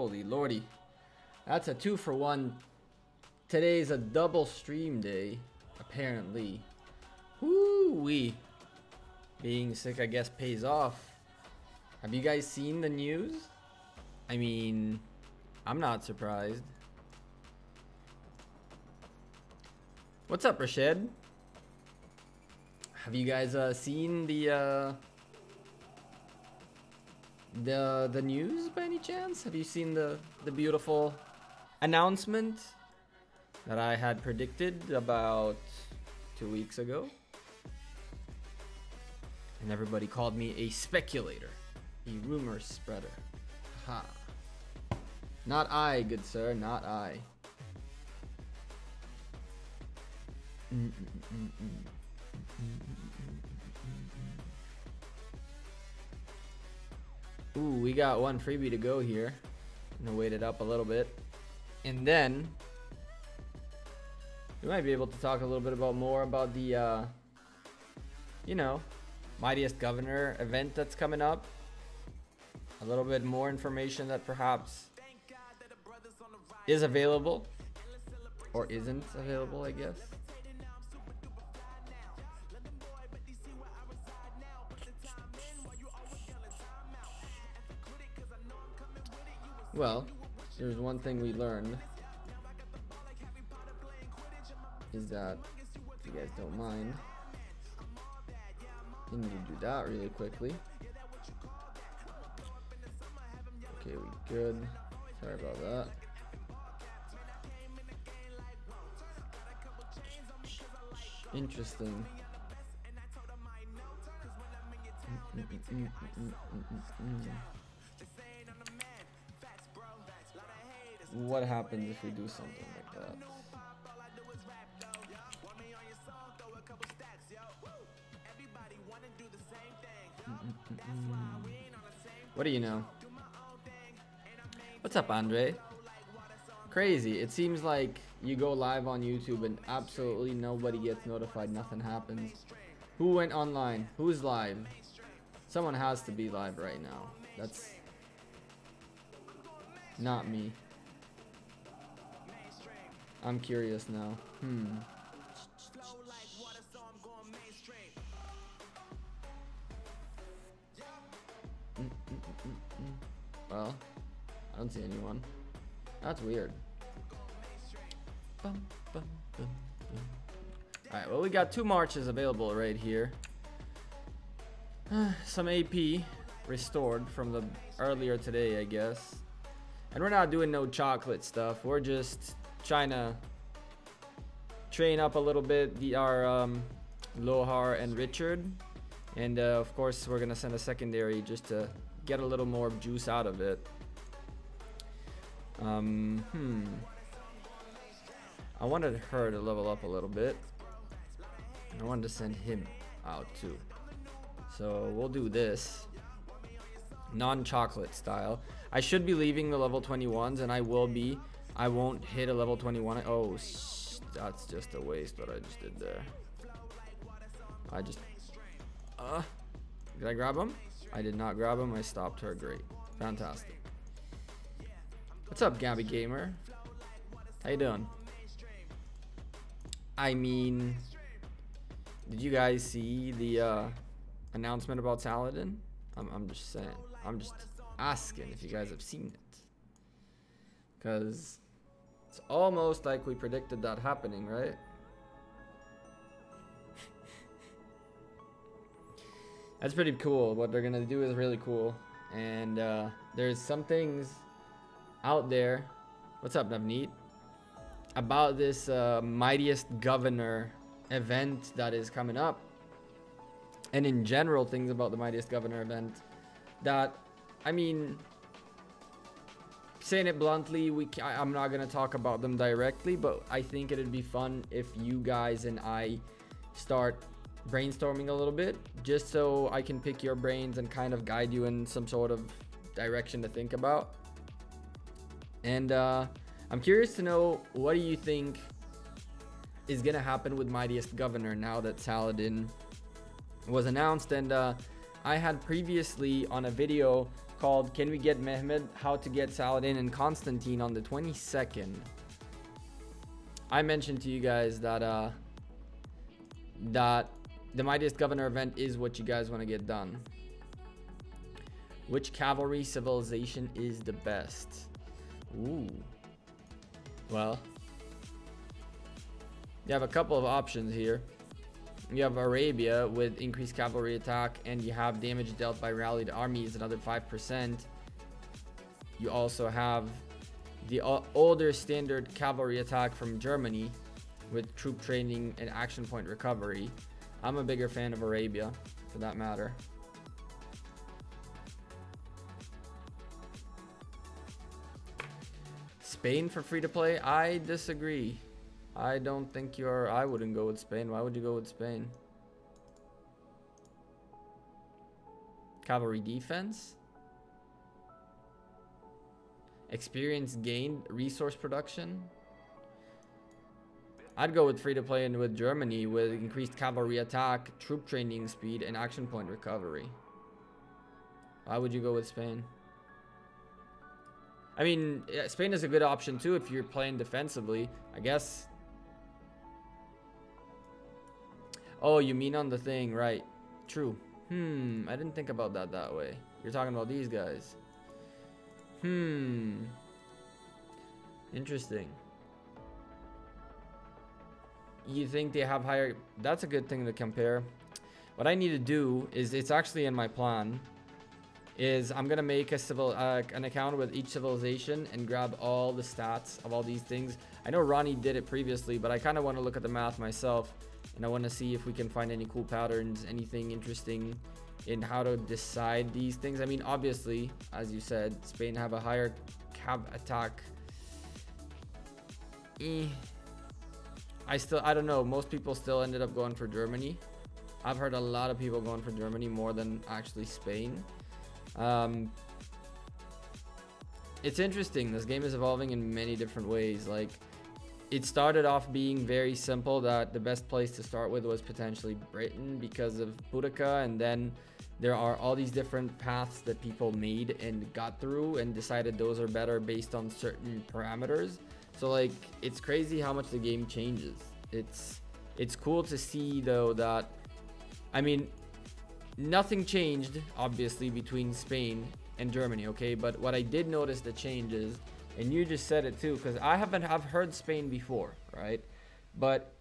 Holy lordy. That's a 2-for-1. Today's a double stream day, apparently. Woo-wee. Being sick, I guess, pays off. Have you guys seen the news? I mean, I'm not surprised. What's up, Rashid? Have you guys seen the news by any chance? Have you seen the beautiful announcement that I had predicted about 2 weeks ago? And everybody called me a speculator, a rumor spreader. Ha. Not I, good sir, not I. Ooh, we got one freebie to go here. I'm gonna wait it up a little bit. And then we might be able to talk a little bit more about the you know, Mightiest Governor event that's coming up. A little bit more information that perhaps is available or isn't available, I guess. Well, there's one thing we learned, is that, if you guys don't mind, I need to do that really quickly. Okay, we good. Sorry about that. Interesting. What happens if we do something like that? What do you know? What's up, Andre? Crazy. It seems like you go live on YouTube and absolutely nobody gets notified. Nothing happens. Who went online? Who's live? Someone has to be live right now. That's not me. I'm curious now. Well, I don't see anyone. That's weird. Alright, well, we got 2 marches available right here. Some AP restored from the earlier today, I guess. And we're not doing no chocolate stuff. We're just trying to train up a little bit our Lohar and Richard. And of course, we're gonna send a secondary just to get a little more juice out of it. I wanted her to level up a little bit. And I wanted to send him out too. So we'll do this non-chocolate style. I should be leaving the level 21s, and I will be. I won't hit a level 21. Oh, that's just a waste what I just did there. I just did I grab him? I did not grab him. I stopped her. Great. Fantastic. What's up, Gabby Gamer? How you doing? I mean, did you guys see the announcement about Saladin? I'm just saying. I'm just asking if you guys have seen it. Because it's almost like we predicted that happening, right? That's pretty cool. What they're going to do is really cool. And there's some things out there. What's up, Navneet? About this Mightiest Governor event that is coming up. And in general, things about the Mightiest Governor event that, I mean, saying it bluntly, I'm not going to talk about them directly, but I think it'd be fun if you guys and I start brainstorming a little bit, just so I can pick your brains and kind of guide you in some sort of direction to think about. And I'm curious to know, what do you think is going to happen with Mightiest Governor now that Saladin was announced? And I had previously on a video called Can We Get Mehmed? How to Get Saladin and Constantine on the 22nd. I mentioned to you guys that that the Mightiest Governor event is what you guys want to get done. Which cavalry civilization is the best? Ooh. Well, you have a couple of options here. You have Arabia with increased cavalry attack, and you have damage dealt by rallied armies, another 5%. You also have the older standard cavalry attack from Germany with troop training and action point recovery. I'm a bigger fan of Arabia, for that matter. Spain for free to play? I disagree. I don't think you're... I wouldn't go with Spain. Why would you go with Spain? Cavalry defense? Experience gained, resource production? I'd go with free to play and with Germany with increased cavalry attack, troop training speed, and action point recovery. Why would you go with Spain? I mean, Spain is a good option too if you're playing defensively, I guess. Oh, you mean on the thing, right? True. I didn't think about that way. You're talking about these guys. Interesting. You think they have higher... That's a good thing to compare. What I need to do is, it's actually in my plan, is I'm gonna make an account with each civilization and grab all the stats of all these things. I know Ronnie did it previously, but I kind of want to look at the math myself, and I want to see if we can find any cool patterns, anything interesting in how to decide these things. I mean, obviously, as you said, Spain have a higher cav attack. I don't know. Most people still ended up going for Germany. I've heard a lot of people going for Germany more than actually Spain. It's interesting. This game is evolving in many different ways. Like, it started off being very simple, that the best place to start with was potentially Britain because of Boudica, and then there are all these different paths that people made and got through and decided those are better based on certain parameters. So like, it's crazy how much the game changes. It's cool to see though that, I mean, nothing changed obviously between Spain and Germany, okay? But what I did notice the changes, and you just said it too, because I've heard Spain before, right? But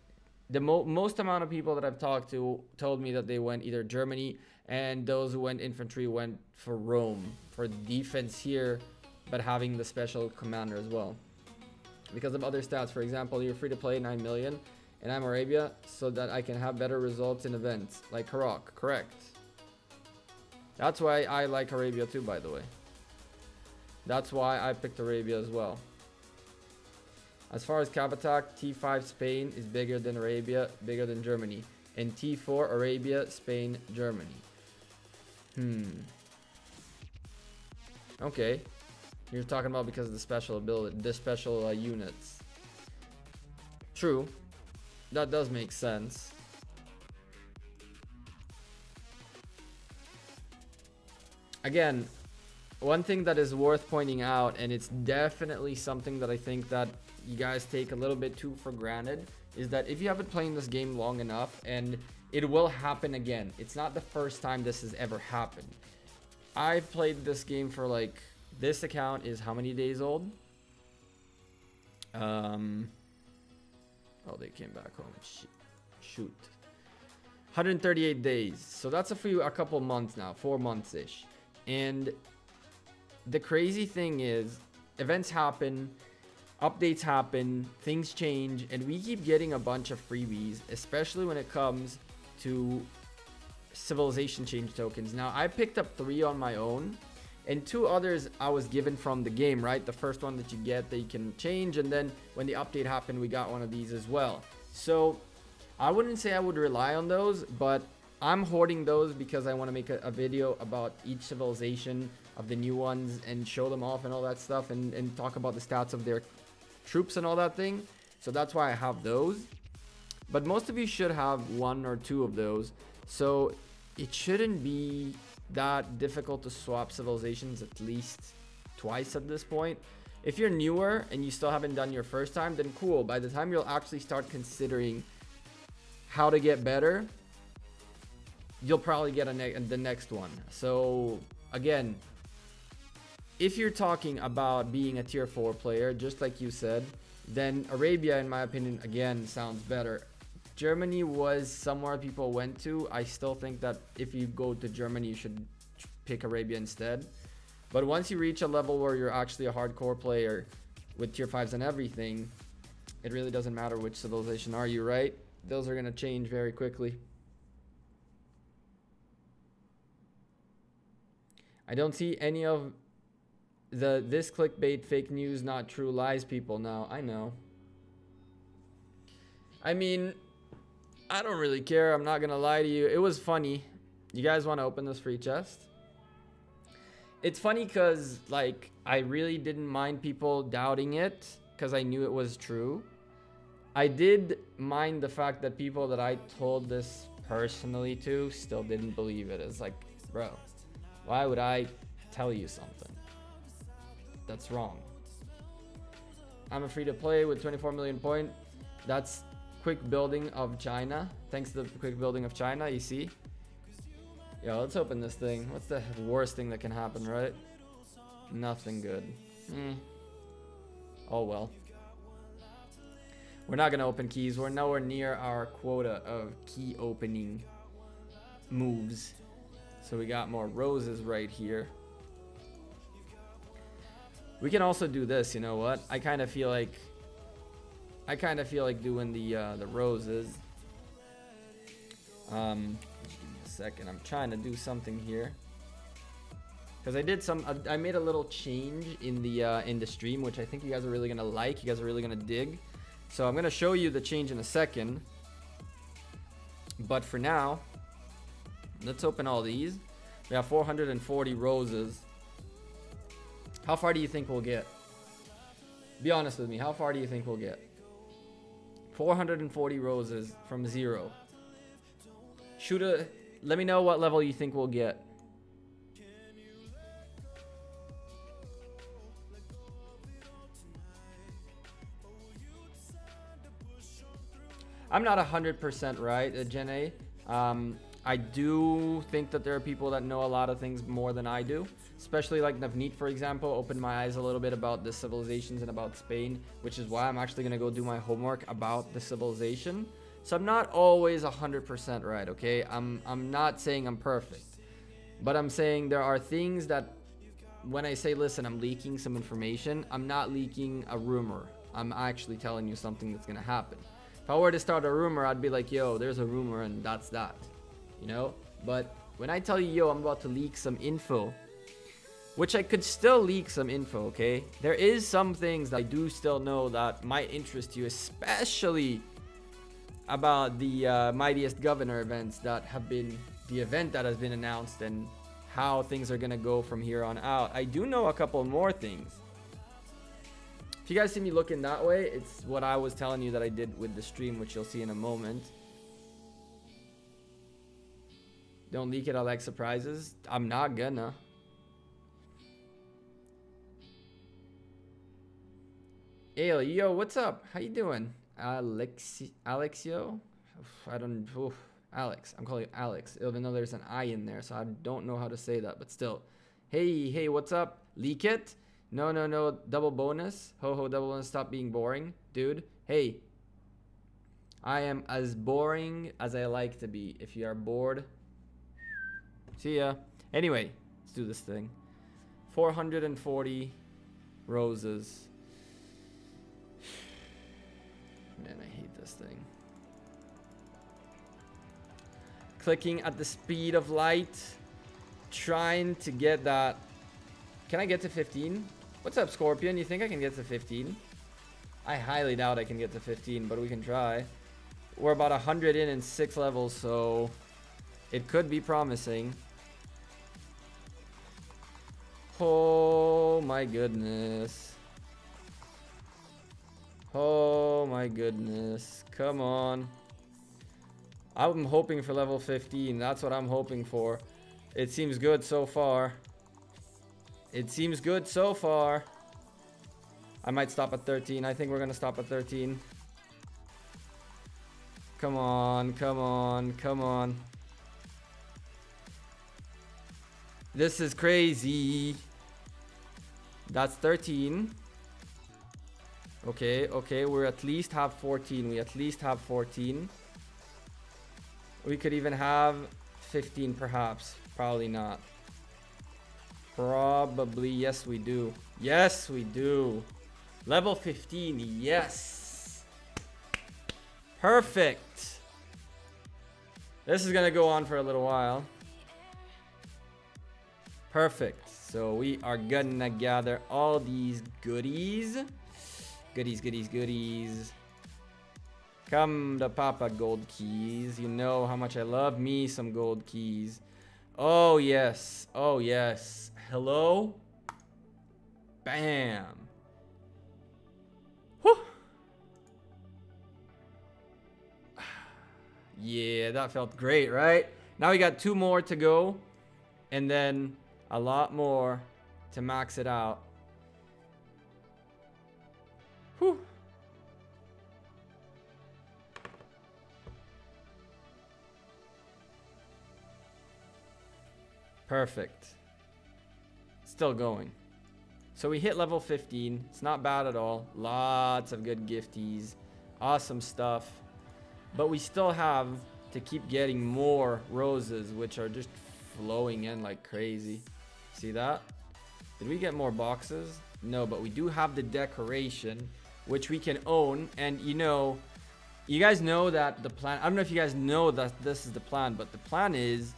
the most amount of people that I've talked to told me that they went either Germany, and those who went infantry went for Rome for defense here, but having the special commander as well. Because of other stats, for example, you're free to play 9 million, and I'm Arabia, so that I can have better results in events like Iraq. Correct. That's why I like Arabia too, by the way. That's why I picked Arabia as well. As far as cav attack, T5 Spain is bigger than Arabia, bigger than Germany. And T4 Arabia, Spain, Germany. Okay. You're talking about because of the special ability, the special units. True. That does make sense. Again, one thing that is worth pointing out, and it's definitely something that I think that you guys take a little bit too for granted, is that if you haven't played this game long enough, and it will happen again. It's not the first time this has ever happened. I've played this game for like, this account is how many days old? Oh, they came back home. Shoot. 138 days. So that's a couple months now, 4 months-ish. And the crazy thing is, events happen, updates happen, things change, and we keep getting a bunch of freebies, especially when it comes to civilization change tokens. Now, I picked up 3 on my own, and 2 others I was given from the game, right? The first one that you get that you can change, and then when the update happened, we got one of these as well. So I wouldn't say I would rely on those, but I'm hoarding those because I want to make a video about each civilization of the new ones and show them off and all that stuff, and talk about the stats of their troops and all that thing. So that's why I have those. But most of you should have 1 or 2 of those, so it shouldn't be that difficult to swap civilizations at least twice at this point. If you're newer and you still haven't done your first time, then cool. By the time you'll actually start considering how to get better, you'll probably get the next one. So again, if you're talking about being a tier 4 player, just like you said, then Arabia, in my opinion, again, sounds better. Germany was somewhere people went to. I still think that if you go to Germany, you should pick Arabia instead. But once you reach a level where you're actually a hardcore player with tier 5s and everything, it really doesn't matter which civilization are you, right? Those are going to change very quickly. I don't see any of this clickbait, fake news, not true, lies people now. I know. I mean, I don't really care. I'm not going to lie to you. It was funny. You guys want to open this free chest? It's funny because, like, I really didn't mind people doubting it because I knew it was true. I did mind the fact that people that I told this personally to still didn't believe it. It's like, bro, why would I tell you something that's wrong? I'm a free to play with 24 million point. That's quick building of China. Thanks to the quick building of China, you see? Yo, let's open this thing. What's the worst thing that can happen, right? Nothing good. Oh well. We're not gonna open keys. We're nowhere near our quota of key opening moves. So we got more roses right here. We can also do this, you know what? I kind of feel like doing the roses. Give me a second. I'm trying to do something here. Cuz I made a little change in the stream, which I think you guys are really going to like. You guys are really going to dig. So I'm going to show you the change in a second. But for now, let's open all these. We have 440 roses. How far do you think we'll get? Be honest with me. How far do you think we'll get? 440 roses from 0. Let me know what level you think we'll get. I'm not 100% right, Jenny. I do think that there are people that know a lot of things more than I do. Especially like Navneet, for example, opened my eyes a little bit about the civilizations and about Spain, which is why I'm actually going to go do my homework about the civilization. So I'm not always 100% right, okay? I'm not saying I'm perfect. But I'm saying there are things that when I say, listen, I'm leaking some information, I'm not leaking a rumor. I'm actually telling you something that's going to happen. If I were to start a rumor, I'd be like, yo, there's a rumor and that's that. You know? But when I tell you, yo, I'm about to leak some info, which I could still leak some info, okay? There is some things that I do still know that might interest you, especially about the Mightiest Governor events that have been, the event that has been announced and how things are going to go from here on out. I do know a couple more things. If you guys see me looking that way, it's what I was telling you that I did with the stream, which you'll see in a moment. Don't leak it, I like surprises. I'm not gonna. Hey, yo, what's up? How you doing? Alexio? Alex. I'm calling you Alex, even though there's an I in there, so I don't know how to say that, but still. Hey, what's up? Leak it? No, double bonus. Ho, double bonus, stop being boring. Dude, hey. I am as boring as I like to be. If you are bored, see ya. Anyway, let's do this thing. 440 roses. Man, I hate this thing. Clicking at the speed of light. Trying to get that. Can I get to 15? What's up, Scorpion? You think I can get to 15? I highly doubt I can get to 15, but we can try. We're about 100 in 6 levels, so it could be promising. Oh my goodness. Oh my goodness. Come on. I'm hoping for level 15. That's what I'm hoping for. It seems good so far. It seems good so far. I might stop at 13. I think we're gonna stop at 13. Come on, come on, come on. This is crazy. That's 13. Okay, okay, we're at least have 14. We at least have 14. We could even have 15 perhaps. Probably not. Probably, yes we do. Yes we do. Level 15, yes. Perfect. This is gonna go on for a little while. Perfect. So we are gonna gather all these goodies. Goodies, goodies, goodies. Come to Papa gold keys. You know how much I love me some gold keys. Oh yes. Oh yes. Hello. Bam. Whew. Yeah, that felt great, right? Now we got 2 more to go. And then a lot more to max it out. Whew. Perfect. Still going. So we hit level 15. It's not bad at all. Lots of good gifties. Awesome stuff. But we still have to keep getting more roses, which are just flowing in like crazy. See that? Did we get more boxes? No, but we do have the decoration, which we can own. And you know, you guys know that the plan, I don't know if you guys know that this is the plan, but the plan is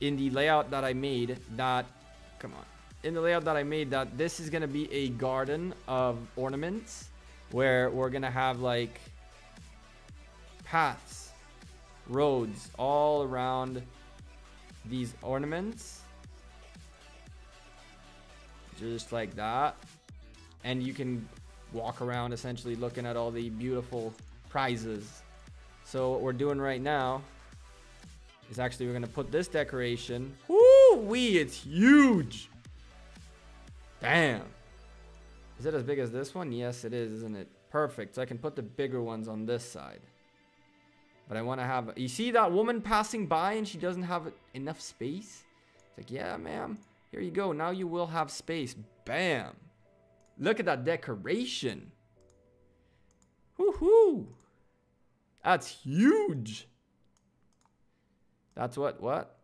in the layout that I made that, come on, in the layout that I made that this is going to be a garden of ornaments where we're going to have like paths, roads all around these ornaments. Just like that. And you can walk around essentially looking at all the beautiful prizes. So what we're doing right now is actually we're going to put this decoration. Woo-wee, it's huge. Damn. Is it as big as this one? Yes, it is, isn't it? Perfect. So I can put the bigger ones on this side. But I want to have... You see that woman passing by and she doesn't have enough space? It's like, yeah, ma'am. Here you go. Now you will have space. Bam. Look at that decoration. Woohoo. That's huge. That's what?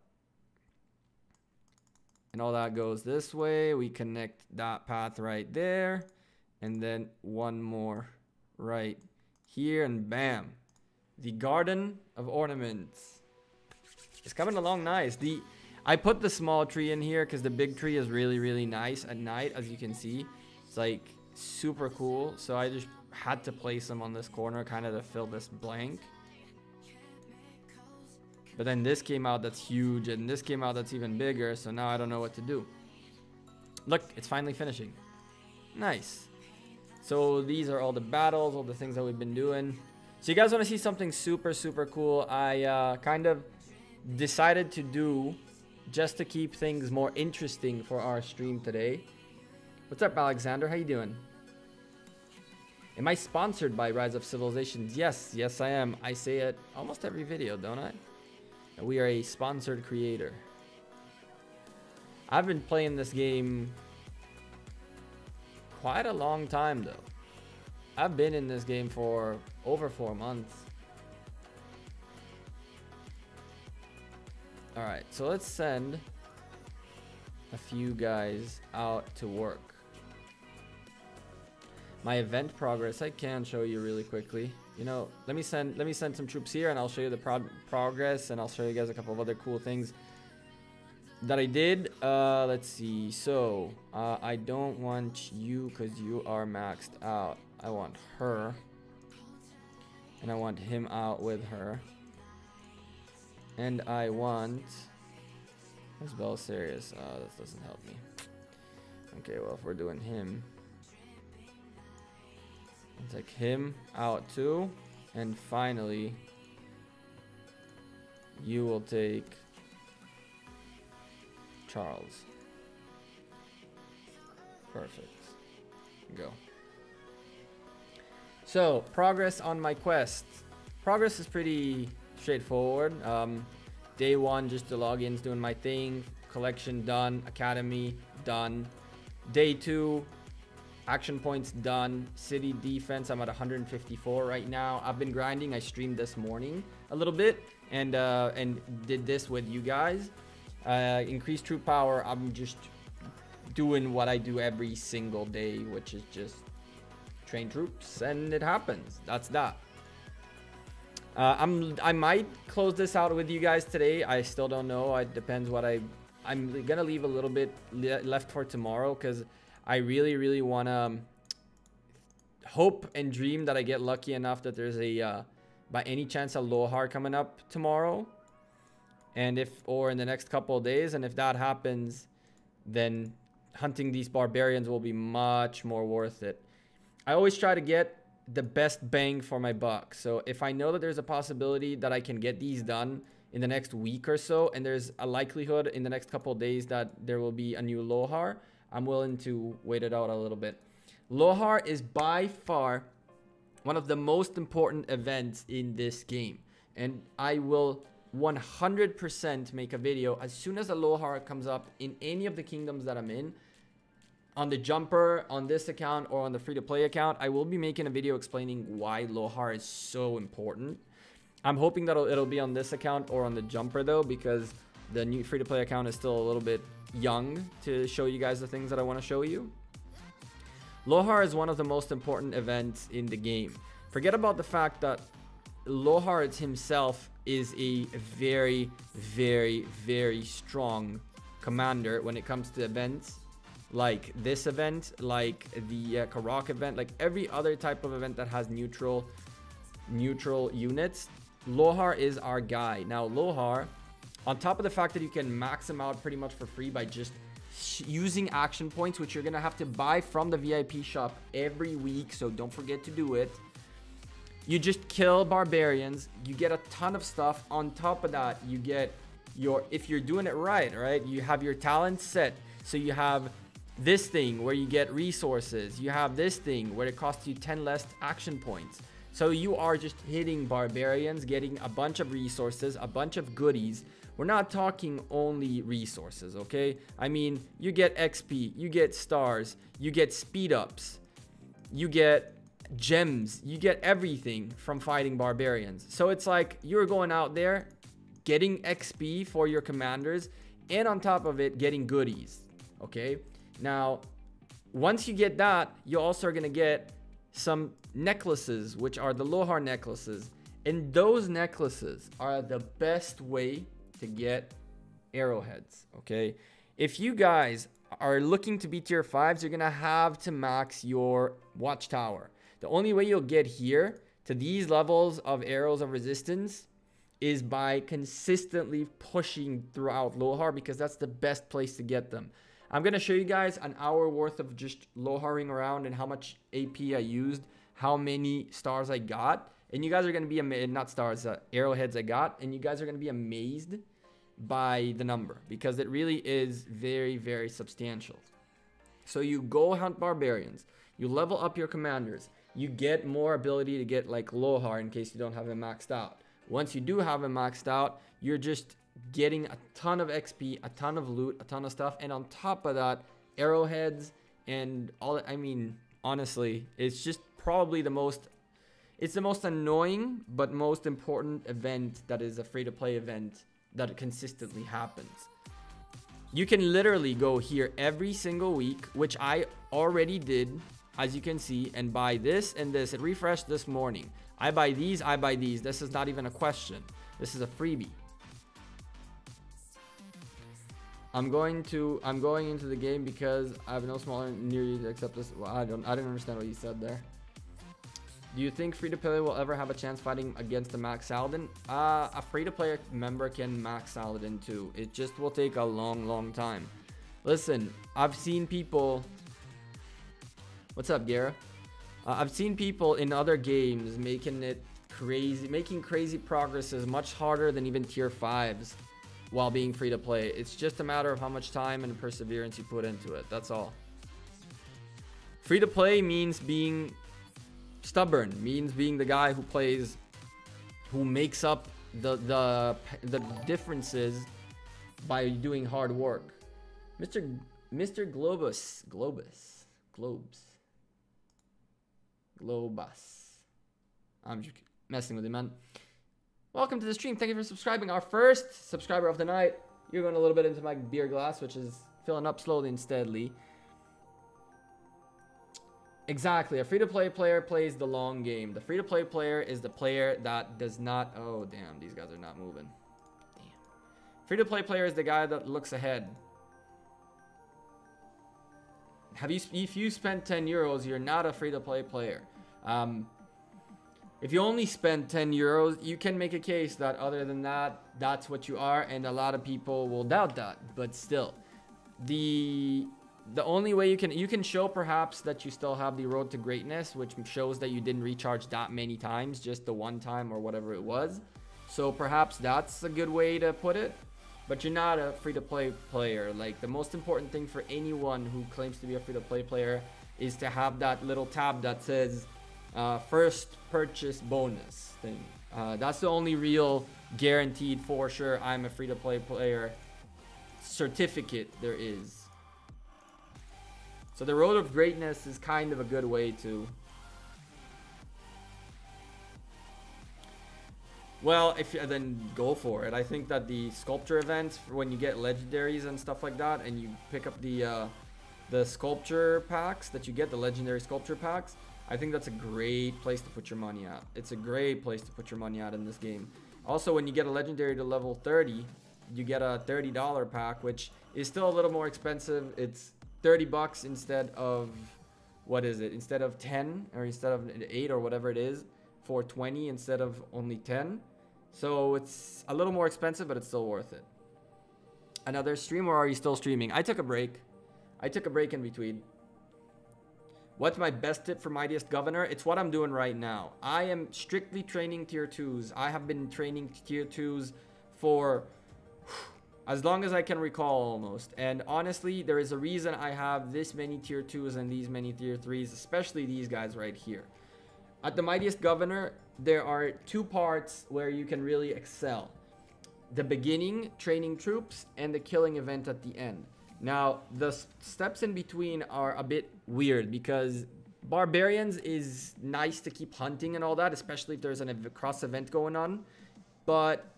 And all that goes this way. We connect that path right there. And then one more right here. And bam. The Garden of Ornaments. It's coming along nice. I put the small tree in here because the big tree is really, really nice at night, as you can see. It's like super cool. So I just had to place them on this corner kind of to fill this blank. But then this came out that's huge, and this came out that's even bigger, so now I don't know what to do. Look, it's finally finishing. Nice. So these are all the battles, all the things that we've been doing. So you guys want to see something super, super cool? I kind of decided to do, just to keep things more interesting for our stream today. What's up, Alexander? How you doing? Am I sponsored by Rise of Civilizations? Yes, yes I am. I say it almost every video, don't I? We are a sponsored creator. I've been playing this game quite a long time though. I've been in this game for over 4 months. Alright, so let's send a few guys out to work. My event progress, I can show you really quickly. You know, let me send some troops here and I'll show you the progress, and I'll show you guys a couple of other cool things that I did. Let's see. So, I don't want you because you are maxed out. I want her. And I want him out with her. And I want... Is Bell serious? That doesn't help me. Okay, well, if we're doing him... Take him out too, and finally you will take Charles. Perfect. Go. So, progress on my quest. Progress is pretty straightforward. Day 1, just the logins, doing my thing. Collection done. Academy done. Day 2, action points done. City defense, I'm at 154 right now. I've been grinding. I streamed this morning a little bit and did this with you guys. Increased troop power. I'm just doing what I do every single day, which is just train troops, and it happens. That's that. I might close this out with you guys today. I still don't know. It depends what I'm gonna leave a little bit left for tomorrow, because I really want to hope and dream that I get lucky enough that there's a by any chance a Lohar coming up tomorrow, and or in the next couple of days, and if that happens, then hunting these barbarians will be much more worth it. I always try to get the best bang for my buck. So if I know that there's a possibility that I can get these done in the next week or so, and there's a likelihood in the next couple of days that there will be a new Lohar, I'm willing to wait it out a little bit. Lohar is by far one of the most important events in this game, and I will 100% make a video as soon as a Lohar comes up in any of the kingdoms that I'm in. On the jumper, on this account, or on the free-to-play account, I will be making a video explaining why Lohar is so important. I'm hoping that it'll be on this account or on the jumper though, because the new free-to-play account is still a little bit young to show you guys the things that I want to show you. Lohar is one of the most important events in the game. Forget about the fact that Lohar himself is a very strong commander when it comes to events like this event, like the Karak event, like every other type of event that has neutral units. Lohar is our guy. Now Lohar, on top of the fact that you can max him out pretty much for free by just using action points, which you're gonna have to buy from the VIP shop every week, so don't forget to do it. You just kill barbarians, you get a ton of stuff. On top of that, you get your, if you're doing it right, you have your talent set. So you have this thing where you get resources, you have this thing where it costs you 10 less action points. So you are just hitting barbarians, getting a bunch of resources, a bunch of goodies. We're not talking only resources, okay? I mean, you get XP, you get stars, you get speed ups, you get gems, you get everything from fighting barbarians. So it's like you're going out there getting XP for your commanders, and on top of it, getting goodies, okay? Now, once you get that, you also are going to get some necklaces, which are the Lohar necklaces. And those necklaces are the best way to get arrowheads, okay? If you guys are looking to be tier 5s, you're going to have to max your watchtower. The only way you'll get here to these levels of arrows of resistance is by consistently pushing throughout Lohar, because that's the best place to get them. I'm going to show you guys an hour worth of just Loharing around and how much AP I used, how many stars I got. And you guys are going to be amazed, not stars, arrowheads I got. And you guys are going to be amazed by the number, because it really is very substantial. So you go hunt barbarians, you level up your commanders, you get more ability to get like Lohar in case you don't have him maxed out. Once you do have him maxed out, you're just getting a ton of XP, a ton of loot, a ton of stuff, and on top of that, arrowheads and all. I mean, honestly, it's just probably the most annoying but most important event that is a free-to-play event that consistently happens. You can literally go here every single week, which I already did, as you can see, and buy this and this. It refreshed this morning. I buy these, I buy these. This is not even a question. This is a freebie. I'm going into the game because I have no smaller near you except this. Well, I didn't understand what you said there. Do you think free-to-play will ever have a chance fighting against a max Saladin? A free-to-play member can max Saladin too. It just will take a long time. Listen, I've seen people. What's up, Gara? I've seen people in other games making crazy progress is much harder than even tier 5s. while being free to play. It's just a matter of how much time and perseverance you put into it. That's all. Free to play means being stubborn, means being the guy who plays, who makes up the differences by doing hard work. Mr. Globus. I'm just messing with you, man. Welcome to the stream. Thank you for subscribing. Our first subscriber of the night. You're going a little bit into my beer glass, which is filling up slowly and steadily. Exactly. A free-to-play player plays the long game. The free-to-play player is the player that does not... Oh, damn. These guys are not moving. Damn. Free-to-play player is the guy that looks ahead. If you spend 10 euros, you're not a free-to-play player. If you only spend 10 euros, you can make a case that other than that, that's what you are, and a lot of people will doubt that. But still, the only way you can show perhaps that you still have the road to greatness, which shows that you didn't recharge that many times, just the one time or whatever it was. So perhaps that's a good way to put it. But you're not a free-to-play player. Like, the most important thing for anyone who claims to be a free-to-play player is to have that little tab that says first purchase bonus thing. That's the only real guaranteed for sure I'm a free-to-play player certificate there is. So the road of greatness is kind of a good way to... Well, if you then go for it. I think that the sculpture events, when you get legendaries and stuff like that, and you pick up the sculpture packs that you get, the legendary sculpture packs, I think that's a great place to put your money at. It's a great place to put your money at in this game. Also, when you get a legendary to level 30, you get a $30 pack, which is still a little more expensive. It's 30 bucks instead of, what is it? Instead of 10 or instead of 8 or whatever it is, for 20 instead of only 10. So it's a little more expensive, but it's still worth it. Another stream, or are you still streaming? I took a break. I took a break in between. What's my best tip for Mightiest Governor? It's what I'm doing right now. I am strictly training tier 2s. I have been training tier 2s for as long as I can recall almost. And honestly, there is a reason I have this many tier 2s and these many tier 3s, especially these guys right here. At the Mightiest Governor, there are two parts where you can really excel. The beginning, training troops, and the killing event at the end. Now, the steps in between are a bit weird because Barbarians is nice to keep hunting and all that, especially if there's a cross event going on. But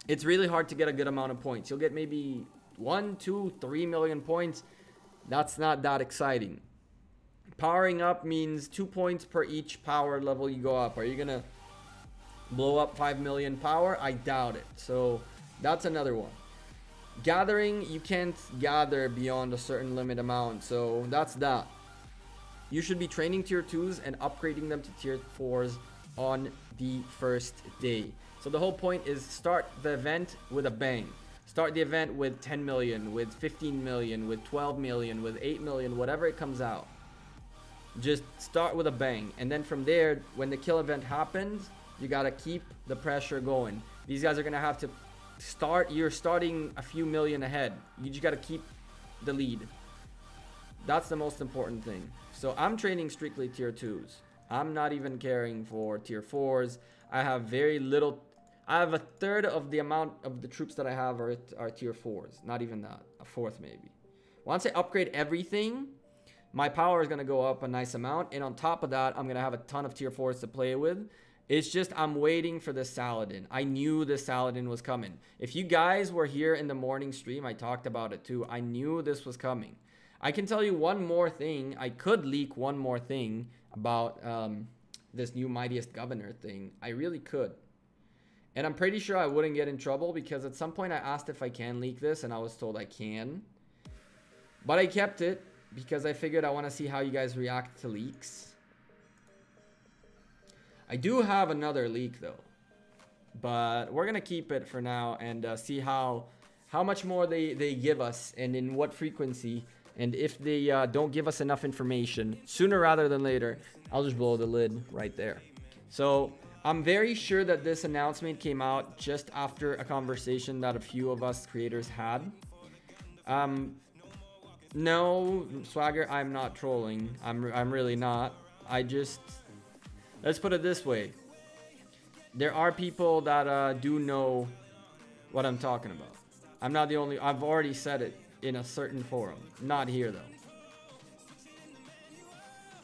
it's really hard to get a good amount of points. You'll get maybe 1, 2, 3 million points. That's not that exciting. Powering up means 2 points per each power level you go up. Are you gonna blow up 5 million power? I doubt it. So that's another one. Gathering, you can't gather beyond a certain limit amount. So that's that. You should be training tier 2s and upgrading them to tier 4s on the first day. So the whole point is start the event with a bang. Start the event with 10 million, with 15 million, with 12 million, with 8 million, whatever it comes out. Just start with a bang, and then from there, when the kill event happens, you gotta keep the pressure going. These guys are gonna have to start. You're starting a few million ahead. You just gotta keep the lead. That's the most important thing. So I'm training strictly tier 2s. I'm not even caring for tier 4s. I have very little. I have a third of the amount of the troops that I have are tier 4s. Not even that. A fourth maybe. Once I upgrade everything, my power is going to go up a nice amount. And on top of that, I'm going to have a ton of tier 4s to play with. It's just I'm waiting for the Saladin. I knew the Saladin was coming. If you guys were here in the morning stream, I talked about it too. I knew this was coming. I can tell you one more thing. I could leak one more thing about this new Mightiest Governor thing. I really could. And I'm pretty sure I wouldn't get in trouble because at some point I asked if I can leak this and I was told I can. But I kept it because I figured I want to see how you guys react to leaks. I do have another leak though, but we're gonna keep it for now and see how much more they give us and in what frequency. And if they don't give us enough information sooner rather than later, I'll just blow the lid right there. So I'm very sure that this announcement came out just after a conversation that a few of us creators had. No, Swagger, I'm not trolling. I'm really not. Let's put it this way. There are people that do know what I'm talking about. I'm not the only. I've already said it in a certain forum. Not here though.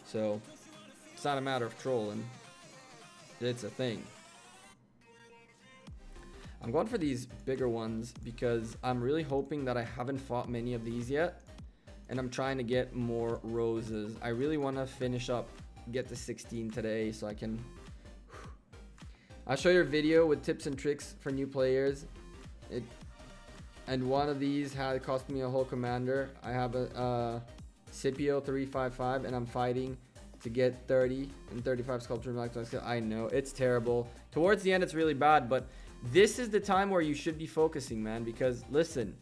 So it's not a matter of trolling. It's a thing. I'm going for these bigger ones because I'm really hoping that I haven't fought many of these yet. And I'm trying to get more roses. I really want to finish up, get to 16 today so I can... I'll show you a video with tips and tricks for new players. And one of these had cost me a whole commander. I have a Scipio 355 and I'm fighting to get 30 and 35 sculpture maximum skill. I know it's terrible. Towards the end it's really bad, but this is the time where you should be focusing, man, because listen,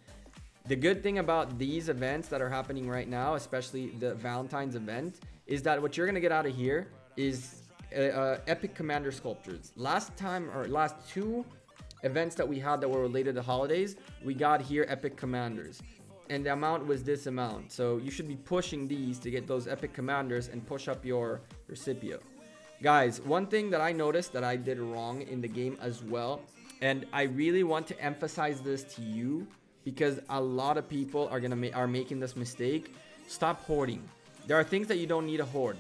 the good thing about these events that are happening right now, especially the Valentine's event, is that what you're gonna get out of here is epic commander sculptures. Last two events that we had that were related to holidays, we got here epic commanders. And the amount was this amount. So you should be pushing these to get those epic commanders and push up your Scipio. Guys, one thing that I noticed that I did wrong in the game as well, and I really want to emphasize this to you because a lot of people are making this mistake. Stop hoarding. There are things that you don't need to hoard.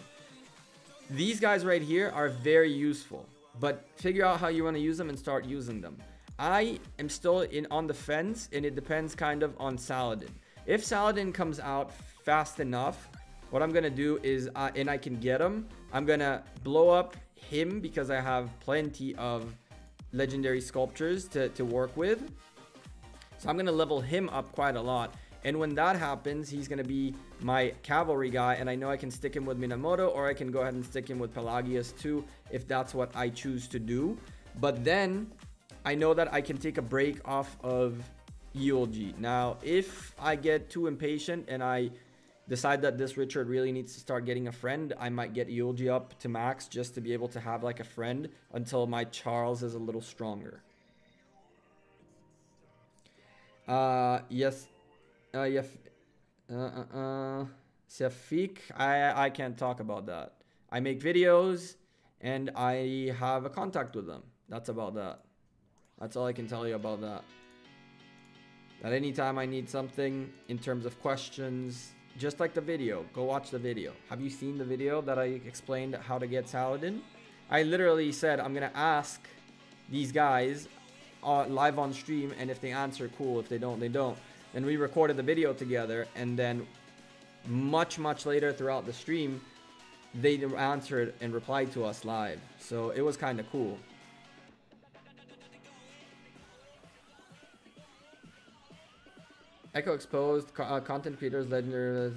These guys right here are very useful, but figure out how you want to use them and start using them. I am still on the fence, and it depends kind of on Saladin. If Saladin comes out fast enough, what I'm gonna do is, and I can get him, I'm gonna blow up him because I have plenty of legendary sculptures to work with. So I'm gonna level him up quite a lot. And when that happens, he's gonna be my cavalry guy, and I know I can stick him with Minamoto, or I can go ahead and stick him with Pelagius too, if that's what I choose to do. But then I know that I can take a break off of Eulogy. Now, if I get too impatient and I decide that this Richard really needs to start getting a friend, I might get Eulogy up to max just to be able to have like a friend until my Charles is a little stronger. Yes. Safik, I can't talk about that. I make videos and I have a contact with them. That's about that. That's all I can tell you about that. At any time I need something in terms of questions, just like the video, go watch the video. Have you seen the video that I explained how to get Saladin? I literally said I'm gonna ask these guys live on stream, and if they answer, cool. If they don't, they don't. And we recorded the video together, and then much later throughout the stream, they answered and replied to us live. So it was kind of cool. Echo exposed content creators legendary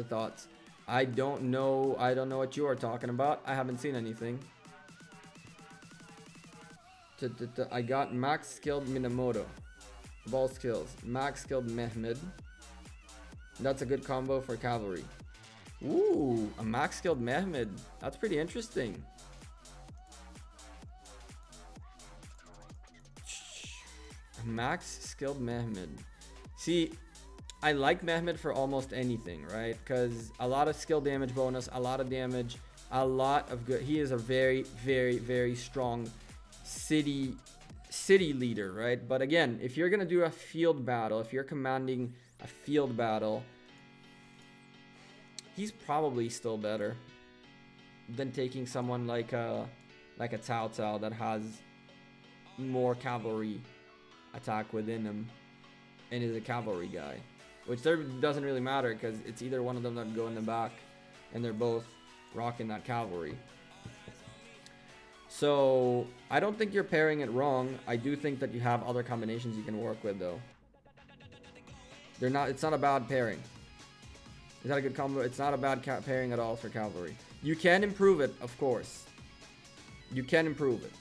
thoughts. I don't know what you are talking about. I haven't seen anything. I got max skilled Minamoto. Ball skills. Max skilled Mehmed. That's a good combo for cavalry. Ooh, a max skilled Mehmed. That's pretty interesting. Max skilled Mehmed. See, I like Mehmed for almost anything, right? Because a lot of skill damage bonus, a lot of damage, a lot of good. He is a very strong city leader, right? But again, if you're gonna do a field battle, if you're commanding a field battle, he's probably still better than taking someone like a Cao Cao that has more cavalry attack within him and is a cavalry guy, which there doesn't really matter because it's either one of them that go in the back and they're both rocking that cavalry. So I don't think you're pairing it wrong. I do think that you have other combinations you can work with though. It's not a bad pairing. Is that a good combo? It's not a bad pairing at all for cavalry. You can improve it, of course. You can improve it.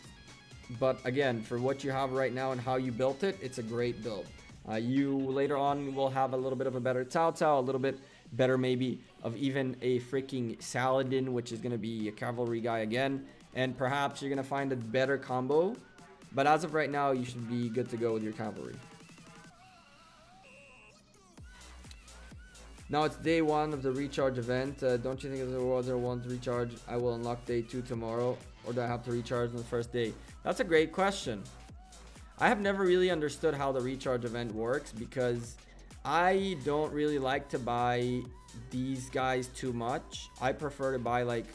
But again, for what you have right now and how you built it, it's a great build. You later on will have a little bit of a better Cao Cao, a little bit better maybe of even a freaking Saladin, which is going to be a cavalry guy again. and perhaps you're gonna find a better combo. But as of right now, you should be good to go with your cavalry. Now it's day 1 of the recharge event. Don't you think if there was a one to recharge, I will unlock day 2 tomorrow, or do I have to recharge on the first day? That's a great question. I have never really understood how the recharge event works, because I don't really like to buy these guys too much. I prefer to buy like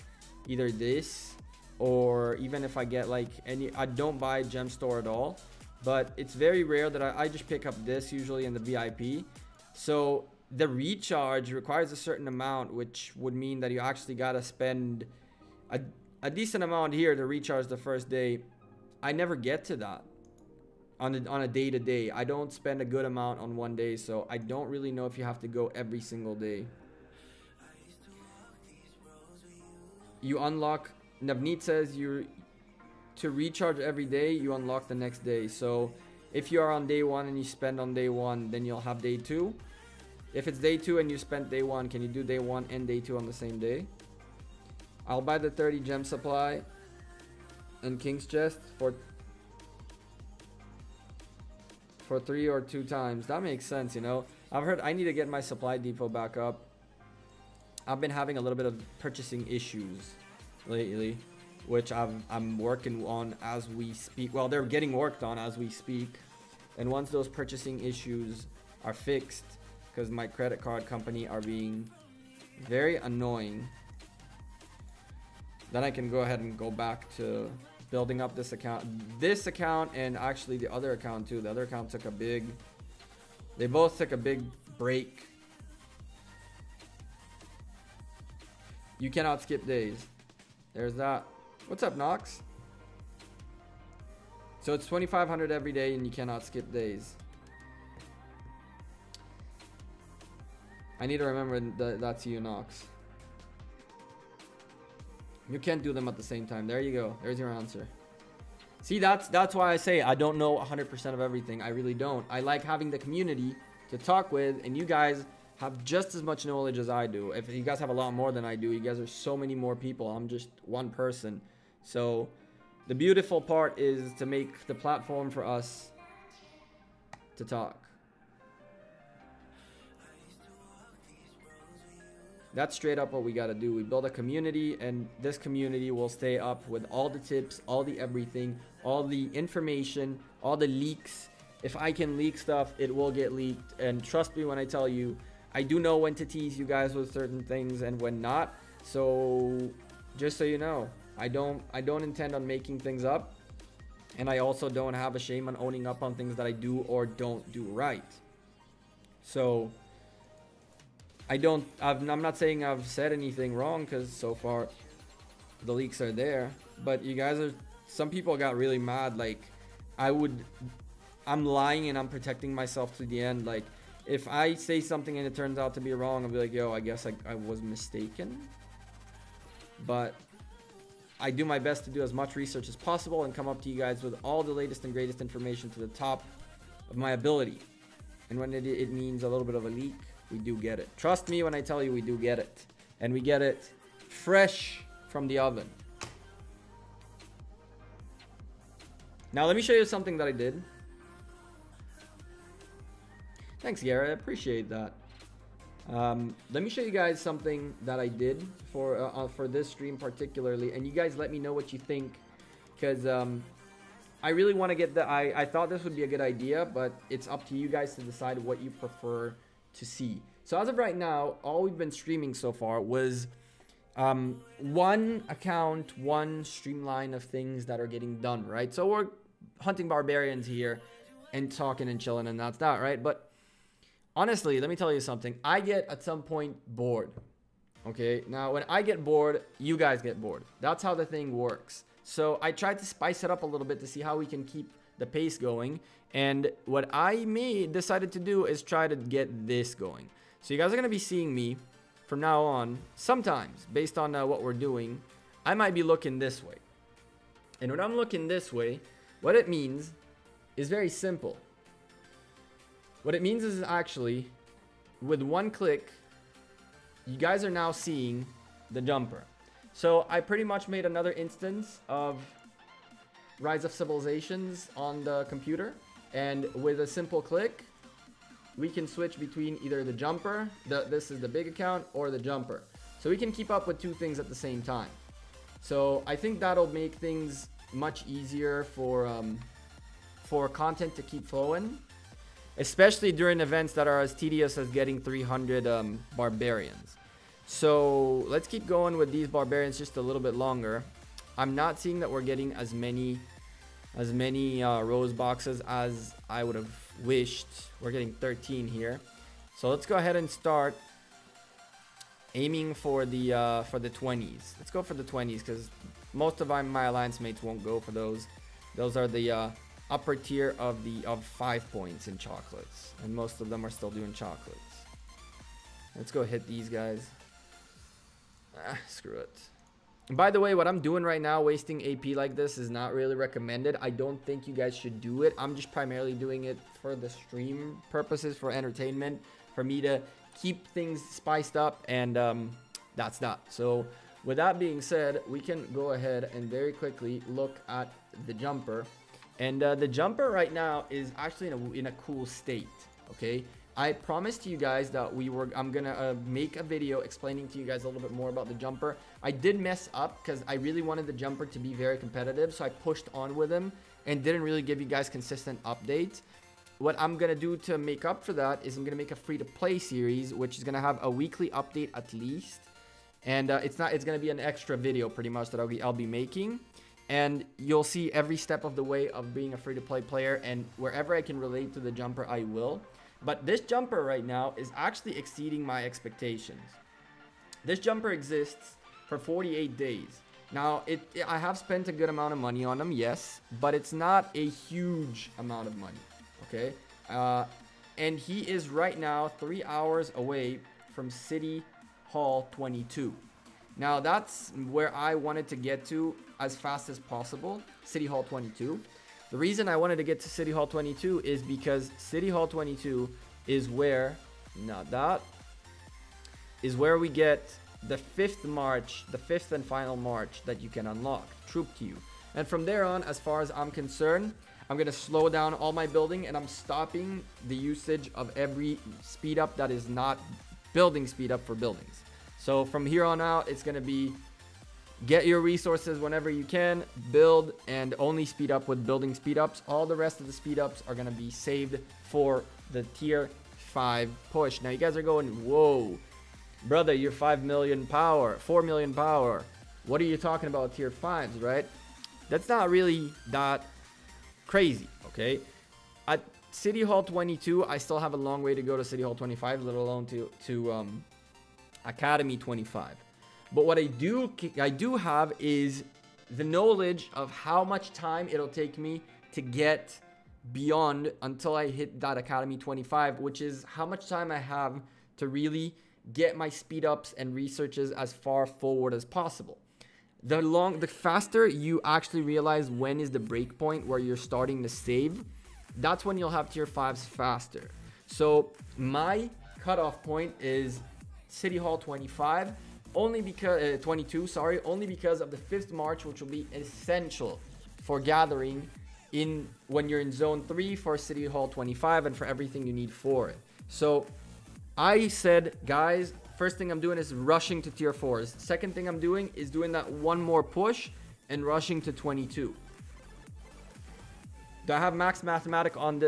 either this, or even if I get like any, I don't buy gem store at all, but it's very rare that I just pick up this usually in the VIP. So the recharge requires a certain amount, which would mean that you actually gotta spend a decent amount here to recharge the first day. I never get to that on a day-to-day. I don't spend a good amount on one day, so I don't really know if you have to go every single day. You unlock, Navneet says to recharge every day, you unlock the next day. So if you are on day 1 and you spend on day 1, then you'll have day 2. If it's day 2 and you spent day 1, can you do day 1 and day 2 on the same day? I'll buy the 30 gem supply and King's Chest for 3 or 2 times. That makes sense, you know. I've heard I need to get my supply depot back up. I've been having a little bit of purchasing issues lately, which I'm working on as we speak. Well, they're getting worked on as we speak. And once those purchasing issues are fixed, because my credit card company are being very annoying, then I can go ahead and go back to building up this account. This account, and actually the other account too. The other account took a big, they both took a big break. You cannot skip days. There's that. What's up, Nox? So it's 2,500 every day and you cannot skip days. I need to remember that's you, Nox. You can't do them at the same time. There you go. There's your answer. See, that's why I say I don't know 100% of everything. I really don't. I like having the community to talk with, and you guys have just as much knowledge as I do. If you guys have a lot more than I do, you guys are so many more people. I'm just one person. So the beautiful part is to make the platform for us to talk. That's straight up what we got to do. We build a community, and this community will stay up with all the tips, all the everything, all the information, all the leaks. If I can leak stuff, it will get leaked. And trust me when I tell you, I do know when to tease you guys with certain things and when not. So just so you know, I don't intend on making things up. And I also don't have a shame on owning up on things that I do or don't do right. So I'm not saying I've said anything wrong, because so far the leaks are there. But you guys are, some people got really mad. Like I'm lying and I'm protecting myself to the end. Like if I say something and it turns out to be wrong, I'll be like, yo, I guess I was mistaken. But I do my best to do as much research as possible and come up to you guys with all the latest and greatest information to the top of my ability. And when it means a little bit of a leak, we do get it. Trust me when I tell you we do get it. And we get it fresh from the oven. Now let me show you something that I did. Thanks, Garrett. I appreciate that. Let me show you guys something that I did for this stream particularly. And you guys let me know what you think. Because I really want to get the... I thought this would be a good idea, but it's up to you guys to decide what you prefer to see. So as of right now, all we've been streaming so far was one account, one streamline of things that are getting done, right? So we're hunting barbarians here and talking and chilling, and that's that, right? But honestly, let me tell you something. I get at some point bored. Okay, now when I get bored, you guys get bored. That's how the thing works. So I tried to spice it up a little bit to see how we can keep the pace going. And what I decided to do is try to get this going. So you guys are going to be seeing me from now on, sometimes, based on what we're doing, I might be looking this way. And when I'm looking this way, what it means is very simple. What it means is actually, with one click, you guys are now seeing the jumper. So I pretty much made another instance of Rise of Civilizations on the computer, and with a simple click we can switch between either the jumper, this is the big account, or the jumper. So we can keep up with two things at the same time. So I think that'll make things much easier for content to keep flowing, especially during events that are as tedious as getting 300 barbarians. So let's keep going with these barbarians just a little bit longer. I'm not seeing that we're getting as many rose boxes as I would have wished. We're getting 13 here. So let's go ahead and start aiming for the 20s. Let's go for the 20s because most of my alliance mates won't go for those. Those are the upper tier of 5 points in chocolates, and most of them are still doing chocolates. Let's go hit these guys. Screw it. And by the way, what I'm doing right now, wasting AP like this, is not really recommended. I don't think you guys should do it. I'm just primarily doing it for the stream purposes, for entertainment, for me to keep things spiced up, and that's that. So with that being said, we can go ahead and very quickly look at the jumper. And the jumper right now is actually in a cool state, okay? I promised you guys that I'm gonna make a video explaining to you guys a little bit more about the jumper. I did mess up because I really wanted the jumper to be very competitive, so I pushed on with him and didn't really give you guys consistent updates. What I'm gonna do to make up for that is I'm gonna make a free-to-play series, which is gonna have a weekly update at least, and it's gonna be an extra video pretty much that I'll be making. And you'll see every step of the way of being a free-to-play player, and wherever I can relate to the jumper, I will. But this jumper right now is actually exceeding my expectations. This jumper exists for 48 days. Now, I have spent a good amount of money on them, yes, but it's not a huge amount of money, okay? And he is right now 3 hours away from City Hall 22. Now, that's where I wanted to get to as fast as possible, City Hall 22. The reason I wanted to get to City Hall 22 is because City Hall 22 is where, is where we get the 5th march, the 5th and final march that you can unlock, Troop Queue. And from there on, as far as I'm concerned, I'm going to slow down all my building, and I'm stopping the usage of every speed up that is not building speed up for buildings. So from here on out, it's going to be get your resources whenever you can, build, and only speed up with building speed ups. All the rest of the speed ups are going to be saved for the tier 5 push. Now you guys are going, whoa, brother, you're 5 million power, 4 million power. What are you talking about tier 5s, right? That's not really that crazy, okay? At City Hall 22, I still have a long way to go to City Hall 25, let alone to Academy 25. But what I do have is the knowledge of how much time it'll take me to get beyond until I hit that Academy 25, which is how much time I have to really get my speed ups and researches as far forward as possible. The faster you actually realize when is the break point where you're starting to save, that's when you'll have tier 5s faster. So my cutoff point is City Hall 25. Only because 22, sorry, only because of the 5th march, which will be essential for gathering in when you're in zone 3 for City Hall 25 and for everything you need for it. So I said, guys, first thing I'm doing is rushing to tier 4s. Second thing I'm doing is doing that one more push and rushing to 22. Do I have max mathematics on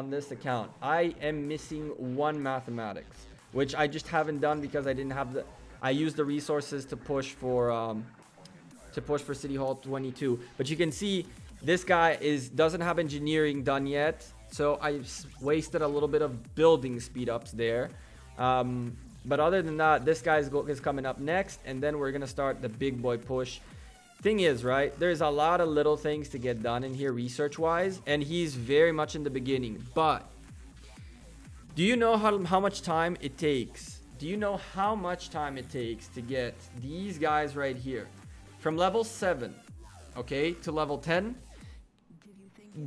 this account? I am missing one mathematics, which I just haven't done because I didn't have I used the resources to push for City Hall 22. But you can see this guy doesn't have engineering done yet, so I wasted a little bit of building speed ups there. But other than that, this guy is coming up next, and then we're gonna start the big boy push. Thing is, right, there's a lot of little things to get done in here research wise, and he's very much in the beginning. But do you know how much time it takes? Do you know how much time it takes to get these guys right here from level 7, okay, to level 10?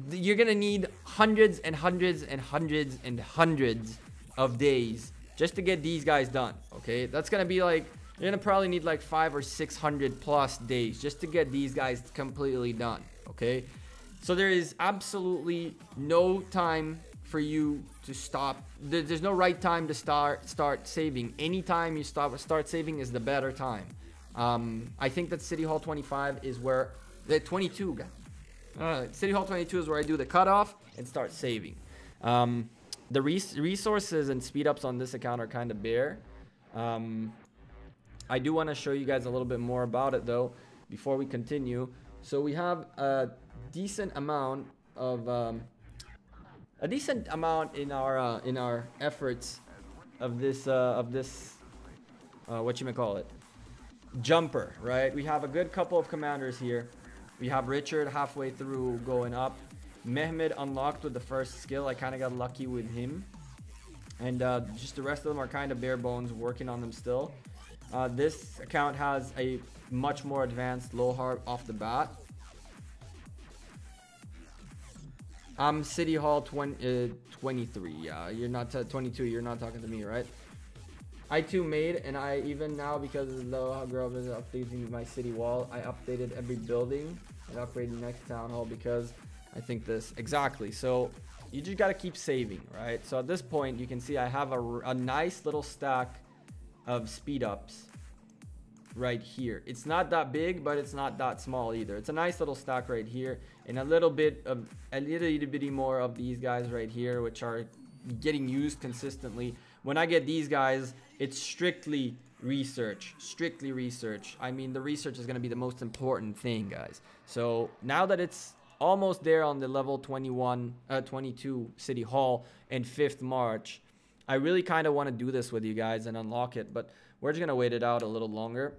You're gonna need hundreds and hundreds and hundreds and hundreds of days just to get these guys done, okay? That's gonna be like You're gonna probably need like 500 or 600 plus days just to get these guys completely done. Okay, so there is absolutely no time for you to stop. There's no right time to start saving. Anytime you start saving is the better time. I think that City Hall 25 is where the 22 guys. City Hall 22 is where I do the cutoff and start saving. The resources and speed ups on this account are kind of bare. I do want to show you guys a little bit more about it though before we continue. So we have a decent amount of in our efforts of this whatchamacallit, jumper, right? We have a good couple of commanders here. We have Richard halfway through going up. Mehmed unlocked with the first skill. I kind of got lucky with him. And just the rest of them are kind of bare bones, working on them still. This account has a much more advanced Lohar off the bat. I'm City Hall 23. Yeah, you're not 22. You're not talking to me, right? I too made, and I even now, because of Lohar Grove is updating my city wall, I updated every building and upgraded the next town hall because I think this exactly. So you just got to keep saving, right? So at this point, you can see I have a nice little stack of speed ups right here. It's not that big, but it's not that small either. It's a nice little stack right here, and a little bitty more of these guys right here, which are getting used consistently. When I get these guys, it's strictly research. I mean, the research is going to be the most important thing, guys. So now that it's almost there on the level 22 City Hall and 5th March, I really kind of want to do this with you guys and unlock it, but we're just going to wait it out a little longer.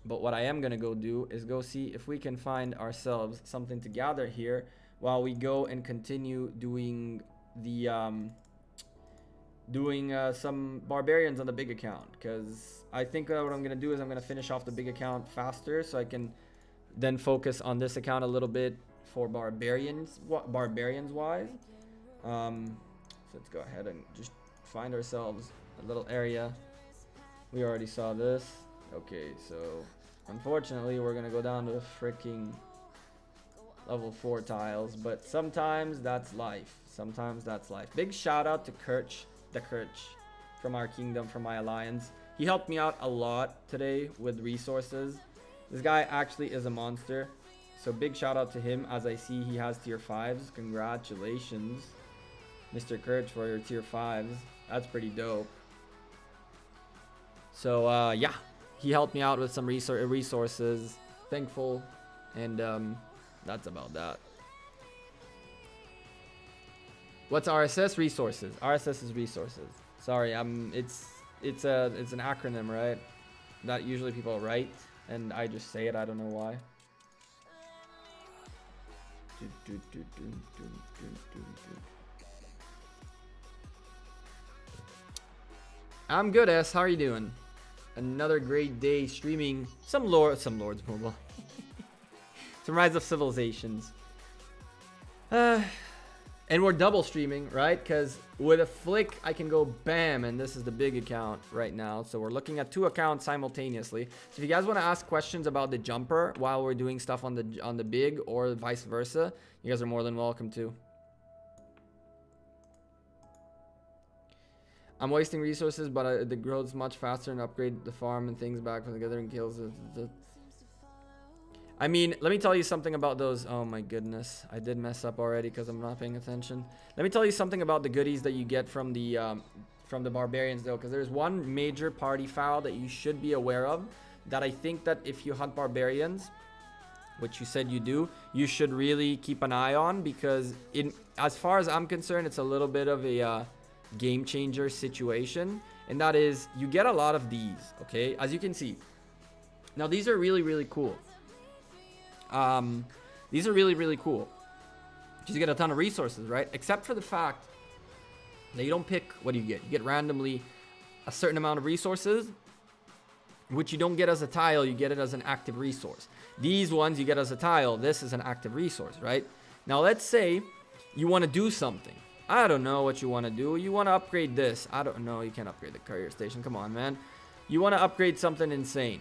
But what I am going to go do is go see if we can find ourselves something to gather here while we go and continue doing the some barbarians on the big account, because I think what I'm going to do is I'm going to finish off the big account faster so I can then focus on this account a little bit for barbarians wise. So let's go ahead and just find ourselves a little area. We already saw this. Okay, so unfortunately we're gonna go down to freaking level 4 tiles, but sometimes that's life. Big shout out to the Kirch from our kingdom, from my alliance. He helped me out a lot today with resources. This guy actually is a monster, so big shout out to him. As I see, he has tier 5s. Congratulations, Mr. Kirch, for your tier 5s. That's pretty dope. So yeah, he helped me out with some resources. Thankful, and that's about that. What's RSS? Resources. RSS is resources. Sorry, it's an acronym, right? That usually people write, and I just say it. I don't know why. I'm good, S. How are you doing? Another great day streaming some Lords Mobile. Some Rise of Civilizations. And we're double streaming, right? Because with a flick, I can go bam, and this is the big account right now. So we're looking at 2 accounts simultaneously. So if you guys want to ask questions about the jumper while we're doing stuff on the big, or vice versa, you guys are more than welcome to. I'm wasting resources, but the growth's much faster and upgrade the farm and things back from the gathering kills. I mean, let me tell you something about those. Oh my goodness, I did mess up already because I'm not paying attention. Let me tell you something about the goodies that you get from the barbarians though, because there's one major party foul that you should be aware of, that I think that if you hunt barbarians, which you said you do, you should really keep an eye on, because as far as I'm concerned, it's a little bit of a game changer situation, and that is you get a lot of these. Okay, as you can see, now these are really cool. These are really cool. You get a ton of resources, right? Except for the fact that you don't pick. What do you get? You get randomly a certain amount of resources, which you don't get as a tile. You get it as an active resource. These ones you get as a tile. This is an active resource, right? Now let's say you want to do something. I don't know what you want to do. You want to upgrade this. I don't know. You can't upgrade the courier station. Come on, man. You want to upgrade something insane.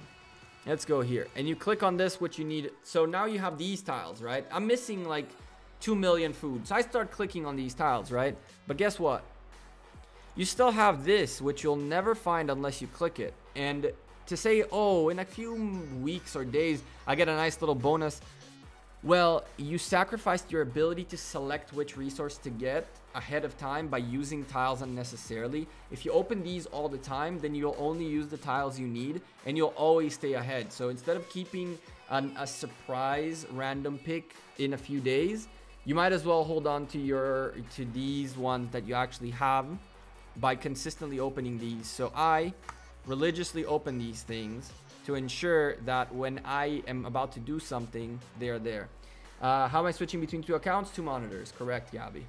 Let's go here. And you click on this, which you need. So now you have these tiles, right? I'm missing like 2 million food. So I start clicking on these tiles, right? But guess what? You still have this, which you'll never find unless you click it. And to say, oh, in a few weeks or days, I get a nice little bonus. Well, you sacrificed your ability to select which resource to get ahead of time by using tiles unnecessarily. If you open these all the time, then you'll only use the tiles you need and you'll always stay ahead. So instead of keeping a surprise random pick in a few days, you might as well hold on to these ones that you actually have by consistently opening these. So I religiously open these things to ensure that when I am about to do something, they are there. How am I switching between 2 accounts? 2 monitors. Correct, Gabby.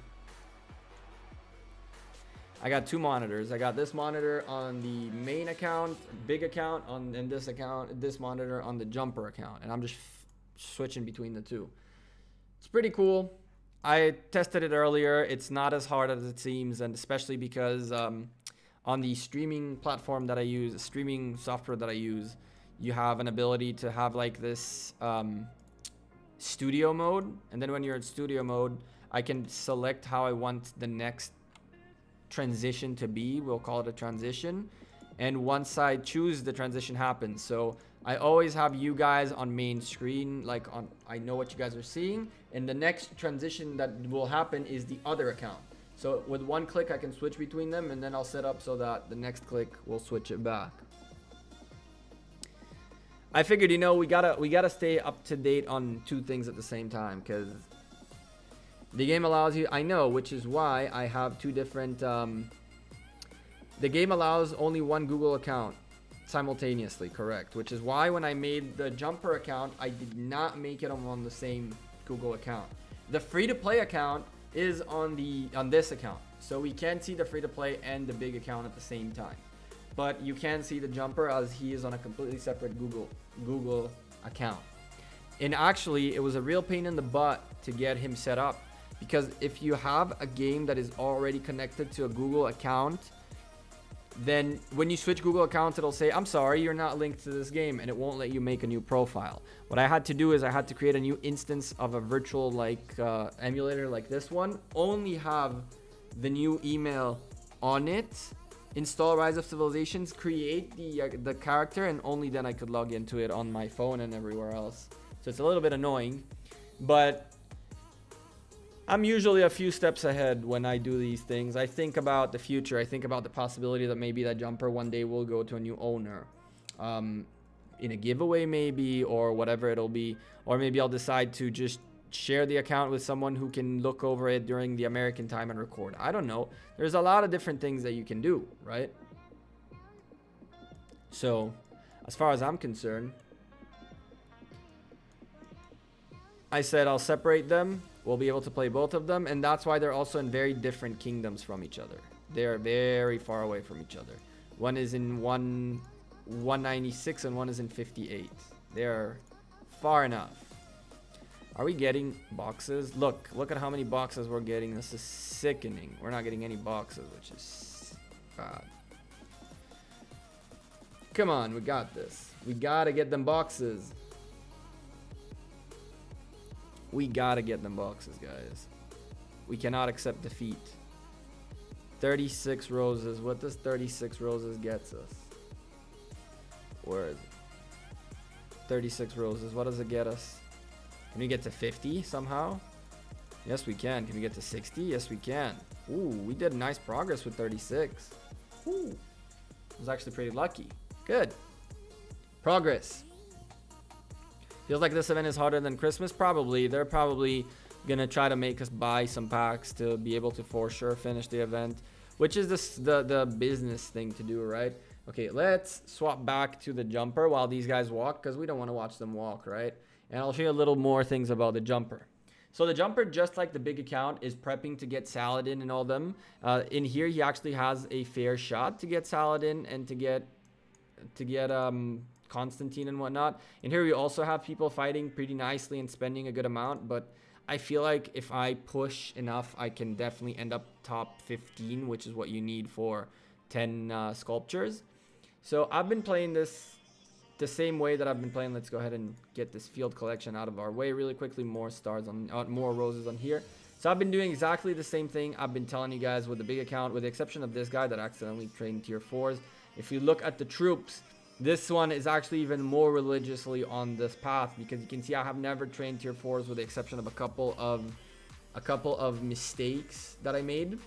I got 2 monitors. I got this monitor on the main account, big account, and this account, this monitor on the jumper account. And I'm just switching between the 2. It's pretty cool. I tested it earlier. It's not as hard as it seems, and especially because on the streaming platform that I use, streaming software that I use, you have an ability to have like this studio mode. And then when you're in studio mode, I can select how I want the next transition to be. We'll call it a transition. And once I choose, the transition happens. So I always have you guys on main screen, like I know what you guys are seeing. And the next transition that will happen is the other account. So with one click, I can switch between them, and then I'll set up so that the next click will switch it back. I figured, you know, we gotta stay up to date on 2 things at the same time, because the game allows you, I know, which is why I have 2 different, the game allows only 1 Google account simultaneously, correct? Which is why when I made the jumper account, I did not make it on the same Google account. The free-to-play account is on this account, so we can see the free-to-play and the big account at the same time. But you can see the jumper as he is on a completely separate Google account. And actually, it was a real pain in the butt to get him set up, because if you have a game that is already connected to a Google account, then when you switch Google accounts, it'll say, I'm sorry, you're not linked to this game, and it won't let you make a new profile. What I had to do is I had to create a new instance of a virtual like emulator like this one, only have the new email on it, install Rise of Civilizations, create the character, and only then I could log into it on my phone and everywhere else. So it's a little bit annoying, but I'm usually a few steps ahead when I do these things. I think about the future. I think about the possibility that maybe that jumper one day will go to a new owner, in a giveaway maybe, or whatever it'll be. Or maybe I'll decide to just share the account with someone who can look over it during the American time and record. I don't know. There's a lot of different things that you can do, right? So, as far as I'm concerned, I said I'll separate them. We'll be able to play both of them, and that's why they're also in very different kingdoms from each other. They're very far away from each other. One is in 196 and one is in 58. They're far enough. Are we getting boxes? Look at how many boxes we're getting. This is sickening. We're not getting any boxes, which is bad. Come on, we got this. We gotta get them boxes. We gotta get them boxes, guys. We cannot accept defeat. 36 roses. What does 36 roses gets us? Where is it? 36 roses. What does it get us? Can we get to 50 somehow? Yes, we can. Can we get to 60? Yes, we can. Ooh, we did nice progress with 36. Ooh. I was actually pretty lucky. Good. Progress. Feels like this event is harder than Christmas. Probably. They're probably gonna try to make us buy some packs to be able to for sure finish the event, which is the business thing to do, right? Okay, let's swap back to the jumper while these guys walk, because we don't want to watch them walk, right? And I'll show you a little more things about the jumper. So the jumper, just like the big account, is prepping to get Saladin and all them. In here, he actually has a fair shot to get Saladin and to get Constantine and whatnot. And here we also have people fighting pretty nicely and spending a good amount, but I feel like if I push enough, I can definitely end up top 15, which is what you need for 10 sculptures. So I've been playing this the same way that I've been playing. Let's go ahead and get this field collection out of our way really quickly. More stars on, more roses on here. So I've been doing exactly the same thing I've been telling you guys with the big account, with the exception of this guy that accidentally trained tier 4s. If you look at the troops, this one is actually even more religiously on this path, because you can see I have never trained tier 4s with the exception of a couple of mistakes that I made.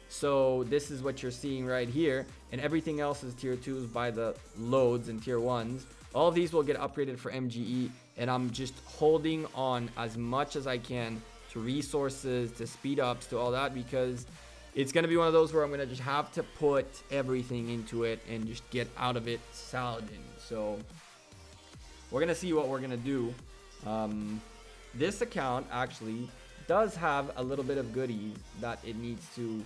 So this is what you're seeing right here, and everything else is tier 2s by the loads and tier 1s. All of these will get upgraded for MGE, and I'm just holding on as much as I can to resources, to speed ups, to all that, because it's going to be one of those where I'm going to just have to put everything into it and just get out of it Saladin. So we're going to see what we're going to do. This account actually does have a little bit of goodies that it needs to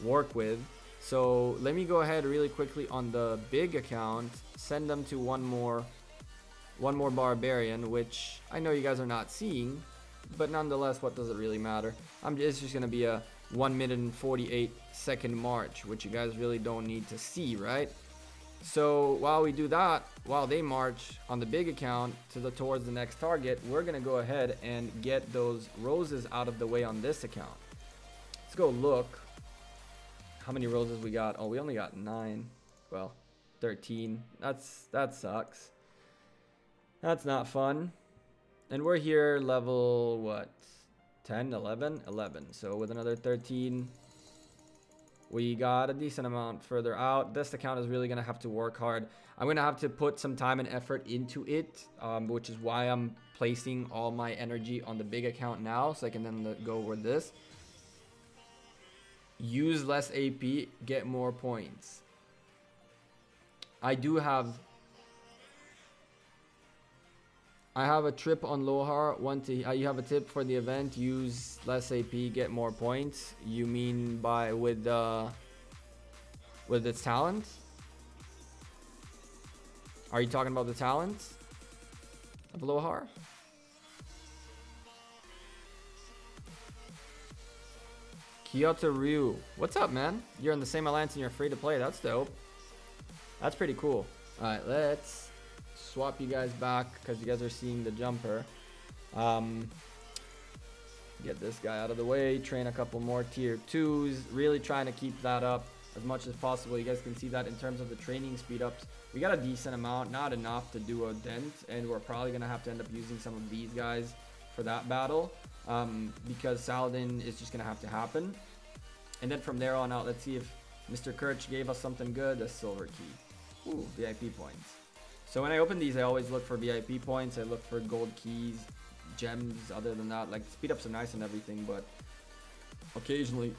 work with. So let me go ahead really quickly on the big account, send them to one more barbarian, which I know you guys are not seeing, but nonetheless, what does it really matter? It's just gonna be a 1 minute and 48 second march, which you guys really don't need to see, right? So while we do that, while they march on the big account towards the next target, we're gonna go ahead and get those roses out of the way on this account. Let's go look how many roses we got. Oh, we only got 9. Well, 13. That sucks. That's not fun. And we're here level, what, 10, 11? 11. So with another 13, we got a decent amount further out. This account is really going to have to work hard. I'm going to have to put some time and effort into it, which is why I'm placing all my energy on the big account now, so I can then go with this. Use less AP, get more points. I have a trip on Lohar. You have a tip for the event. Use less AP, get more points. You mean by with its talent? Are you talking about the talents of Lohar? Kyoto Ryu, what's up, man? You're in the same alliance and you're free to play. That's dope. That's pretty cool. All right, let's swap you guys back because you guys are seeing the jumper. Get this guy out of the way, train a couple more tier 2s, really trying to keep that up as much as possible. You guys can see that in terms of the training speed ups, we got a decent amount, not enough to do a dent, and we're probably gonna have to end up using some of these guys for that battle, because Saladin is just gonna have to happen. And then from there on out, let's see if Mr. Kirch gave us something good. A silver key. Ooh, VIP points. So when I open these, I always look for VIP points. I look for gold keys, gems. Other than that, like, speed ups are nice and everything, but occasionally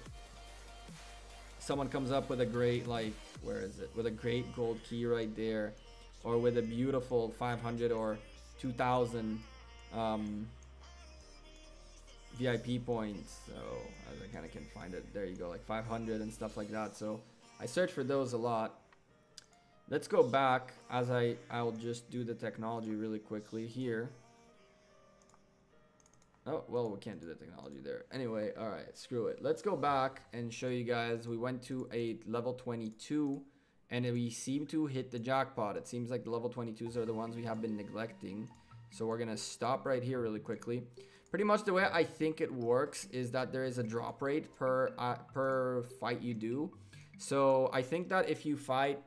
someone comes up with a great, like, where is it? With a great gold key right there, or with a beautiful 500 or 2,000 VIP points. So as I kind of can find it, there you go, like 500 and stuff like that. So I search for those a lot. Let's go back as I'll just do the technology really quickly here. Oh, well, we can't do the technology there. Anyway, all right, screw it. Let's go back and show you guys. We went to a level 22 and we seem to hit the jackpot. It seems like the level 22s are the ones we have been neglecting. So we're gonna stop right here really quickly. Pretty much the way I think it works is that there is a drop rate per fight you do. So I think that if you fight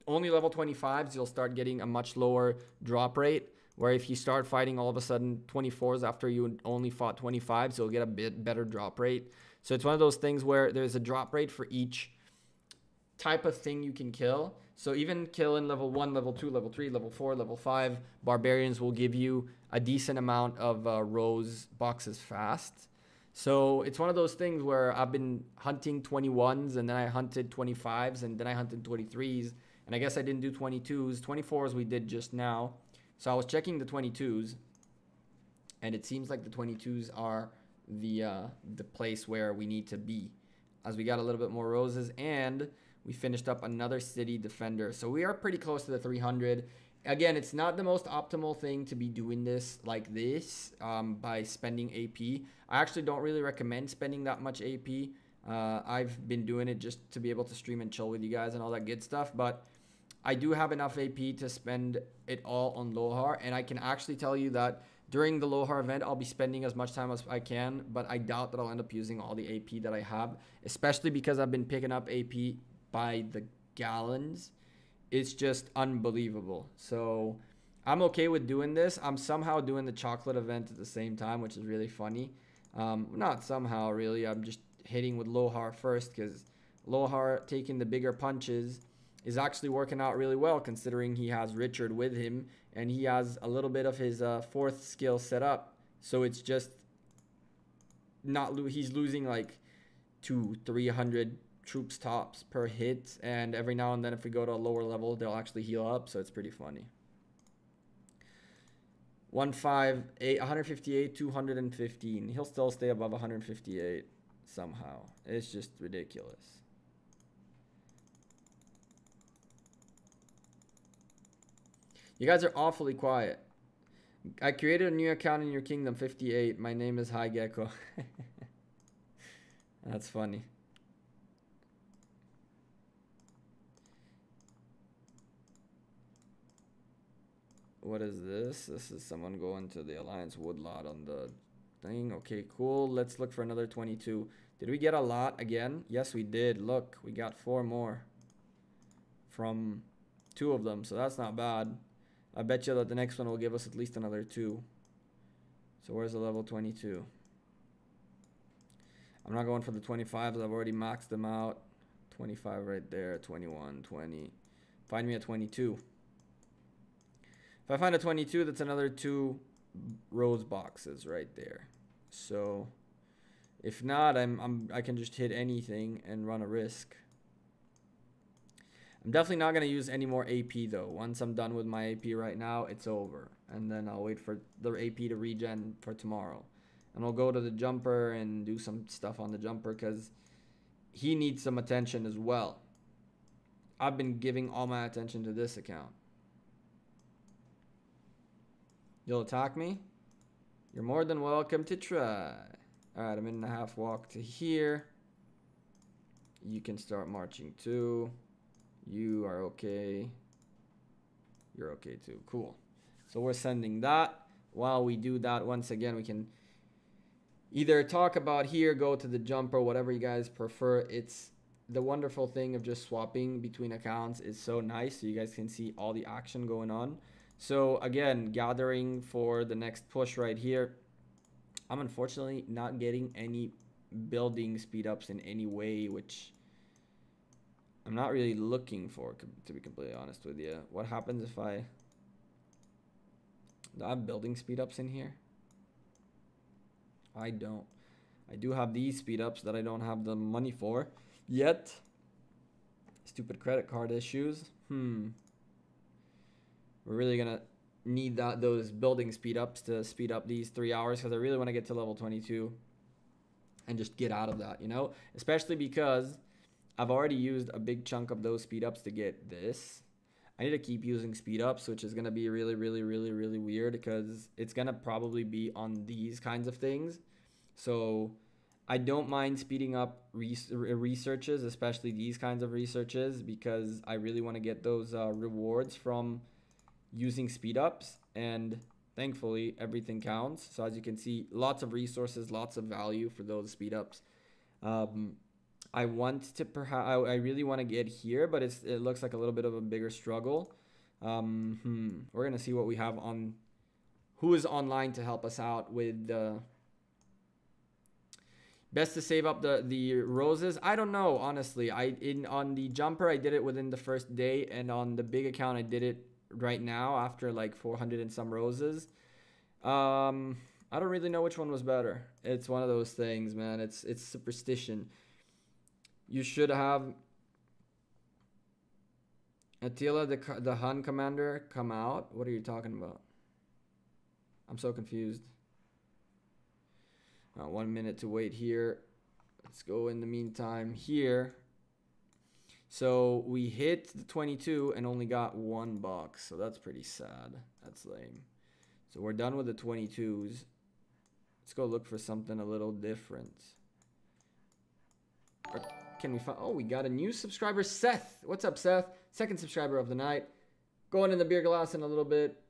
only level 25s, you'll start getting a much lower drop rate. Where if you start fighting all of a sudden 24s after you only fought 25s, you'll get a bit better drop rate. So it's one of those things where there's a drop rate for each type of thing you can kill. So even killing level 1, level 2, level 3, level 4, level 5, barbarians will give you a decent amount of rose boxes fast. So it's one of those things where I've been hunting 21s and then I hunted 25s and then I hunted 23s. And I guess I didn't do 22s. 24s we did just now. So I was checking the 22s, and it seems like the 22s are the place where we need to be, as we got a little bit more roses, and we finished up another city defender. So we are pretty close to the 300. Again, it's not the most optimal thing to be doing this like this by spending AP. I actually don't really recommend spending that much AP. I've been doing it just to be able to stream and chill with you guys and all that good stuff, but I do have enough AP to spend it all on Lohar, and I can actually tell you that during the Lohar event, I'll be spending as much time as I can, but I doubt that I'll end up using all the AP that I have, especially because I've been picking up AP by the gallons. It's just unbelievable. So I'm okay with doing this. I'm somehow doing the chocolate event at the same time, which is really funny. Not somehow, really. I'm just hitting with Lohar first because Lohar taking the bigger punches is actually working out really well, considering he has Richard with him and he has a little bit of his fourth skill set up. So it's just not he's losing like 200-300 troops tops per hit, and every now and then if we go to a lower level they'll actually heal up, so it's pretty funny. 158, 215. He'll still stay above 158 somehow. It's just ridiculous. You guys are awfully quiet. I created a new account in your kingdom. 58. My name is High Gecko. That's funny. What is this? This is someone going to the Alliance Woodlot on the thing. Okay, cool. Let's look for another 22. Did we get a lot again? Yes, we did. Look, we got 4 more from 2 of them, so that's not bad. I bet you that the next one will give us at least another 2. So where's the level 22? I'm not going for the 25s. I've already maxed them out. 25 right there. 21, 20. Find me a 22. If I find a 22, that's another 2 rose boxes right there. So if not, I can just hit anything and run a risk. I'm definitely not going to use any more AP though. Once I'm done with my AP right now, it's over. And then I'll wait for the AP to regen for tomorrow. And I'll go to the jumper and do some stuff on the jumper because he needs some attention as well. I've been giving all my attention to this account. You'll attack me? You're more than welcome to try. Alright, a minute and a half walk to here. You can start marching too. You are okay. You're okay too. Cool. So we're sending that. While we do that, once again, we can either talk about here, go to the jumper, whatever you guys prefer. It's the wonderful thing of just swapping between accounts is so nice. So you guys can see all the action going on. So again, gathering for the next push right here. I'm unfortunately not getting any building speed ups in any way, which I'm not really looking for, to be completely honest with you. What happens if do I have building speed ups in here? I don't. I do have these speed ups that I don't have the money for yet. Stupid credit card issues. We're really gonna need those building speed ups to speed up these 3 hours, because I really want to get to level 22 and just get out of that, you know, especially because I've already used a big chunk of those speed ups to get this. I need to keep using speed ups, which is going to be really weird because it's going to probably be on these kinds of things. So I don't mind speeding up researches, especially these kinds of researches, because I really want to get those rewards from using speed ups, and thankfully everything counts. So as you can see, lots of resources, lots of value for those speed ups. I want to I really want to get here, but it looks like a little bit of a bigger struggle. We're gonna see what we have on, who is online to help us out with the best to save up the roses. I don't know, honestly. On the jumper I did it within the first day, and on the big account I did it right now after like 400 and some roses. I don't really know which one was better. It's one of those things, man. It's superstition. You should have Attila, the Hun commander, come out. What are you talking about? I'm so confused. 1 minute to wait here. Let's go in the meantime here. So we hit the 22 and only got 1 box. So that's pretty sad. That's lame. So we're done with the 22s. Let's go look for something a little different. can we find? Oh, we got a new subscriber, Seth. What's up, Seth? Second subscriber of the night. Going in the beer glass in a little bit.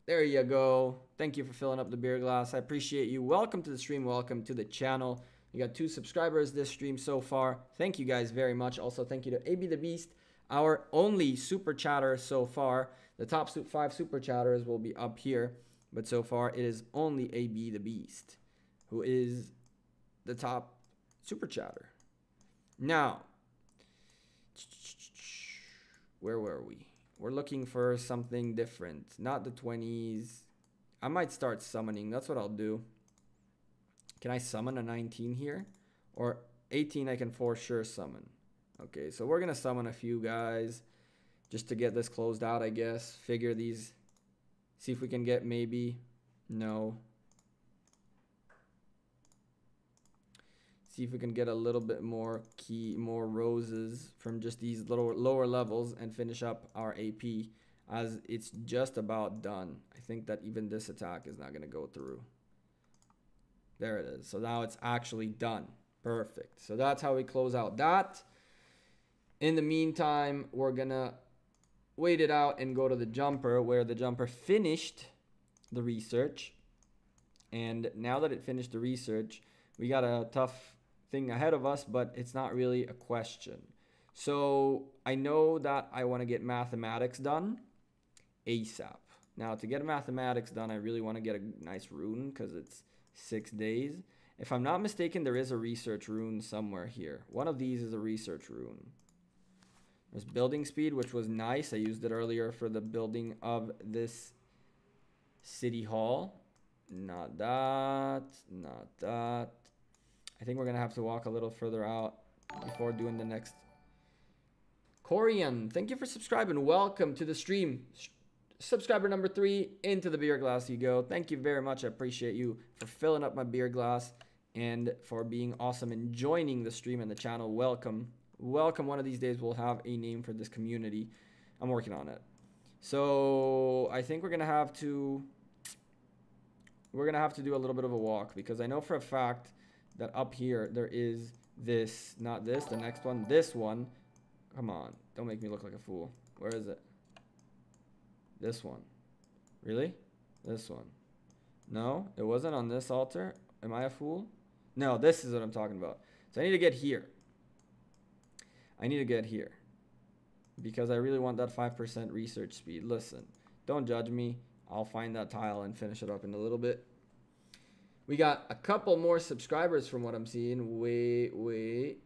There you go. Thank you for filling up the beer glass. I appreciate you. Welcome to the stream. Welcome to the channel. We got 2 subscribers this stream so far. Thank you guys very much. Also, thank you to AB the Beast, our only super chatter so far. The top 5 super chatters will be up here, but so far it is only AB the Beast who is the top super chatter. Now, where were we? We're looking for something different, not the 20s. I might start summoning. That's what I'll do. Can I summon a 19 here? Or 18 I can for sure summon. Okay, so we're going to summon a few guys just to get this closed out, I guess. Figure these. See if we can get maybe. No. See if we can get a little bit more more roses from just these lower levels and finish up our AP, as it's just about done. I think that even this attack is not going to go through. There it is. So now it's actually done. Perfect. So that's how we close out that. In the meantime, we're going to wait it out and go to the jumper, where the jumper finished the research. And now that it finished the research, we got a tough thing ahead of us, but it's not really a question. So I know that I want to get mathematics done ASAP. Now, to get mathematics done, I really want to get a nice rune because it's 6 days. If I'm not mistaken, there is a research rune somewhere here. One of these is a research rune. There's building speed, which was nice. I used it earlier for the building of this city hall. Not that, not that. I think we're going to have to walk a little further out before doing the next. Corian, thank you for subscribing. Welcome to the stream. Subscriber number 3, into the beer glass you go. Thank you very much. I appreciate you for filling up my beer glass and for being awesome and joining the stream and the channel. Welcome. Welcome. One of these days we'll have a name for this community. I'm working on it. So I think we're going to have to do a little bit of a walk, because I know for a fact that up here there is this, not this, the next one, this one. Come on, don't make me look like a fool. Where is it? This one. Really? This one. No, it wasn't on this altar. Am I a fool? No, this is what I'm talking about. So I need to get here. I need to get here because I really want that 5% research speed. Listen, don't judge me. I'll find that tile and finish it up in a little bit. We got a couple more subscribers from what I'm seeing. Wait.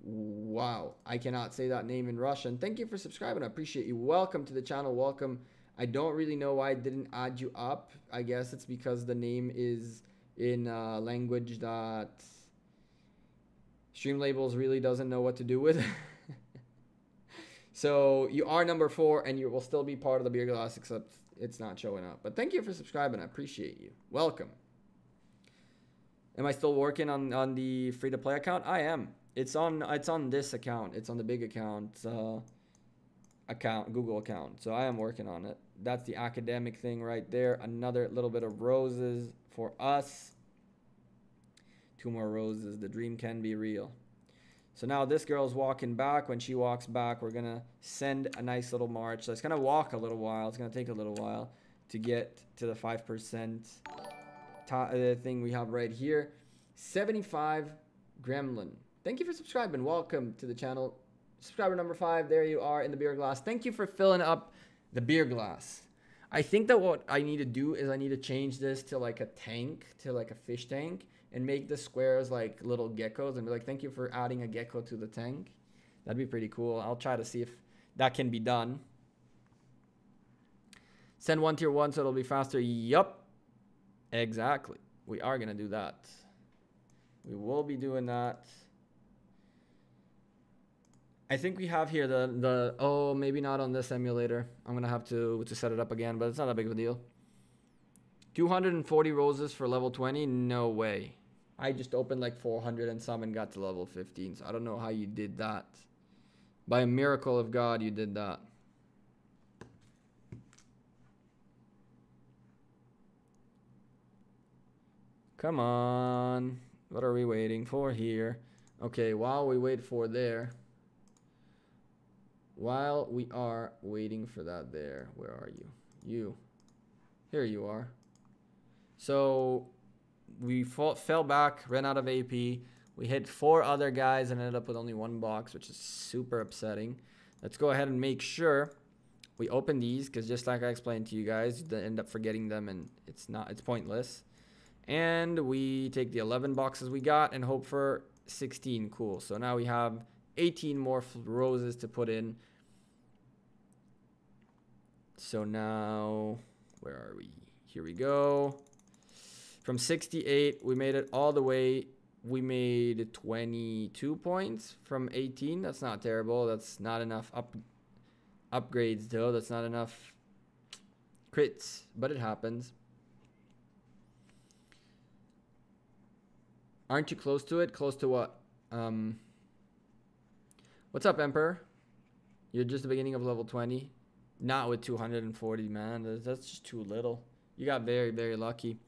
Wow. I cannot say that name in Russian. Thank you for subscribing. I appreciate you. Welcome to the channel. Welcome. I don't really know why I didn't add you up. I guess it's because the name is in language that Streamlabels really doesn't know what to do with. So you are number 4 and you will still be part of the beer glass, except it's not showing up. But thank you for subscribing. I appreciate you. Welcome. Am I still working on the free to play account? I am. It's on this account. It's on the big account, Google account. So I am working on it. That's the academic thing right there. Another little bit of roses for us. 2 more roses. The dream can be real. So now this girl's walking back. When she walks back, we're going to send a nice little march. So it's going to walk a little while. It's going to take a little while to get to the 5% thing we have right here. 75 Gremlin. Thank you for subscribing. Welcome to the channel. Subscriber number 5. There you are in the beer glass. Thank you for filling up the beer glass. I think that what I need to do is I need to change this to like a tank, to like a fish tank, and make the squares like little geckos and be like, thank you for adding a gecko to the tank. That'd be pretty cool. I'll try to see if that can be done. Send 1 tier 1 so it'll be faster. Yup. Exactly. We are going to do that. We will be doing that. I think we have here oh, maybe not on this emulator. I'm going to have to set it up again, but it's not that big of a deal. 240 roses for level 20? No way. I just opened like 400 and some and got to level 15. So I don't know how you did that. By a miracle of God, you did that. Come on. What are we waiting for here? Okay, while we wait for there. While we are waiting for that there. Where are you? You. Here you are. So we fell back, ran out of AP. We hit 4 other guys and ended up with only 1 box, which is super upsetting. Let's go ahead and make sure we open these, because just like I explained to you guys, you end up forgetting them and it's pointless. And we take the 11 boxes we got and hope for 16. Cool. So now we have 18 more roses to put in. So now, where are we? Here we go. From 68, we made it all the way. We made 22 points from 18. That's not terrible. That's not enough upgrades though. That's not enough crits, but it happens. Aren't you close to it? Close to what? What's up, Emperor? You're just the beginning of level 20. Not with 240, man. That's just too little. You got very, very lucky.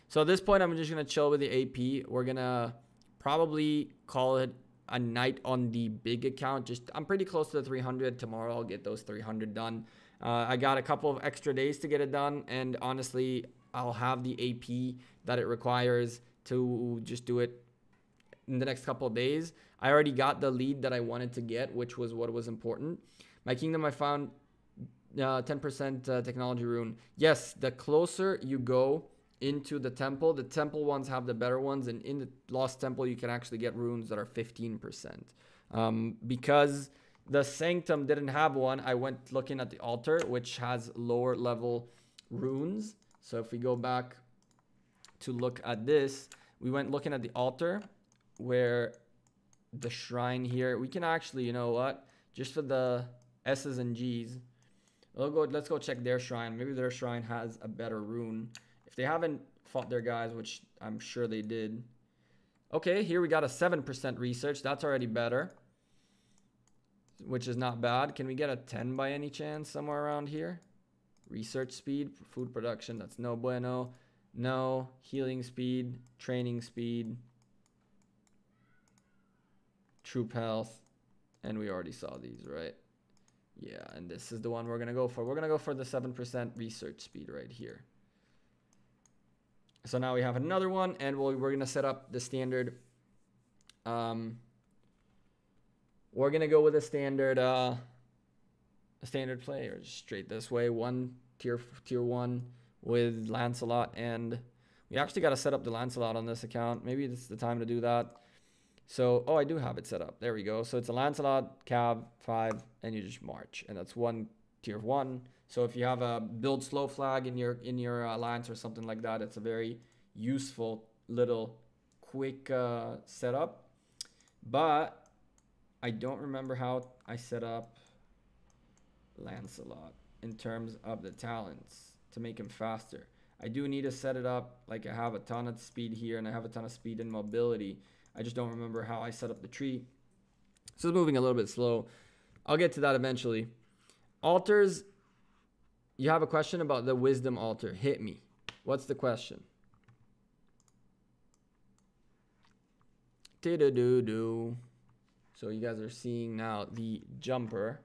So at this point, I'm just going to chill with the AP. We're going to probably call it a night on the big account. I'm pretty close to the 300. Tomorrow, I'll get those 300 done. I got a couple of extra days to get it done. And honestly, I'll have the AP that it requires to just do it in the next couple of days. I already got the lead that I wanted to get, which was what was important. My kingdom, I found 10% technology rune. Yes, the closer you go into the temple ones have the better ones, and in the lost temple you can actually get runes that are 15%. Because the sanctum didn't have one, I went looking at the altar, which has lower level runes. So if we go back to look at this, we went looking at the altar where the shrine here, we can actually, you know what, just for the S's and G's, let's go check their shrine. Maybe their shrine has a better rune. If they haven't fought their guys, which I'm sure they did. Okay, here we got a 7% research. That's already better, which is not bad. Can we get a 10 by any chance somewhere around here? Research speed, food production, that's no bueno. No. Healing speed, training speed, troop health, and we already saw these, right? Yeah, and this is the one we're going to go for. We're going to go for the 7% research speed right here. So now we have another one, and we're going to set up the standard. We're going to go with a standard play, or just straight this way. One tier 1 with Lancelot, and we actually got to set up the Lancelot on this account. Maybe this is the time to do that. So, oh, I do have it set up. There we go. So it's a Lancelot, Cav, 5, and you just march. And that's one tier 1. So if you have a build slow flag in your alliance or something like that, it's a very useful little quick setup. But I don't remember how I set up Lancelot in terms of the talents to make him faster. I do need to set it up like I have a ton of speed here and I have a ton of speed and mobility. I just don't remember how I set up the tree. So it's moving a little bit slow. I'll get to that eventually. Altars, you have a question about the wisdom altar. Hit me. What's the question? Do-do-do-do. So you guys are seeing now the jumper.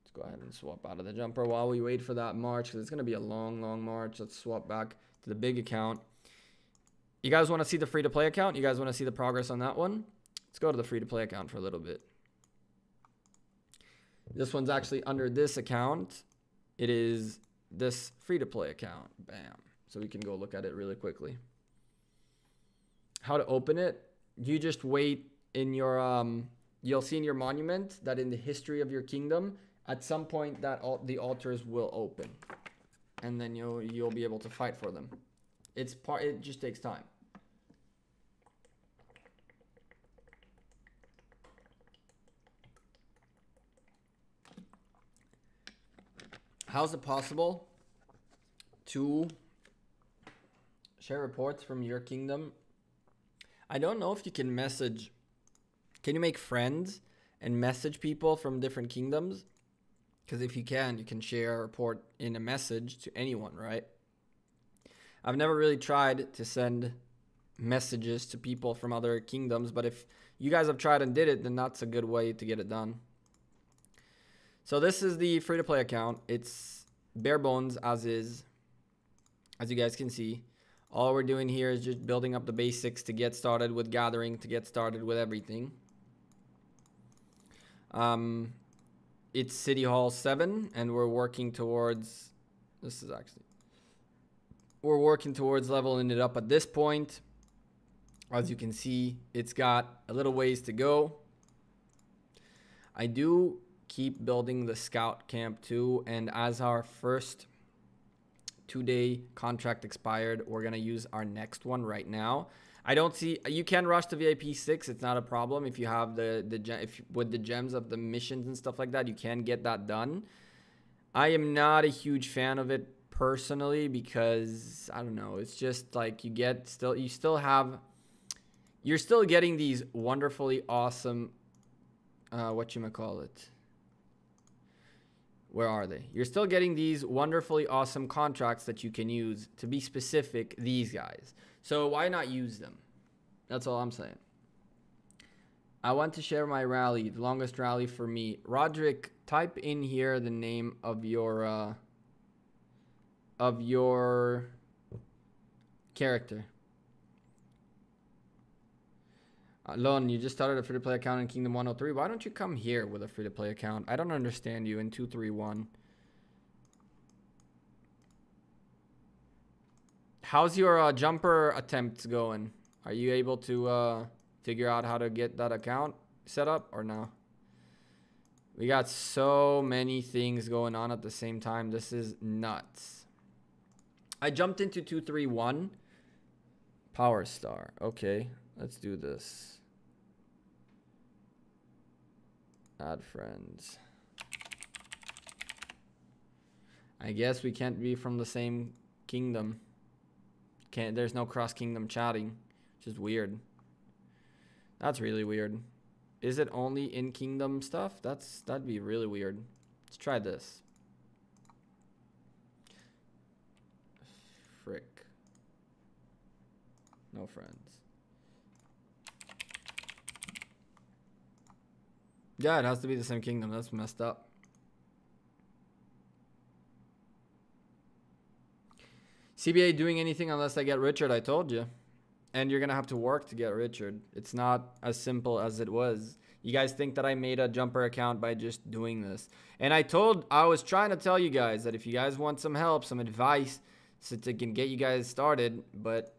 Let's go ahead and swap out of the jumper while we wait for that march, because it's going to be a long, long march. Let's swap back to the big account. You guys want to see the free-to-play account? You guys want to see the progress on that one? Let's go to the free-to-play account for a little bit. This one's actually under this account. It is this free-to-play account. Bam. So we can go look at it really quickly. How to open it? You just wait in your... you'll see in your monument that in the history of your kingdom, at some point that the altars will open. And then you'll be able to fight for them. It just takes time. How is it possible to share reports from your kingdom? I don't know if you can message. Can you make friends and message people from different kingdoms? Because if you can share a report in a message to anyone, right? I've never really tried to send messages to people from other kingdoms. But if you guys have tried and did it, then that's a good way to get it done. So this is the free-to-play account. It's bare bones as is, as you guys can see. All we're doing here is just building up the basics to get started with gathering, to get started with everything. It's City Hall 7, and we're working towards, we're working towards leveling it up at this point. As you can see, it's got a little ways to go. I do keep building the scout camp too, and as our first 2-day contract expired, we're gonna use our next one right now. I don't see, you can rush to VIP 6, it's not a problem. If you have with the gems of the missions and stuff like that, you can get that done. I am not a huge fan of it personally, because I don't know, it's just like you're still getting these wonderfully awesome where are they? You're still getting these wonderfully awesome contracts that you can use. To be specific, these guys. So why not use them? That's all I'm saying. I want to share my rally, the longest rally for me. Roderick, type in here the name of your character. Lon, you just started a free-to-play account in Kingdom 103. Why don't you come here with a free-to-play account? I don't understand you in 231. How's your jumper attempts going? Are you able to figure out how to get that account set up or no? We got so many things going on at the same time. This is nuts. I jumped into 231. Power Star. Okay, let's do this. Add friends. I guess we can't be from the same kingdom. There's no cross kingdom chatting, which is weird. That's really weird. Is it only in kingdom stuff? That'd be really weird. Let's try this. Frick. No friends. Yeah, it has to be the same kingdom. That's messed up. CBA doing anything unless I get Richard, I told you. And you're going to have to work to get Richard. It's not as simple as it was. You guys think that I made a jumper account by just doing this. And I was trying to tell you guys that if you guys want some help, some advice, so to can get you guys started. But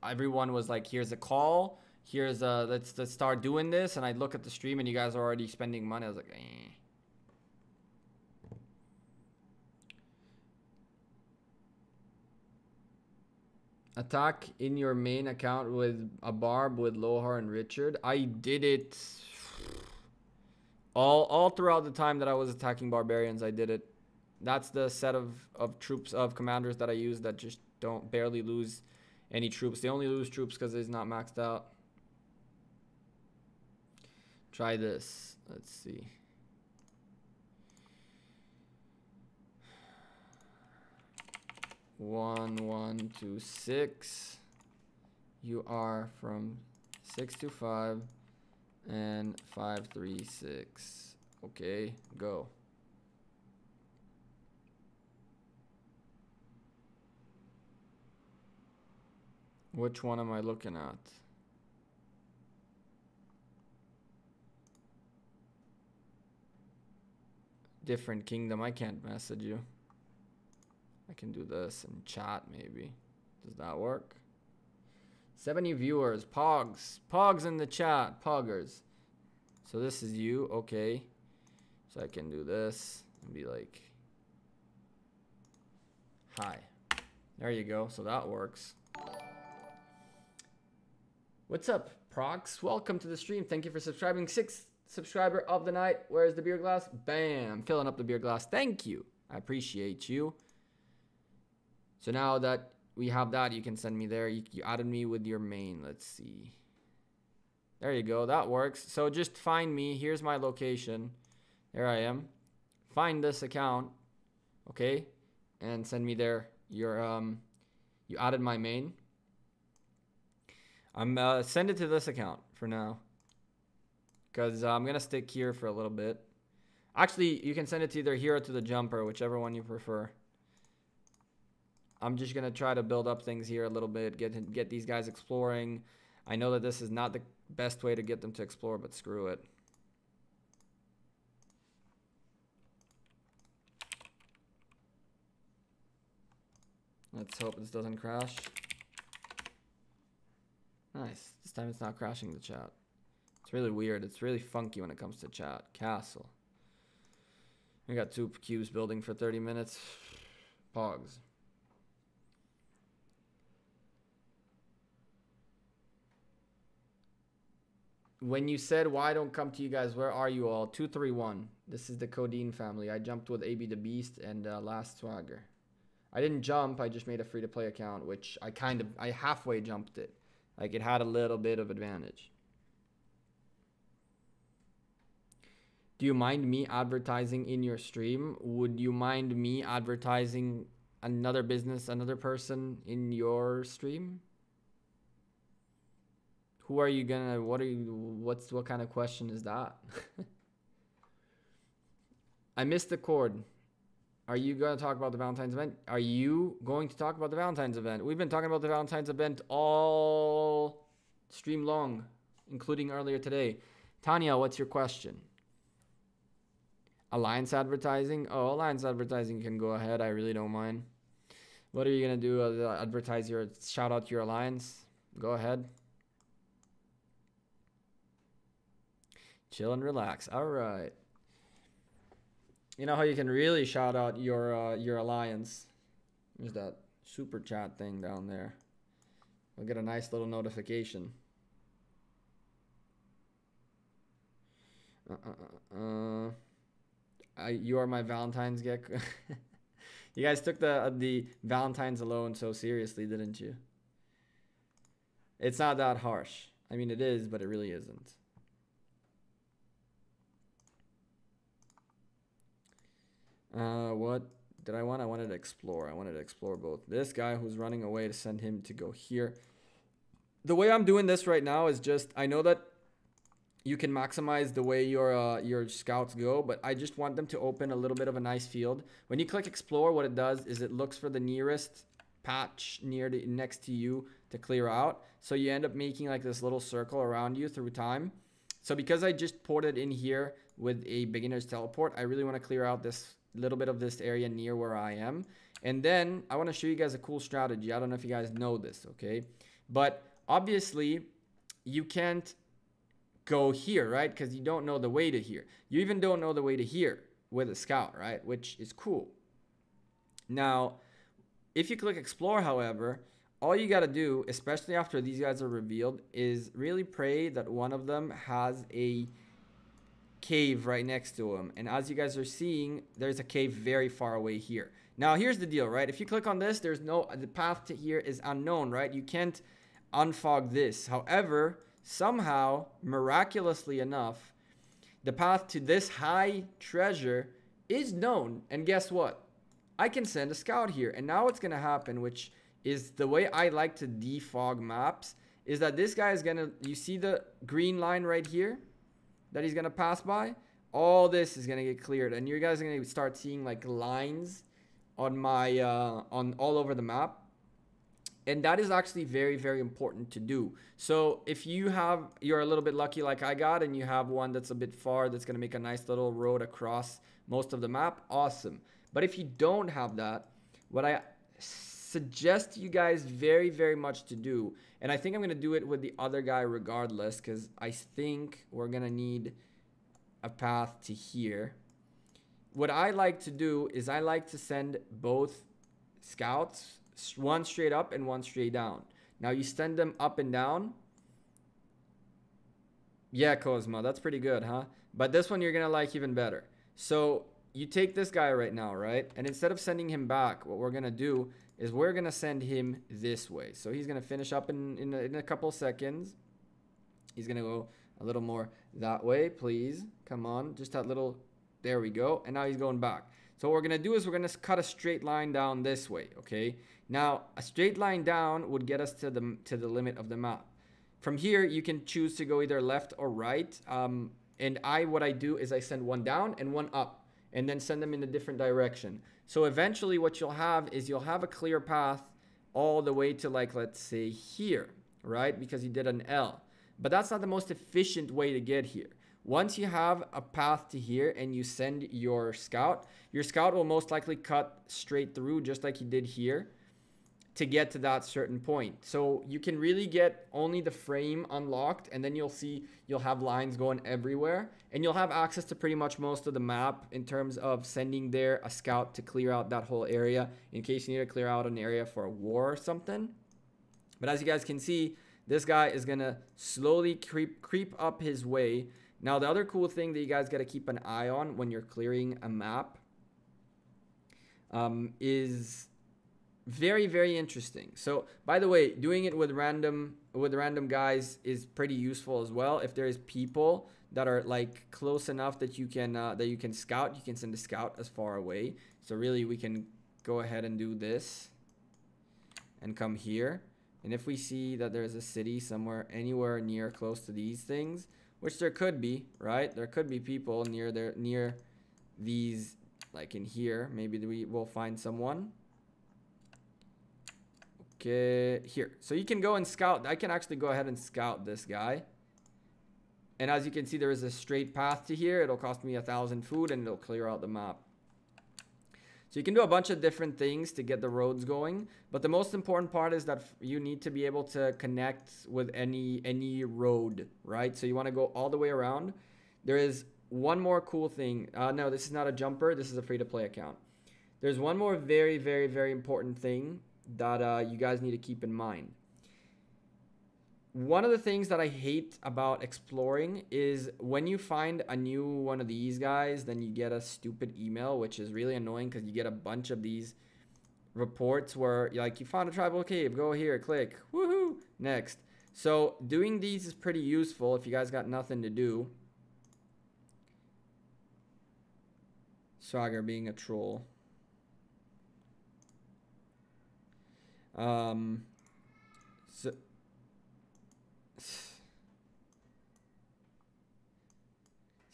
everyone was like, here's a call. Here's let's start doing this. And I'd look at the stream and you guys are already spending money. I was like, eh. Attack in your main account with a barb with Lohar and Richard. I did it all throughout the time that I was attacking barbarians. I did it. That's the set of troops, of commanders that I use that just barely lose any troops. They only lose troops because it's not maxed out. Try this. Let's see. 1126. You are from 625 and 536. Okay, go. Which one am I looking at? Different kingdom. I can't message you. I can do this in chat maybe. Does that work? 70 viewers. Pogs in the chat. Poggers. So this is you. Okay. So I can do this and be like, hi. There you go. So that works. What's up, Prox? Welcome to the stream. Thank you for subscribing. 6th subscriber of the night. Where's the beer glass? Bam. Filling up the beer glass. Thank you. I appreciate you. So now that we have that, you can send me there. You added me with your main. Let's see. There you go. That works. So just find me. Here's my location. There I am. Find this account. Okay. And send me there. You added my main. I'm send it to this account for now, because I'm gonna stick here for a little bit. Actually, you can send it to either here or to the jumper, whichever one you prefer. I'm just gonna try to build up things here a little bit, get these guys exploring. I know that this is not the best way to get them to explore, but screw it. Let's hope this doesn't crash. Nice. This time it's not crashing the chat. It's really weird. It's really funky when it comes to chat. Castle. We got 2 cubes building for 30 minutes. Pogs. When you said why I don't come to you guys, where are you all? 231. This is the Codeine family. I jumped with AB the Beast and Last Swagger. I didn't jump. I just made a free-to-play account, which I halfway jumped it. Like, it had a little bit of advantage. Do you mind me advertising in your stream? Would you mind me advertising another business, another person in your stream? Who are you gonna, what kind of question is that? I missed the chord. Are you going to talk about the Valentine's event? Are you going to talk about the Valentine's event? We've been talking about the Valentine's event all stream long, including earlier today. Tanya, what's your question? Alliance advertising? Oh, alliance advertising can go ahead. I really don't mind. What are you going to do? Advertise your, shout out your alliance? Go ahead. Chill and relax. All right. You know how you can really shout out your alliance? There's that super chat thing down there. We'll get a nice little notification. You are my Valentine's geck. You guys took the Valentine's alone so seriously, didn't you? It's not that harsh. I mean, it is, but it really isn't. What did I want? I wanted to explore. I wanted to explore both. This guy who's running away, to send him to go here. The way I'm doing this right now is just, I know that you can maximize the way your scouts go, but I just want them to open a little bit of a nice field. When you click explore, what it does is it looks for the nearest patch next to you to clear out. So you end up making like this little circle around you through time. So because I just ported in here with a beginner's teleport, I really want to clear out this little bit of this area near where I am. And then I want to show you guys a cool strategy. I don't know if you guys know this, okay? But obviously you can't go here, right? Because you don't know the way to here. You even don't know the way to here with a scout, right? Which is cool. Now, if you click explore, however, all you got to do, especially after these guys are revealed, is really pray that one of them has a cave right next to him. And as you guys are seeing, there's a cave very far away here. Now, here's the deal, right? If you click on this, the path to here is unknown, right? You can't unfog this. However, somehow, miraculously enough, the path to this high treasure is known. And guess what? I can send a scout here. And now what's going to happen, which is the way I like to defog maps, is that this guy is going to, you see the green line right here that he's going to pass by? All this is going to get cleared. And you guys are going to start seeing like lines on my, on all over the map. And that is actually very, very important to do. So if you're a little bit lucky like I got, and you have one that's a bit far, that's going to make a nice little road across most of the map, awesome. But if you don't have that, what I suggest you guys very, very much to do, and I think I'm going to do it with the other guy regardless, because I think we're going to need a path to here. What I like to do is I like to send both scouts, one straight up and one straight down. Now you send them up and down. Yeah, Cosmo, that's pretty good, huh? But this one you're going to like even better. So you take this guy right now, right? And instead of sending him back, what we're going to do is we're going to send him this way. So he's going to finish up in a couple seconds. He's going to go a little more that way, please. Come on, just that little, there we go. And now he's going back. So what we're going to do is we're going to cut a straight line down this way, okay? Now, a straight line down would get us to the limit of the map. From here, you can choose to go either left or right. And what I do is I send one down and one up, and then send them in a different direction. So eventually what you'll have is you'll have a clear path all the way to, like, let's say here, right? Because you did an L. But that's not the most efficient way to get here. Once you have a path to here and you send your scout will most likely cut straight through just like you did here to get to that certain point. So you can really get only the frame unlocked, and then you'll see you'll have lines going everywhere, and you'll have access to pretty much most of the map in terms of sending there a scout to clear out that whole area in case you need to clear out an area for a war or something. But as you guys can see, this guy is gonna slowly creep up his way. Now, the other cool thing that you guys got to keep an eye on when you're clearing a map is very, very interesting. So, by the way, doing it with random guys is pretty useful as well. If there's people that are like close enough that you can scout, you can send a scout as far away. So really, we can go ahead and do this and come here. And if we see that there's a city somewhere, anywhere near close to these things, which there could be, right? There could be people near these, like in here. Maybe we will find someone. Okay, here. So you can go and scout. I can actually go ahead and scout this guy. And as you can see, there is a straight path to here. It'll cost me 1,000 food and it'll clear out the map. So you can do a bunch of different things to get the roads going, but the most important part is that you need to be able to connect with any road, right? So you want to go all the way around. There is one more cool thing. No, this is not a jumper. This is a free-to-play account. There's one more very, very, very important thing that you guys need to keep in mind. One of the things that I hate about exploring is when you find a new one of these guys, then you get a stupid email, which is really annoying because you get a bunch of these reports where like you found a tribal cave, go here, click, woohoo, next. So doing these is pretty useful if you guys got nothing to do. Swagger being a troll.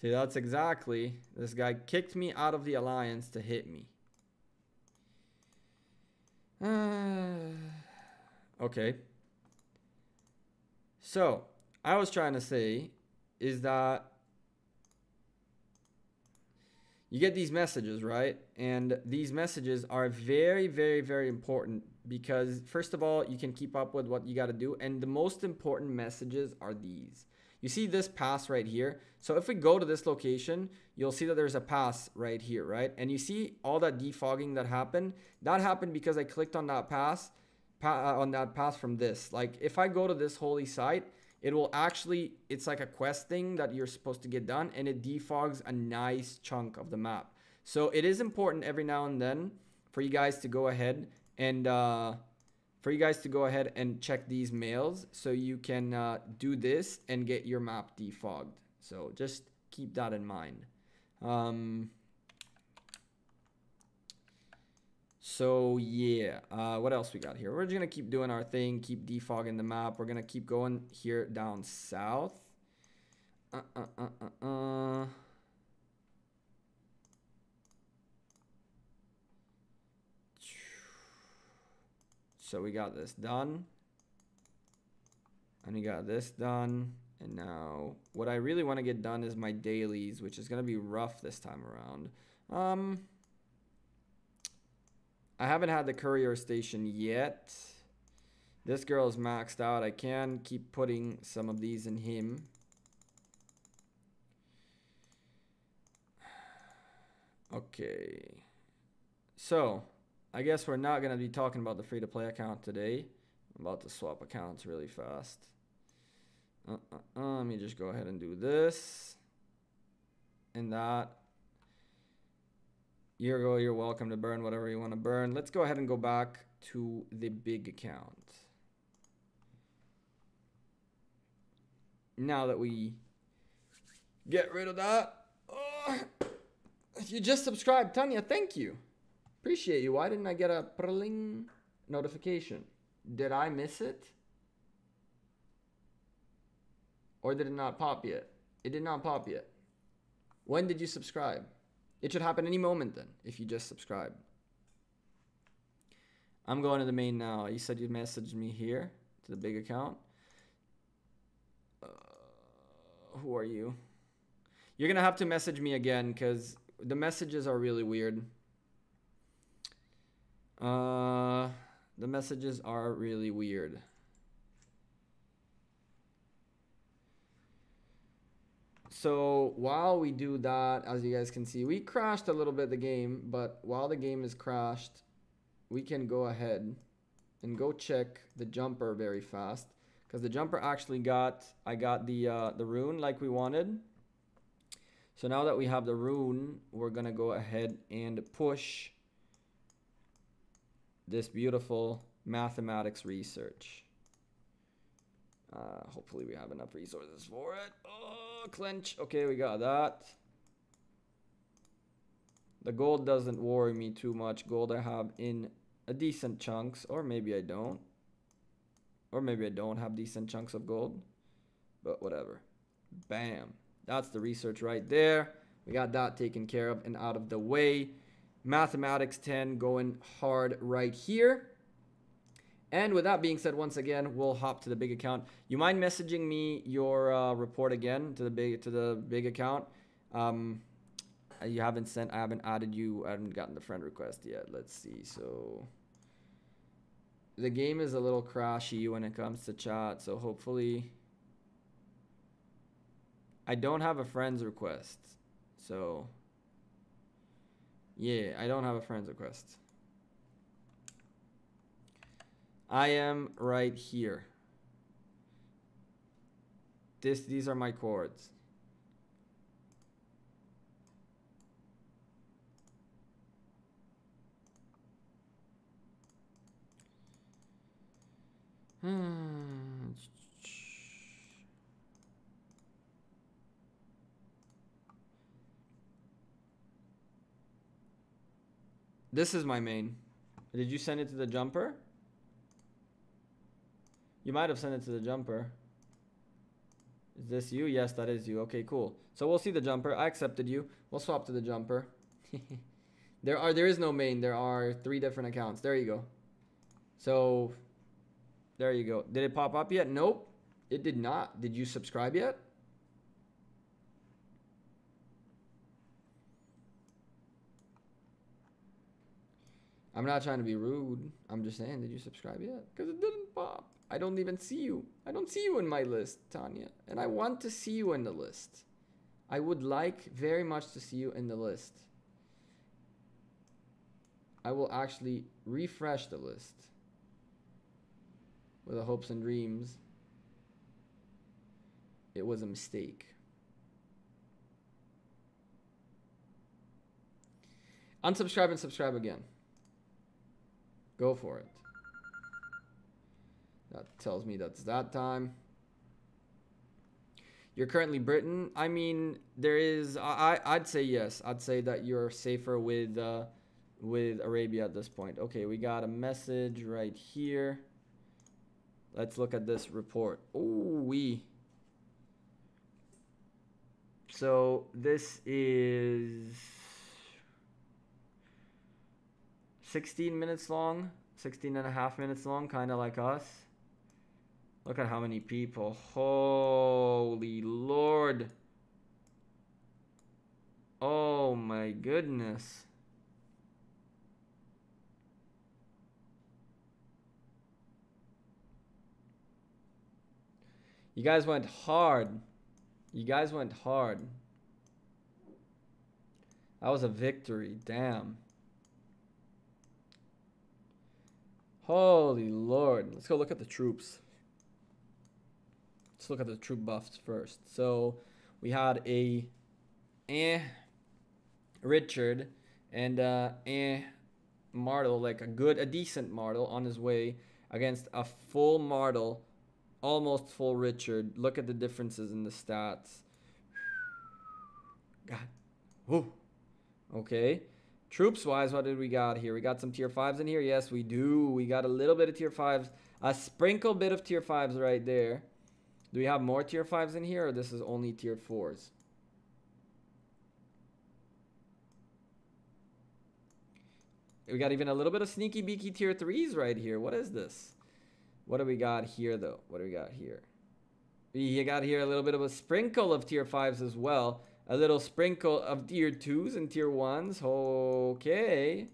See, that's exactly, this guy kicked me out of the alliance to hit me. Okay. So, I was trying to say is that you get these messages, right? And these messages are very, very, very important because, first of all, you can keep up with what you got to do. And the most important messages are these. You see this pass right here. So if we go to this location, you'll see that there's a pass right here, right? And you see all that defogging that happened. That happened because I clicked on that pass from this. Like if I go to this holy site, it will actually, it's like a quest thing that you're supposed to get done, and it defogs a nice chunk of the map. So it is important every now and then for you guys to go ahead and check these mails so you can do this and get your map defogged. So just keep that in mind. So yeah, what else we got here? We're just gonna keep doing our thing, keep defogging the map. We're gonna keep going here down south. So we got this done. And we got this done. And now what I really want to get done is my dailies, which is going to be rough this time around. I haven't had the courier station yet. This girl is maxed out. I can keep putting some of these in him. Okay. So, I guess we're not going to be talking about the free-to-play account today. I'm about to swap accounts really fast. Let me just go ahead and do this. And that. You're welcome to burn whatever you want to burn. Let's go ahead and go back to the big account. Now that we get rid of that. You just subscribed, Tanya. Thank you. Appreciate you. Why didn't I get a prling notification? Did I miss it? Or did it not pop yet? It did not pop yet. When did you subscribe? It should happen any moment then, if you just subscribed. I'm going to the main now. You said you messaged me here to the big account. Who are you? You're going to have to message me again because the messages are really weird. The messages are really weird. So while we do that, as you guys can see, we crashed a little bit the game, but while the game is crashed, we can go ahead and go check the jumper very fast, because the jumper actually I got the rune like we wanted. So now that we have the rune, we're gonna go ahead and push this beautiful mathematics research. Hopefully we have enough resources for it. Oh, clench. Okay, we got that. The gold doesn't worry me too much. Gold I have in a decent chunks, or maybe I don't. Or maybe I don't have decent chunks of gold. But whatever. Bam. That's the research right there. We got that taken care of and out of the way. Mathematics 10 going hard right here. And with that being said, once again, we'll hop to the big account. You mind messaging me your report again to the big account? You haven't sent. I haven't added you. I haven't gotten the friend request yet. Let's see. So the game is a little crashy when it comes to chat. So hopefully, I don't have a friend's request. So yeah, I don't have a friend's request. I am right here. These are my chords. This is my main. Did you send it to the jumper? You might have sent it to the jumper. Is this you? Yes, that is you. Okay, cool. So we'll see the jumper. I accepted you. We'll swap to the jumper. There is no main. There are 3 different accounts. There you go. So there you go. Did it pop up yet? Nope. It did not. Did you subscribe yet? I'm not trying to be rude. I'm just saying, did you subscribe yet? Because it didn't pop. I don't even see you. I don't see you in my list, Tanya. And I want to see you in the list. I would like very much to see you in the list. I will actually refresh the list with the hopes and dreams. It was a mistake. Unsubscribe and subscribe again. Go for it. That tells me that's that time. You're currently Britain. I mean, there is. I'd say yes. I'd say that you're safer with Arabia at this point. Okay, we got a message right here. Let's look at this report. Oh, So this is 16 minutes long, 16 and a half minutes long, kind of like us. Look at how many people. Holy Lord. Oh my goodness. You guys went hard. You guys went hard. That was a victory. Damn. Holy Lord. Let's go look at the troops. Let's look at the troop buffs first. So we had a Richard and Martel, like a decent Martel on his way against a full Martel, almost full Richard. Look at the differences in the stats. God. Whew. Okay. Troops wise, what did we got here? We got some tier 5s in here. Yes, we do. We got a little bit of tier 5s. A sprinkle bit of tier 5s right there. Do we have more tier 5s in here, or this is only tier 4s? We got even a little bit of sneaky beaky tier 3s right here. What is this? What do we got here, though? What do we got here? We got here a little bit of a sprinkle of tier 5s as well. A little sprinkle of tier 2s and tier 1s. Okay.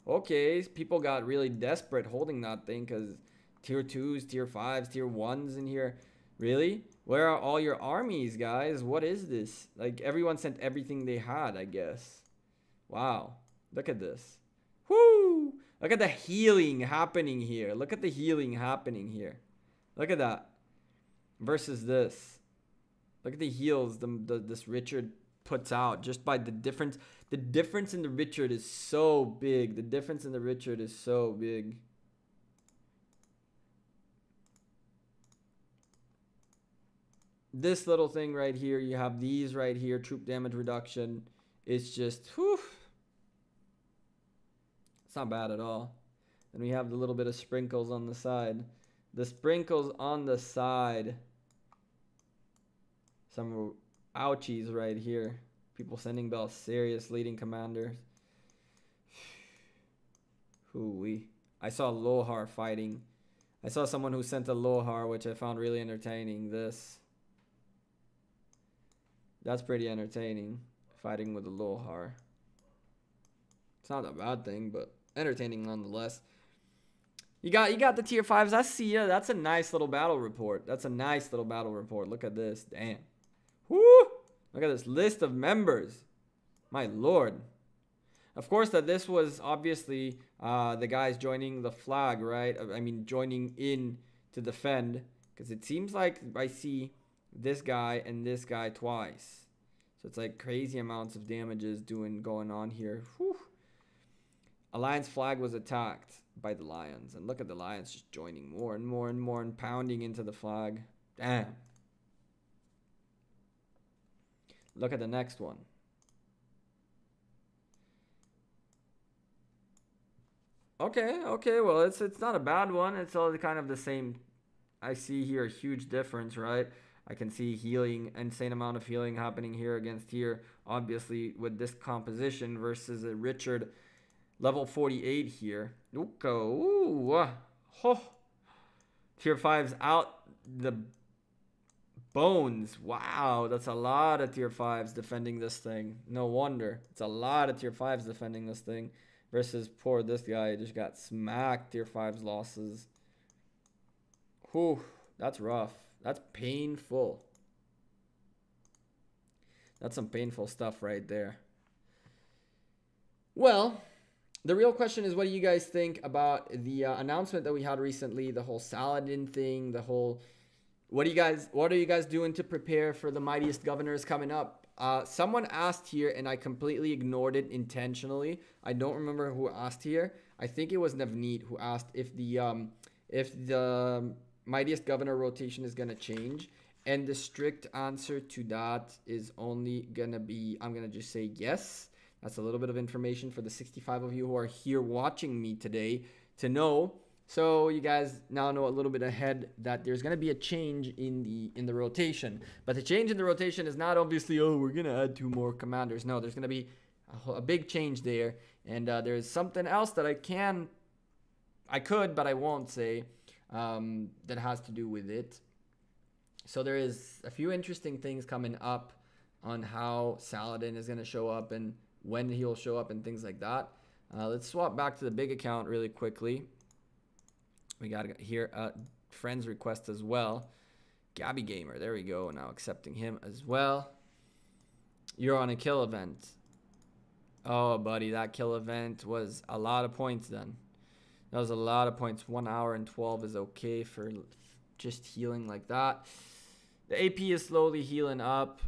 Okay. People got really desperate holding that thing because tier 2s, tier 5s, tier 1s in here. Really? Where are all your armies, guys? What is this? Like, everyone sent everything they had, I guess. Wow. Look at this. Whoo! Look at the healing happening here. Look at the healing happening here. Look at that. Versus this. Look at the heals this Richard puts out just by the difference. The difference in the Richard is so big. The difference in the Richard is so big. This little thing right here, you have these right here, troop damage reduction. It's just, whew. It's not bad at all. And we have the little bit of sprinkles on the side. The sprinkles on the side. Some ouchies right here. People sending bells, serious leading commanders. Hoo-wee. I saw Lohar fighting. I saw someone who sent a Lohar, which I found really entertaining. This. That's pretty entertaining. Fighting with a Lohar. It's not a bad thing, but entertaining nonetheless. You got the tier 5s. I see ya. That's a nice little battle report. That's a nice little battle report. Look at this. Damn. Woo! Look at this list of members. My lord. Of course that this was obviously the guys joining the flag, right? I mean, joining in to defend. Because it seems like I see this guy and this guy twice. So it's like crazy amounts of damages going on here. Whew. Alliance flag was attacked by the Lions. And look at the Lions just joining more and more and more and pounding into the flag. Damn. Look at the next one. Okay, okay, well, it's not a bad one. It's all kind of the same. I see here a huge difference, right? I can see healing, insane amount of healing happening here against here, obviously, with this composition versus a Richard level 48 here. Ooh, oh. Tier 5's out the bones. Wow, that's a lot of tier 5s defending this thing. No wonder. It's a lot of tier 5s defending this thing. Versus poor this guy just got smacked. Tier 5's losses. Whew, that's rough. That's painful. That's some painful stuff right there. Well, the real question is, what do you guys think about the announcement that we had recently? The whole Saladin thing. The whole... What are you guys doing to prepare for the Mightiest Governors coming up? Someone asked here, and I completely ignored it intentionally. I don't remember who asked here. I think it was Navneet who asked if the Mightiest Governor rotation is gonna change. And the strict answer to that is only gonna be, I'm gonna just say yes. That's a little bit of information for the 65 of you who are here watching me today to know. So you guys now know a little bit ahead that there's going to be a change in the rotation. But the change in the rotation is not obviously, oh, we're going to add 2 more commanders. No, there's going to be a big change there. And there's something else that I could, but I won't say, that has to do with it. So there is a few interesting things coming up on how Saladin is going to show up and when he'll show up and things like that. Let's swap back to the big account really quickly. We got here a friend's request as well. Gabby Gamer, there we go. Now accepting him as well. You're on a kill event. Oh, buddy, that kill event was a lot of points then. That was a lot of points. 1 hour and 12 is okay for just healing like that. The AP is slowly healing up.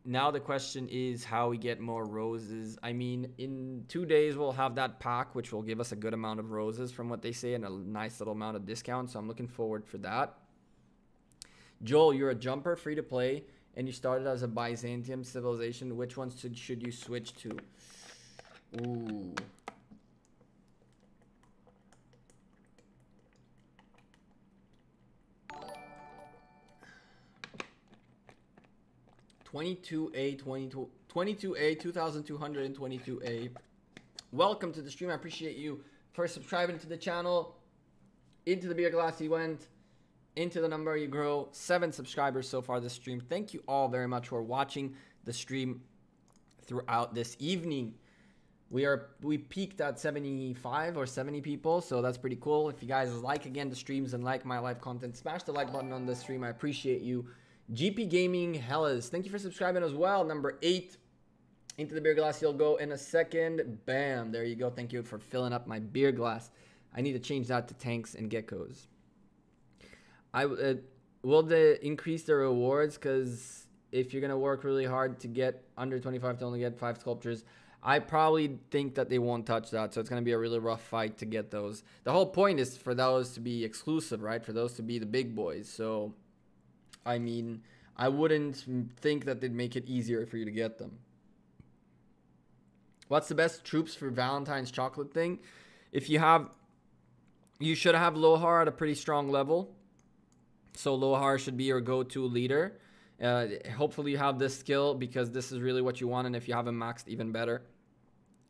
Now the question is how we get more roses. I mean, in 2 days we'll have that pack, which will give us a good amount of roses from what they say and a nice little amount of discount. So I'm looking forward for that. Joel, you're a jumper, free to play, and you started as a Byzantium civilization. Which ones should you switch to? Ooh. 22A, 22A, 2222A. Welcome to the stream. I appreciate you for subscribing to the channel. Into the beer glass you went. Into the number you grow. 7 subscribers so far this stream. Thank you all very much for watching the stream throughout this evening. We peaked at 75 or 70 people, so that's pretty cool. If you guys like again the streams and like my live content, smash the like button on the stream. I appreciate you. GP Gaming Hellas, thank you for subscribing as well. Number 8. Into the beer glass you'll go in a second. Bam, there you go. Thank you for filling up my beer glass. I need to change that to tanks and geckos. Will they increase the rewards? Because if you're gonna work really hard to get under 25 to only get 5 sculptures, I probably think that they won't touch that. So it's gonna be a really rough fight to get those. The whole point is for those to be exclusive, right? For those to be the big boys. So I mean, I wouldn't think that they'd make it easier for you to get them. What's the best troops for Valentine's chocolate thing? If you have, you should have Lohar at a pretty strong level. So Lohar should be your go-to leader. Hopefully you have this skill because this is really what you want. And if you have him maxed, even better.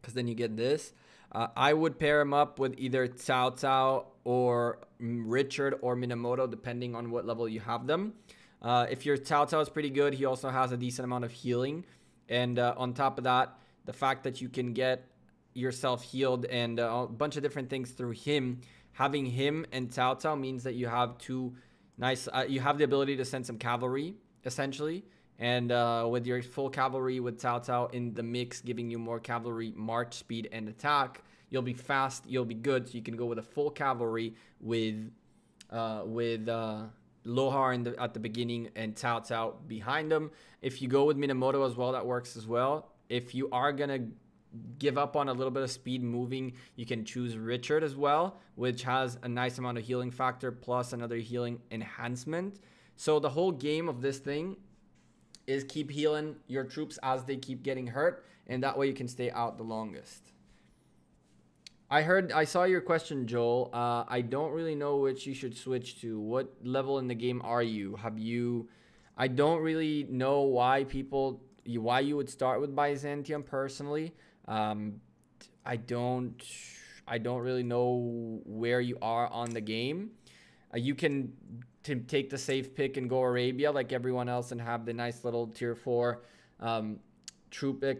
Because then you get this. I would pair him up with either Cao Cao or Richard or Minamoto, depending on what level you have them. If your Cao Cao is pretty good, he also has a decent amount of healing. And on top of that, the fact that you can get yourself healed and a bunch of different things through him, having him and Cao Cao means that you have two nice, you have the ability to send some cavalry, essentially. And with your full cavalry with Cao Cao in the mix, giving you more cavalry march speed and attack, you'll be fast, you'll be good. So you can go with a full cavalry with Lohar at the beginning and Cao Cao behind them. If you go with Minamoto as well, that works as well. If you are going to give up on a little bit of speed moving, you can choose Richard as well, which has a nice amount of healing factor plus another healing enhancement. So the whole game of this thing is keep healing your troops as they keep getting hurt, and that way you can stay out the longest. I saw your question, Joel. I don't really know which you should switch to. What level in the game are you? I don't really know why you would start with Byzantium personally. I don't really know where you are on the game. You can take the safe pick and go Arabia like everyone else and have the nice little tier 4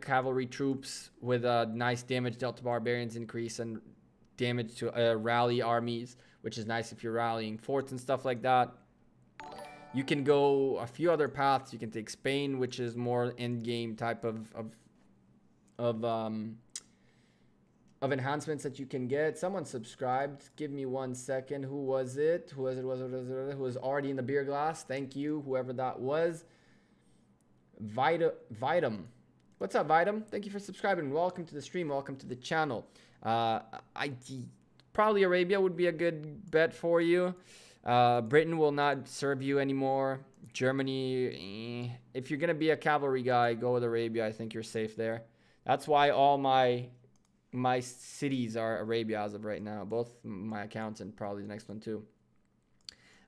cavalry troops with a nice damage dealt to barbarians increase and damage to rally armies, which is nice if you're rallying forts and stuff like that. You can go a few other paths. You can take Spain, which is more end game type of enhancements that you can get. Someone subscribed. Give me 1 second. Who was it? Who was already in the beer glass? Thank you, whoever that was. Vitum. What's up, Vitum? Thank you for subscribing. Welcome to the stream. Welcome to the channel. Probably Arabia would be a good bet for you. Britain will not serve you anymore. Germany, if you're gonna be a cavalry guy, go with Arabia. I think you're safe there. That's why all my cities are Arabia as of right now. Both my accounts and probably the next one too.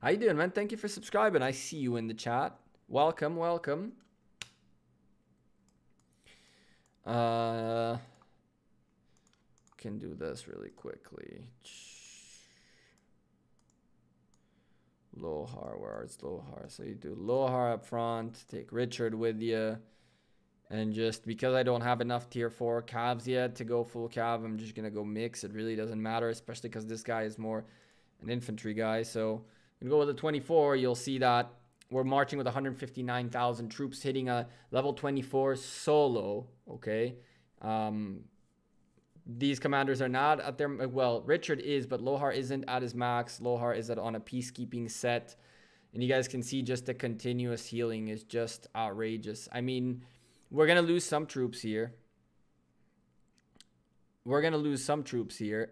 How you doing, man? Thank you for subscribing. I see you in the chat. Welcome, welcome. Can do this really quickly. Lohar, where is Lohar? So you do Lohar up front, take Richard with you, and just because I don't have enough tier 4 calves yet to go full cav, I'm just gonna go mix. It really doesn't matter, especially because this guy is more an infantry guy. So you go with the 24, you'll see that we're marching with 159,000 troops, hitting a level 24 solo. Okay, these commanders are not at their, well, Richard is, but Lohar isn't at his max. Lohar is on a peacekeeping set. And you guys can see just the continuous healing is just outrageous. I mean, we're going to lose some troops here.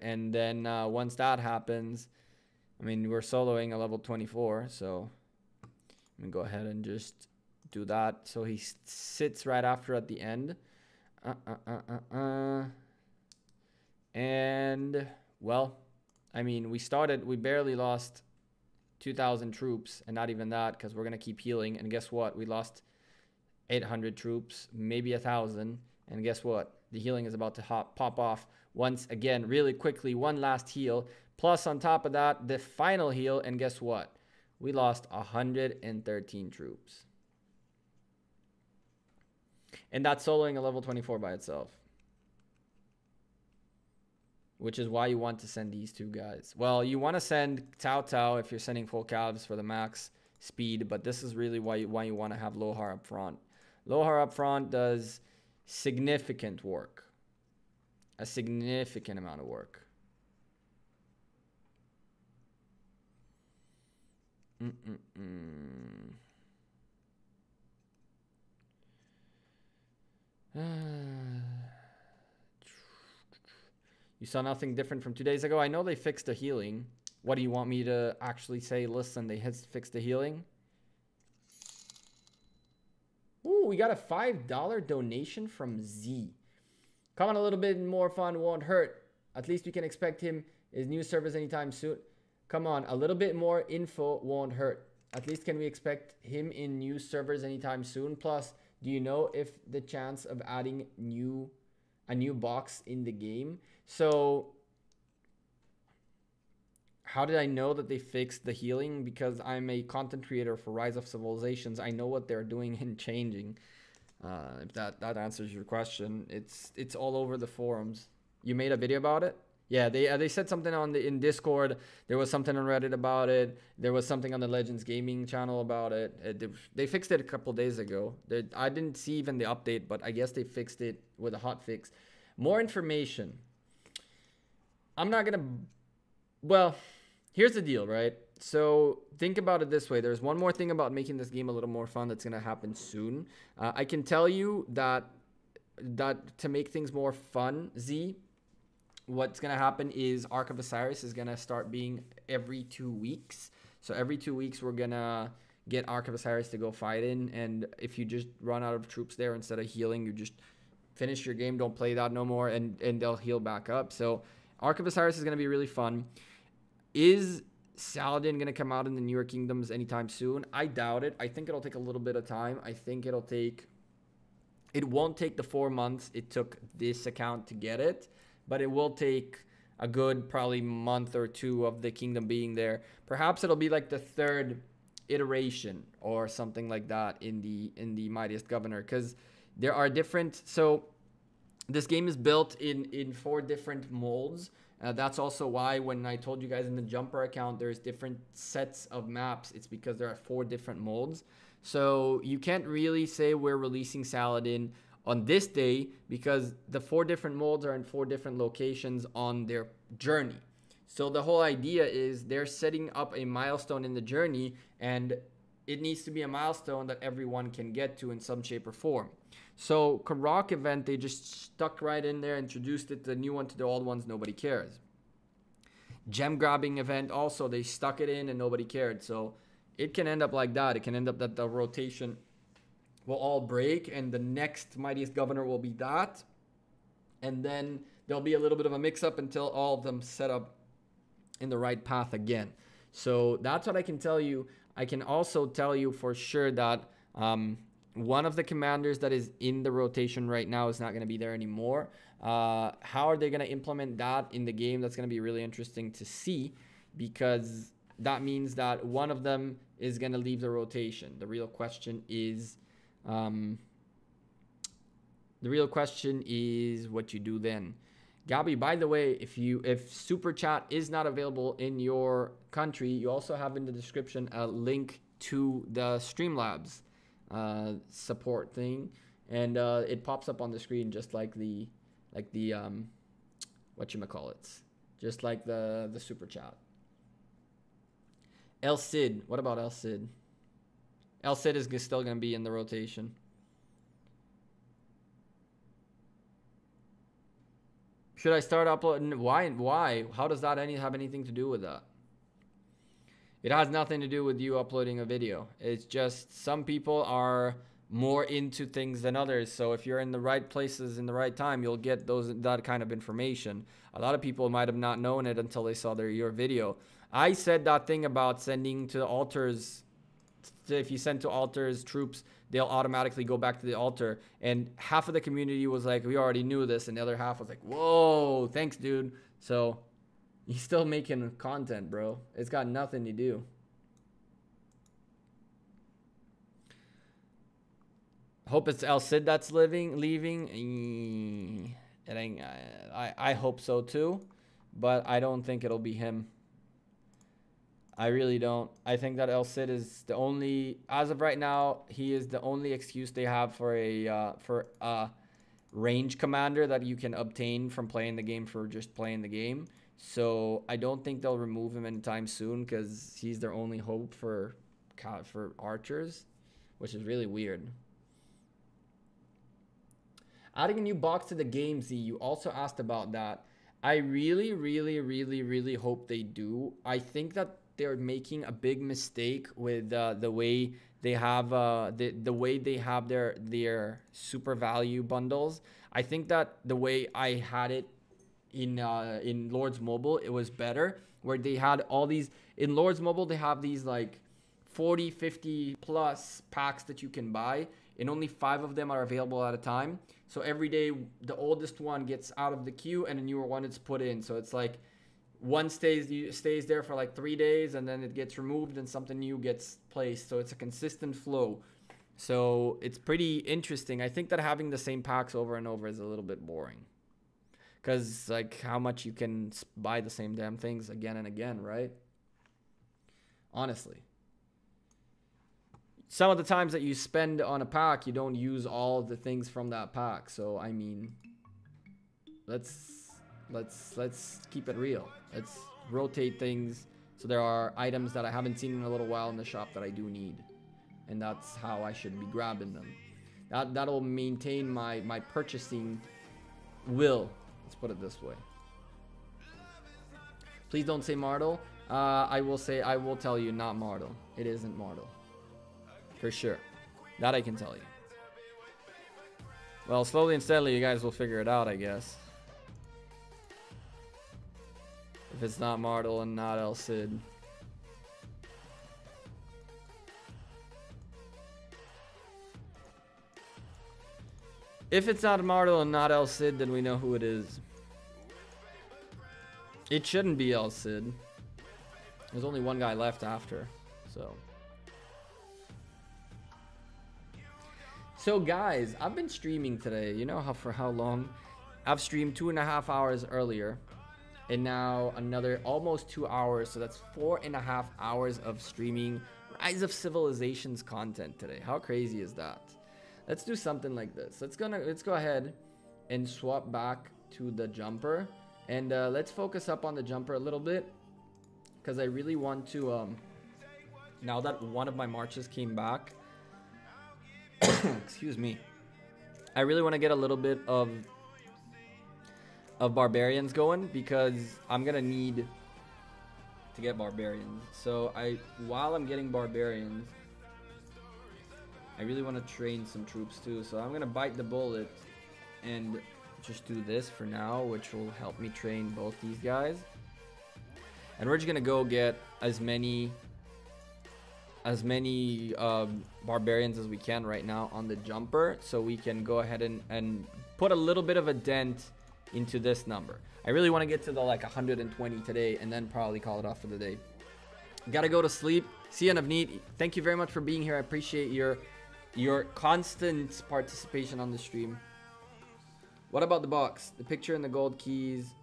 And then once that happens, I mean, we're soloing a level 24. So I'm going to go ahead and just do that. So he sits right after at the end. And, well, I mean, we barely lost 2,000 troops, and not even that, because we're going to keep healing. And guess what? We lost 800 troops, maybe 1,000. And guess what? The healing is about to pop off once again, really quickly. One last heal. Plus, on top of that, the final heal. And guess what? We lost 113 troops. And that's soloing a level 24 by itself. Which is why you want to send these two guys. Well, you want to send Tao Tao if you're sending full calves for the max speed. But this is really why you want to have Lohar up front. Lohar up front does significant work. A significant amount of work. You saw nothing different from 2 days ago? I know they fixed the healing. What do you want me to actually say? Listen, they fixed the healing. Ooh, we got a $5 donation from Z. Come on, a little bit more fun won't hurt. At least we can expect him his new service anytime soon. Come on, a little bit more info won't hurt. At least can we expect him in new servers anytime soon? Plus, do you know if the chance of adding a new box in the game? So how did I know that they fixed the healing? Because I'm a content creator for Rise of Civilizations. I know what they're doing and changing. If that answers your question. It's all over the forums. You made a video about it? Yeah, they said something in Discord. There was something on Reddit about it. There was something on the Legends Gaming channel about it. They fixed it a couple days ago. I didn't see even the update, but I guess they fixed it with a hot fix. More information. I'm not gonna. Well, here's the deal, right? So think about it this way. There's one more thing about making this game a little more fun that's gonna happen soon. I can tell you that to make things more fun, Z. What's going to happen is Ark of Osiris is going to start being every 2 weeks. So every 2 weeks, we're going to get Ark of Osiris to go fight in. And if you just run out of troops there, instead of healing, you just finish your game, don't play that no more, and they'll heal back up. So Ark of Osiris is going to be really fun. Is Saladin going to come out in the newer kingdoms anytime soon? I doubt it. I think it'll take a little bit of time. I think it won't take the 4 months it took this account to get it. But it will take a good probably month or two of the kingdom being there. Perhaps it'll be like the 3rd iteration or something like that in the Mightiest Governor. Because there are different... So this game is built in 4 different molds. That's also why when I told you guys in the Jumper account there's different sets of maps. It's because there are 4 different molds. So you can't really say we're releasing Saladin on this day because the 4 different molds are in 4 different locations on their journey. So the whole idea is they're setting up a milestone in the journey, and it needs to be a milestone that everyone can get to in some shape or form. So Karak event, they just stuck right in there, introduced it, the new one to the old ones, nobody cares. Gem grabbing event also, they stuck it in and nobody cared. So it can end up like that. It can end up that the rotation will all break and the next Mightiest Governor will be that. And then there'll be a little bit of a mix-up until all of them set up in the right path again. So that's what I can tell you. I can also tell you for sure that one of the commanders that is in the rotation right now is not going to be there anymore. How are they going to implement that in the game? That's going to be really interesting to see, because that means that one of them is going to leave the rotation. The real question is what you do then. Gabi, by the way, if Super Chat is not available in your country, you also have in the description a link to the Streamlabs support thing, and it pops up on the screen just like the whatchamacallits, just like the Super Chat. El Cid, what about El Cid? El Cid is still going to be in the rotation. Should I start uploading? Why? How does that have anything to do with that? It has nothing to do with you uploading a video. It's just some people are more into things than others. So if you're in the right places in the right time, you'll get that kind of information. A lot of people might have not known it until they saw your video. I said that thing about sending to altars to altars troops, they'll automatically go back to the altar. And half of the community was like, we already knew this, and the other half was like, whoa, thanks, dude. So he's still making content, bro. It's got nothing to do. Hope it's El Cid that's leaving. It ain't. I hope so too, but I don't think it'll be him. I really don't. I think that El Cid is the only, as of right now, he is the only excuse they have for a range commander that you can obtain from playing the game for just playing the game. So I don't think they'll remove him anytime soon because he's their only hope for archers, which is really weird. Adding a new box to the game, Z, you also asked about that. I really, really, really, really hope they do. I think that they're making a big mistake with the way they have the way they have their super value bundles. I think that the way I had it in Lords Mobile, it was better, where they had all these in Lords Mobile. They have these like 40, 50 plus packs that you can buy, and only 5 of them are available at a time. So every day the oldest one gets out of the queue and a newer one is put in. So it's like one stays there for like 3 days, and then it gets removed and something new gets placed. So it's a consistent flow. So it's pretty interesting. I think that having the same packs over and over is a little bit boring, because like how much you can buy the same damn things again and again, right? Honestly, some of the times that you spend on a pack, you don't use all the things from that pack. So I mean, let's keep it real. Let's rotate things so there are items that I haven't seen in a little while in the shop that I do need, and that's how I should be grabbing them. That'll maintain my purchasing will. Let's put it this way. Please don't say Martel. I will tell you, not Martel. It isn't Martel. For sure. That I can tell you. Well, slowly and steadily, you guys will figure it out, I guess. If it's not Martel and not El Cid. If it's not Martel and not El Cid, then we know who it is. It shouldn't be El Cid. There's only one guy left after, so. So guys, I've been streaming today. You know for how long? I've streamed 2.5 hours earlier, and now another almost 2 hours. So that's 4.5 hours of streaming Rise of Civilizations content today. How crazy is that? Let's do something like this. Let's go ahead and swap back to the jumper, and let's focus up on the jumper a little bit, because I really want to. Now that one of my marches came back. Excuse me. I really want to get a little bit of barbarians going, because I'm gonna need to get barbarians. So while I'm getting barbarians, I really want to train some troops too. So I'm gonna bite the bullet and just do this for now, which will help me train both these guys. And we're just gonna go get as many barbarians as we can right now on the jumper, so we can go ahead and put a little bit of a dent into this number. I really want to get to the like 120 today, and then probably call it off for the day. Gotta go to sleep. See you, Navneet. Thank you very much for being here. I appreciate your constant participation on the stream. What about the box? The picture and the gold keys.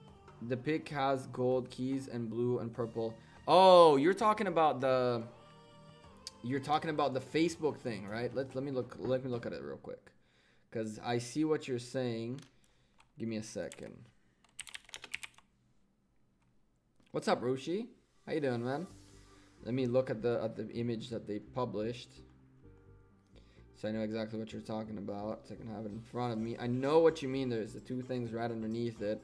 The pic has gold keys and blue and purple. Oh, you're talking about the Facebook thing, right? Let me look at it real quick, because I see what you're saying. Give me a second. What's up, Roshi? How you doing, man? Let me look at the image that they published, so I know exactly what you're talking about. So I can have it in front of me. I know what you mean. There's the two things right underneath it,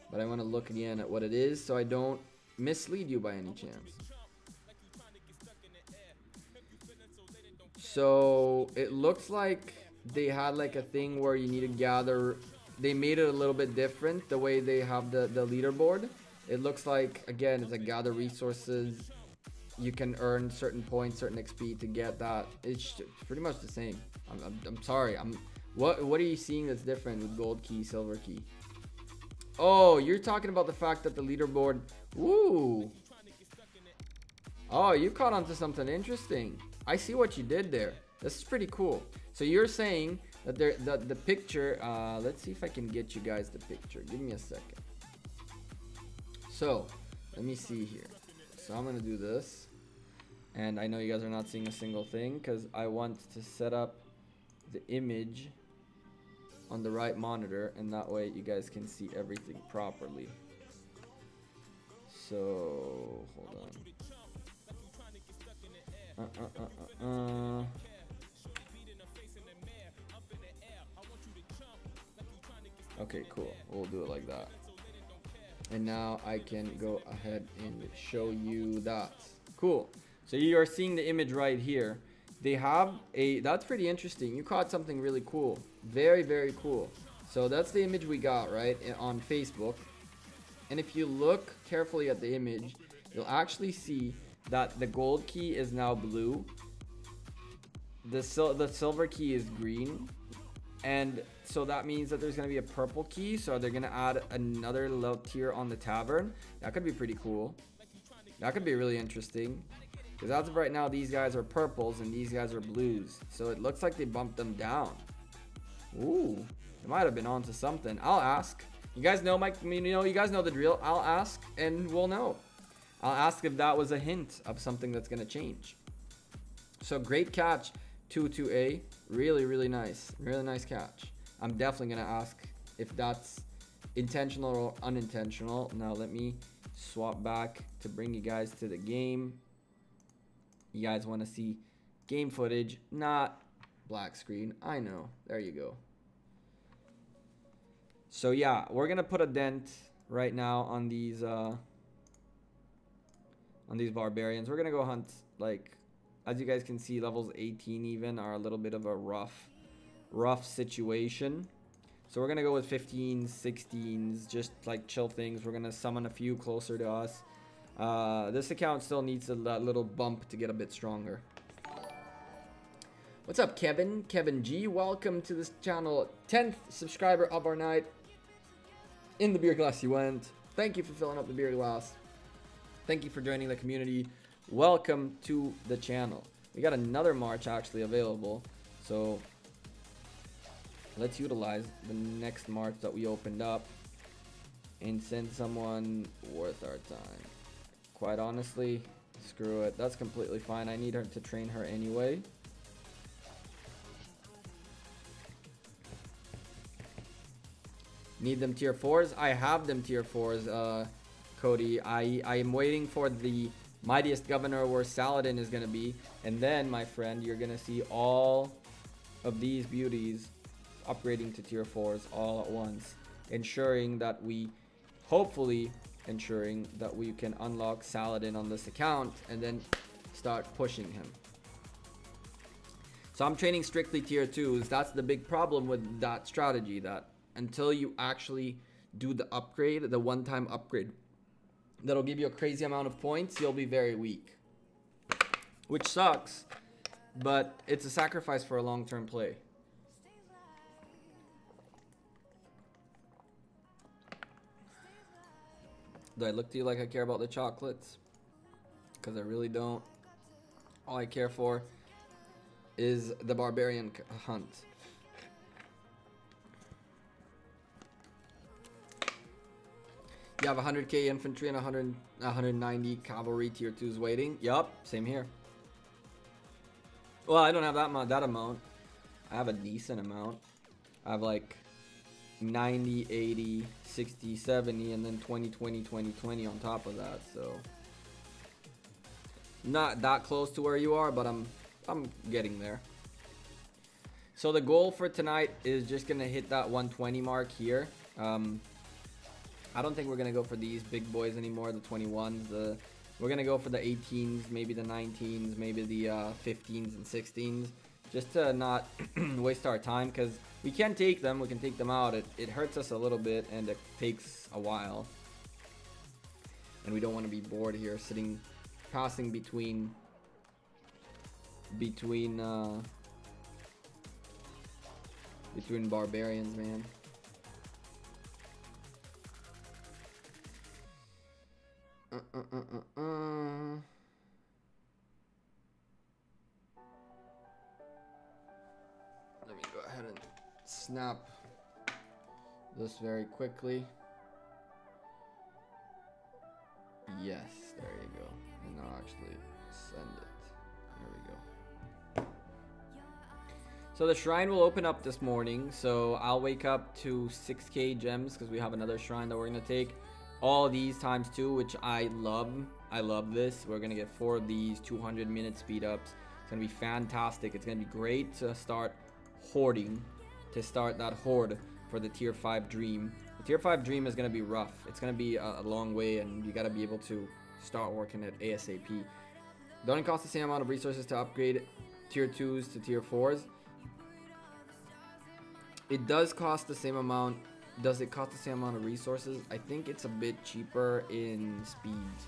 but I want to look again at what it is, so I don't mislead you by any chance. So it looks like they had like a thing where you need to gather. They made it a little bit different, the way they have the leaderboard. It looks like, again, it's like gather resources you can earn certain points, certain XP to get that. It's pretty much the same. I'm sorry. What are you seeing that's different with gold key, silver key? Oh, you're talking about the fact that the leaderboard. Woo. Oh, you caught on to something interesting. I see what you did there. This is pretty cool. So you're saying that the picture, let's see if I can get you guys the picture. Give me a second. So let me see here. So I'm gonna do this, and I know you guys are not seeing a single thing because I want to set up the image on the right monitor, and that way you guys can see everything properly. So hold on. Okay, cool. We'll do it like that. And now I can go ahead and show you that. Cool. So you are seeing the image right here. They have a, that's pretty interesting. You caught something really cool. Very, very cool. So that's the image we got, right, on Facebook. And if you look carefully at the image, you'll actually see that the gold key is now blue. The silver key is green. And so that means that there's going to be a purple key. So they're going to add another little tier on the tavern. That could be pretty cool. That could be really interesting. Because as of right now, these guys are purples and these guys are blues. So it looks like they bumped them down. Ooh, they might have been onto something. I'll ask. You guys know you guys know the drill. I'll ask and we'll know. I'll ask if that was a hint of something that's going to change. So great catch, 2-2A. Really, really nice. Really nice catch. I'm definitely going to ask if that's intentional or unintentional. Now let me swap back to bring you guys to the game. You guys want to see game footage, not black screen. I know. There you go. So yeah, we're going to put a dent right now on these barbarians. We're going to go hunt, like, as you guys can see, levels 18 even are a little bit of a rough situation. So we're going to go with 15s, 16s, just like chill things. We're going to summon a few closer to us. This account still needs that little bump to get a bit stronger. What's up, Kevin? Kevin G. Welcome to this channel. 10th subscriber of our night. In the beer glass you went. Thank you for filling up the beer glass. Thank you for joining the community. Welcome to the channel. We got another March actually available. So let's utilize the next March that we opened up and send someone worth our time. Quite honestly, screw it. That's completely fine. I need her to train her anyway. Need them tier 4s? I have them tier 4s, Cody. I am waiting for the Mightiest Governor where Saladin is going to be. And then, my friend, you're going to see all of these beauties upgrading to tier 4s all at once. Ensuring that we, hopefully, ensuring that we can unlock Saladin on this account and then start pushing him. So I'm training strictly tier 2s. That's the big problem with that strategy, that until you actually do the upgrade, the one-time upgrade, that'll give you a crazy amount of points, you'll be very weak. Which sucks, but it's a sacrifice for a long-term play. Do I look to you like I care about the chocolates? Because I really don't. All I care for is the barbarian hunt. You have 100k infantry and 190 cavalry tier 2s waiting. Yup, same here. Well, I don't have that amount. I have a decent amount. I have like 90, 80, 60, 70, and then 20, 20, 20, 20 on top of that. So not that close to where you are, but I'm getting there. So the goal for tonight is just gonna hit that 120 mark here. I don't think we're gonna go for these big boys anymore, the 21s. We're gonna go for the 18s, maybe the 19s, maybe the 15s and 16s, just to not waste our time, because we can take them, we can take them out. It hurts us a little bit and it takes a while, and we don't want to be bored here sitting passing between barbarians, man. Let me go ahead and snap this very quickly. Yes, there you go. And I'll actually send it. There we go. So the shrine will open up this morning. So I'll wake up to 6k gems because we have another shrine that we're going to take. All these times 2, which I love. I love this. We're going to get 4 of these 200-minute speed ups. It's going to be fantastic. It's going to be great to start hoarding. To start that hoard for the tier 5 dream. The tier 5 dream is going to be rough. It's going to be a long way, and you got to be able to start working at ASAP. Doesn't cost the same amount of resources to upgrade tier 2s to tier 4s. It does cost the same amount. Does it cost the same amount of resources? I think it's a bit cheaper in speeds.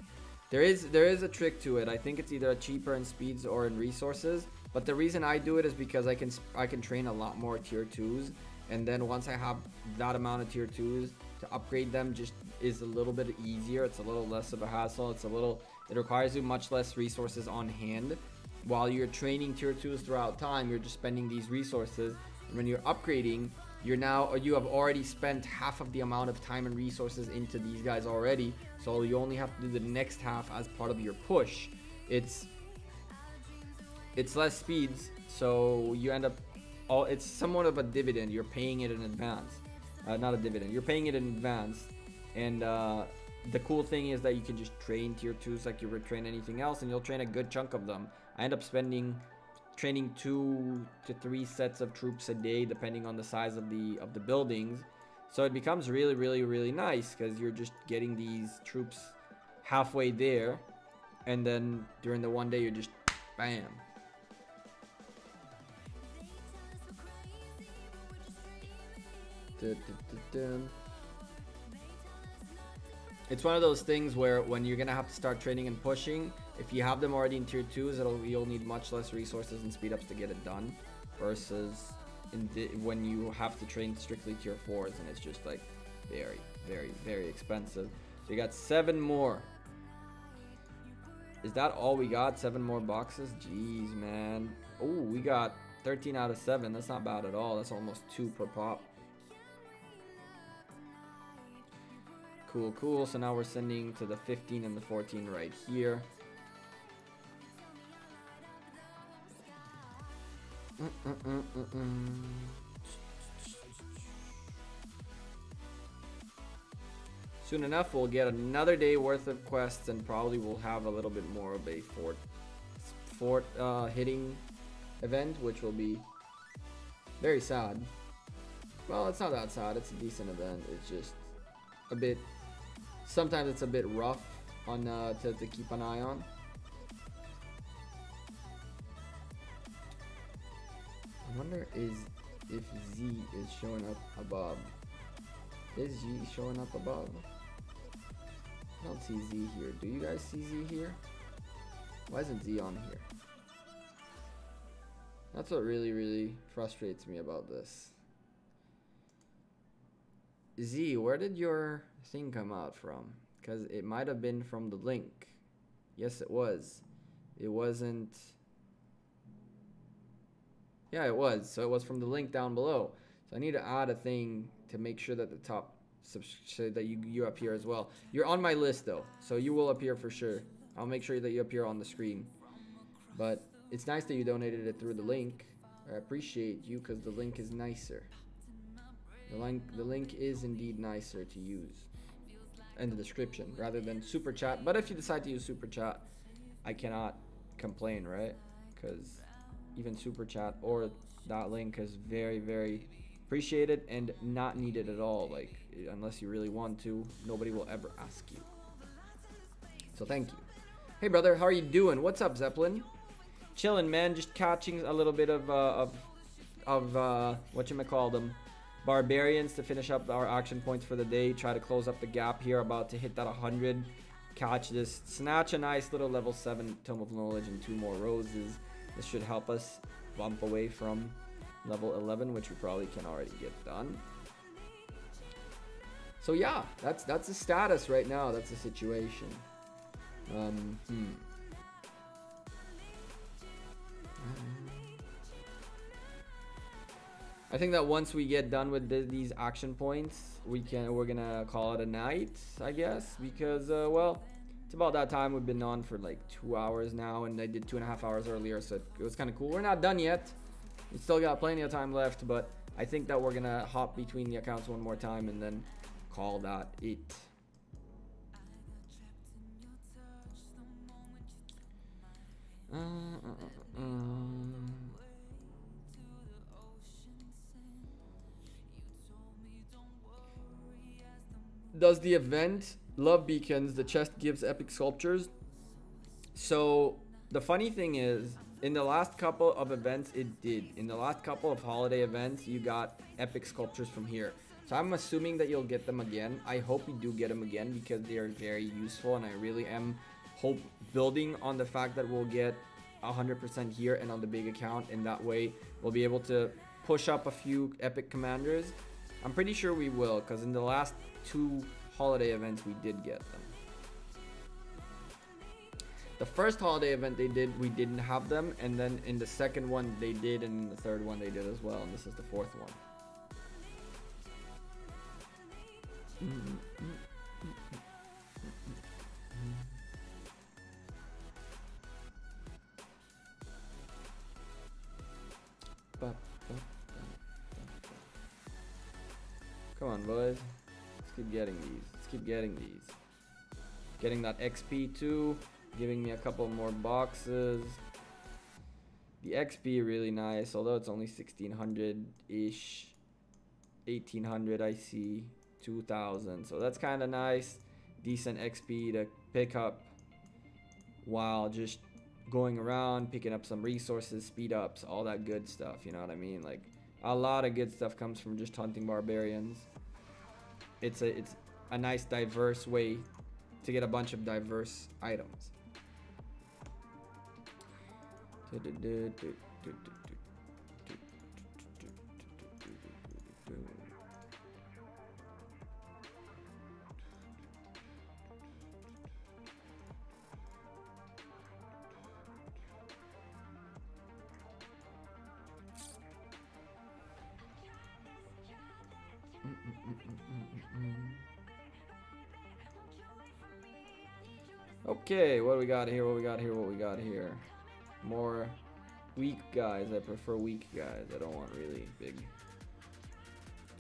There is a trick to it. I think it's either cheaper in speeds or in resources. But the reason I do it is because I can train a lot more tier 2s. And then once I have that amount of tier 2s, to upgrade them just is a little bit easier. It's a little less of a hassle. It requires you much less resources on hand. While you're training tier 2s throughout time, you're just spending these resources. And when you're upgrading, you have already spent half of the amount of time and resources into these guys already. So you only have to do the next half as part of your push. It's less speeds, so you end up it's somewhat of a dividend. You're paying it in advance. Not a dividend. You're paying it in advance. And the cool thing is that you can just train tier 2s like you would train anything else, and you'll train a good chunk of them. I end up training 2 to 3 sets of troops a day, depending on the size of the buildings. So it becomes really, really, really nice because you're just getting these troops halfway there, and then during the one day you're just bam. It's one of those things where when you're gonna have to start training and pushing, if you have them already in tier 2s, you'll need much less resources and speed ups to get it done, versus when you have to train strictly tier 4s, and it's just like very, very, very expensive. So you got 7 more. Is that all we got? 7 more boxes? Jeez, man. Oh, we got 13 out of 7. That's not bad at all. That's almost 2 per pop. Cool, cool. So now we're sending to the 15 and the 14 right here. Soon enough, we'll get another day worth of quests, and probably we'll have a little bit more of a fort hitting event, which will be very sad. Well, it's not that sad. It's a decent event. It's just a bit. Sometimes it's a bit rough on to keep an eye on. I wonder if Z is showing up above. Is Z showing up above? I don't see Z here. Do you guys see Z here? Why isn't Z on here? That's what really, really frustrates me about this. Z, where did your thing come out from? Because it might have been from the link. Yes, it was. It wasn't. Yeah, it was. So it was from the link down below. So I need to add a thing to make sure that the top, so that you appear as well. You're on my list though, so you will appear for sure. I'll make sure that you appear on the screen. But it's nice that you donated it through the link. I appreciate you because the link is nicer. The link is indeed nicer to use in the description rather than super chat. But if you decide to use super chat, I cannot complain, right? Because even super chat or that link is very, very appreciated and not needed at all. Like, unless you really want to, nobody will ever ask you. So thank you. Hey brother, how are you doing? What's up, Zeppelin? Chilling, man. Just catching a little bit of whatchamacallit, Barbarians to finish up our action points for the day. Try to close up the gap here. About to hit that 100k catch this. Snatch a nice little level 7 Tome of Knowledge and 2 more roses. This should help us bump away from level 11, which we probably can already get done. So yeah, that's the status right now. That's the situation. I think that once we get done with these action points, we're gonna call it a night, I guess, because well, it's about that time. We've been on for like 2 hours now, and I did 2.5 hours earlier, so it was kind of cool. We're not done yet. We still got plenty of time left, but I think that we're gonna hop between the accounts one more time and then call that it. Does the event love beacons? The chest gives epic sculptures. So the funny thing is, in the last couple of events, it did. In the last couple of holiday events, you got epic sculptures from here. So I'm assuming that you'll get them again. I hope you do get them again because they are very useful, and I really am building on the fact that we'll get 100% here and on the big account, and that way we'll be able to push up a few epic commanders. I'm pretty sure we will, because in the last 2 holiday events we did get them. The first holiday event they did, we didn't have them, and then in the second one they did, and in the third one they did as well, and this is the 4th one. Come on, boys. Let's keep getting these. Let's keep getting these. Getting that XP too. Giving me a couple more boxes. The XP really nice, although it's only 1600-ish. 1800 I see. 2000. So that's kind of nice. Decent XP to pick up while just going around, picking up some resources, speed ups, all that good stuff. You know what I mean? Like, a lot of good stuff comes from just hunting barbarians. It's a nice diverse way to get a bunch of diverse items. Okay, what do we got here? What we got here? What we got here? More weak guys. I prefer weak guys. I don't want really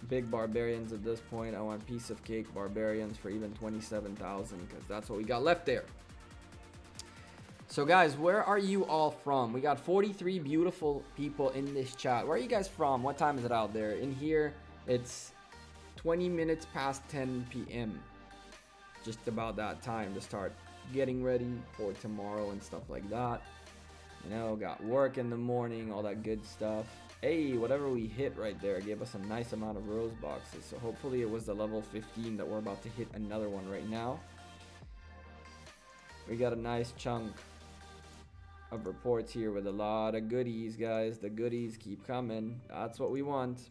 big barbarians at this point. I want piece of cake barbarians for even 27,000, because that's what we got left there. So guys, where are you all from? We got 43 beautiful people in this chat. Where are you guys from? What time is it out there? In here, it's 20 minutes past 10 p.m. Just about that time to start getting ready for tomorrow and stuff like that. You know, got work in the morning, all that good stuff. Hey, whatever we hit right there gave us a nice amount of rose boxes. So hopefully it was the level 15 that we're about to hit another one right now. We got a nice chunk of reports here with a lot of goodies, guys. The goodies keep coming. That's what we want.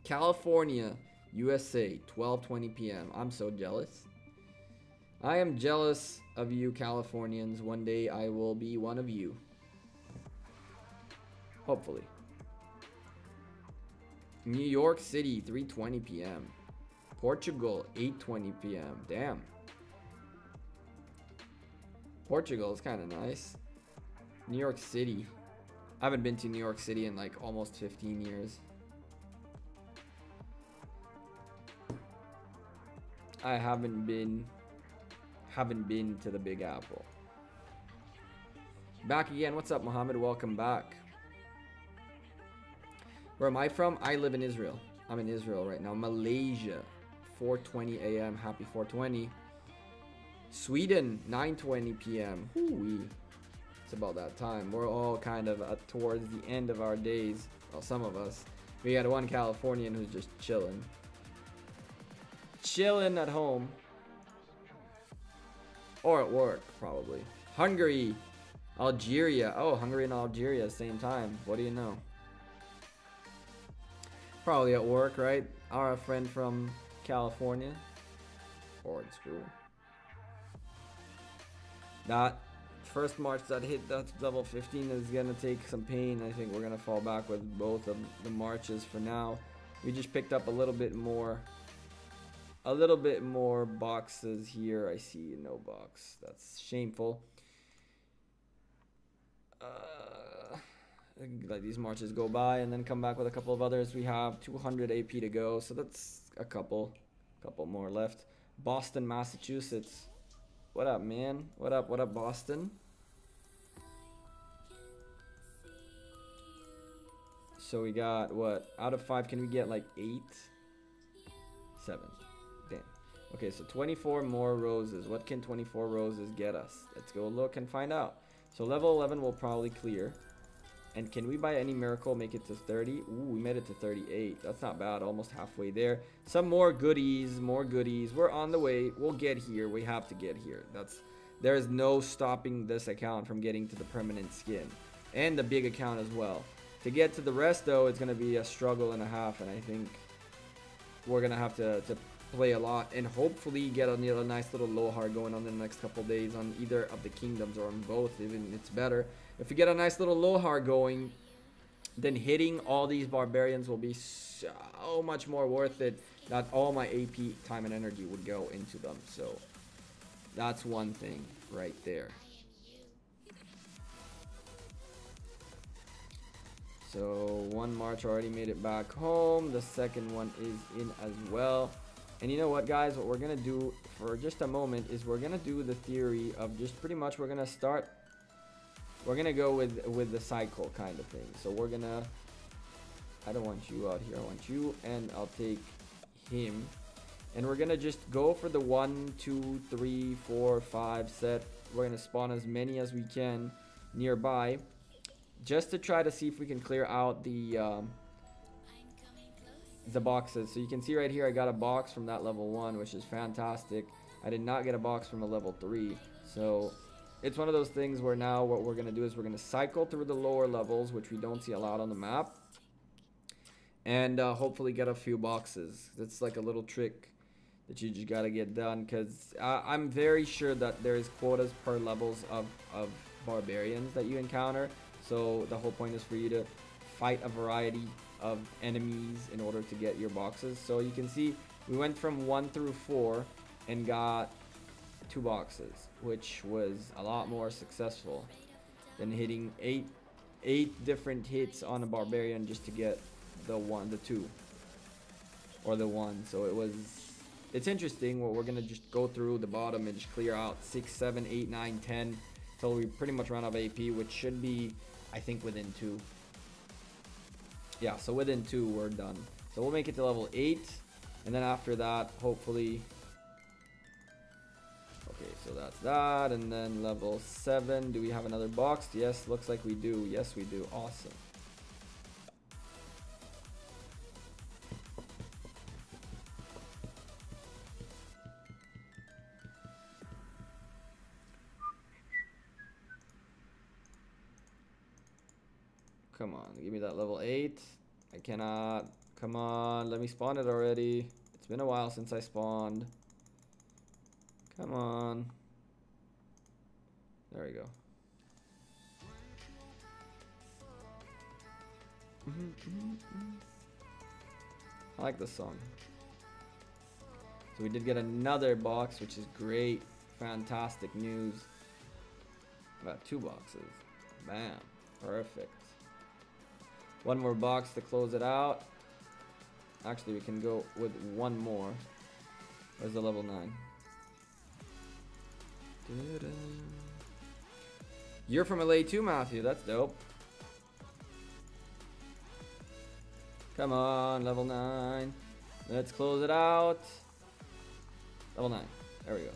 California, USA, 12:20 p.m. I'm so jealous. I am jealous of you Californians. One day I will be one of you. Hopefully. New York City, 3:20 p.m. Portugal, 8:20 p.m. Damn. Portugal is kind of nice. New York City. I haven't been to New York City in like almost 15 years. I haven't been to the Big Apple. Back again. What's up, Mohammed? Welcome back. Where am I from? I live in Israel. I'm in Israel right now. Malaysia, 4:20 a.m. Happy 420. Sweden, 9:20 p.m. Ooh-wee. It's about that time. We're all kind of towards the end of our days. Well, some of us. We got one Californian who's just chilling at home. Or at work, probably. Hungary, Algeria. Oh, Hungary and Algeria, same time. What do you know? Probably at work, right? Our friend from California. Or in school. That first march that hit that level 15 is gonna take some pain. I think we're gonna fall back with both of the marches for now. We just picked up a little bit more boxes here. I see no box. That's shameful. Let these marches go by and then come back with a couple of others. We have 200 AP to go, so that's a couple more left. Boston, Massachusetts. What up, man? What up, Boston? So we got, what? Out of 5, can we get like 8? 7. Damn. Okay, so 24 more roses. What can 24 roses get us? Let's go look and find out. So level 11 will probably clear. And can we by any miracle make it to 30? Ooh, we made it to 38. That's not bad. Almost halfway there. Some more goodies. We're on the way. We'll get here. We have to get here. There's no stopping this account from getting to the permanent skin. And the big account as well. To get to the rest, though, it's going to be a struggle and a half. And I think we're going to have to play a lot. And hopefully get a nice little Lohar going on in the next couple days on either of the kingdoms or on both. Even it's better. If we get a nice little Lohar going, then hitting all these barbarians will be so much more worth it that all my AP time and energy would go into them. So that's one thing right there. So one march already made it back home. The second one is in as well. And you know what, guys? What we're going to do for just a moment is we're going to do the theory of just pretty much we're going to start. We're going to go with the cycle kind of thing. So we're going to, I don't want you out here. I want you, and I'll take him. And we're going to just go for the 1, 2, 3, 4, 5 set. We're going to spawn as many as we can nearby. Just to try to see if we can clear out the boxes. So you can see right here I got a box from that level 1, which is fantastic. I did not get a box from a level 3. So it's one of those things where now what we're going to do is we're going to cycle through the lower levels, which we don't see a lot on the map. And hopefully get a few boxes. That's like a little trick that you just got to get done. Because I'm very sure that there is quotas per levels of barbarians that you encounter. So the whole point is for you to fight a variety of enemies in order to get your boxes. So you can see we went from 1 through 4 and got 2 boxes, which was a lot more successful than hitting 8 different hits on a barbarian just to get the 2 or the 1. So it's interesting. We're gonna just go through the bottom and just clear out 6, 7, 8, 9, 10 until we pretty much run out of AP, which should be, I think, within 2. Yeah, so within 2 we're done. So we'll make it to level 8, and then after that, hopefully. Okay, so that's that, and then level 7. Do we have another box? Yes, looks like we do. Yes, we do. Awesome. Come on, give me that level 8. I cannot. Come on, let me spawn it already. It's been a while since I spawned. Come on. There we go. I like this song. So we did get another box, which is great. Fantastic news. Got 2 boxes. Bam. Perfect. One more box to close it out. Actually, we can go with one more. Where's the level 9? You're from LA too, Matthew. That's dope. Come on, level 9. Let's close it out. Level 9. There we go.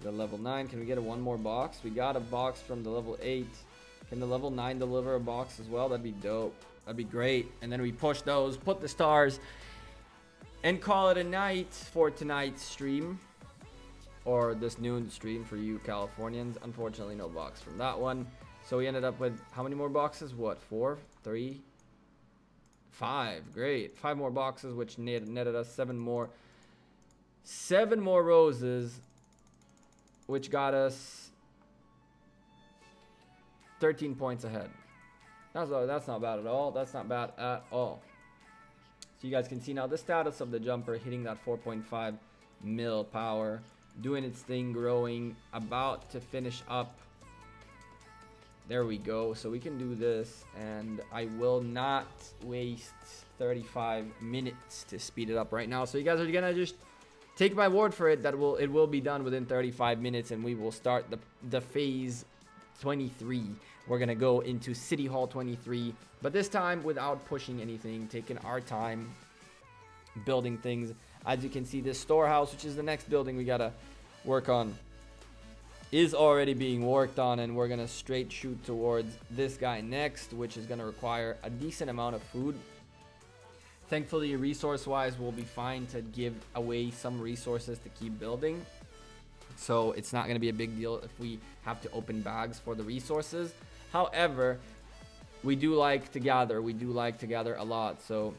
The level 9. Can we get one more box? We got a box from the level 8. Can the level 9 deliver a box as well? That'd be dope. That'd be great. And then we push those, put the stars and call it a night for tonight's stream, or this noon stream for you Californians. Unfortunately, no box from that one. So we ended up with how many more boxes? What, 4, 3, 5? Great, 5 more boxes, which netted us 7 more roses, which got us 13 points ahead. That's not bad at all. That's not bad at all. So you guys can see now the status of the jumper hitting that 4.5 mil power, doing its thing, growing, about to finish up. There we go. So we can do this, and I will not waste 35 minutes to speed it up right now. So you guys are gonna just take my word for it that it will be done within 35 minutes, and we will start the phase 23. We're gonna go into City Hall 23, but this time without pushing anything, taking our time building things. As you can see, this storehouse, which is the next building we gotta work on, is already being worked on, and we're gonna straight shoot towards this guy next, which is gonna require a decent amount of food. Thankfully, resource wise, we'll be fine to give away some resources to keep building, so it's not gonna be a big deal if we have to open bags for the resources. However, we do like to gather a lot, so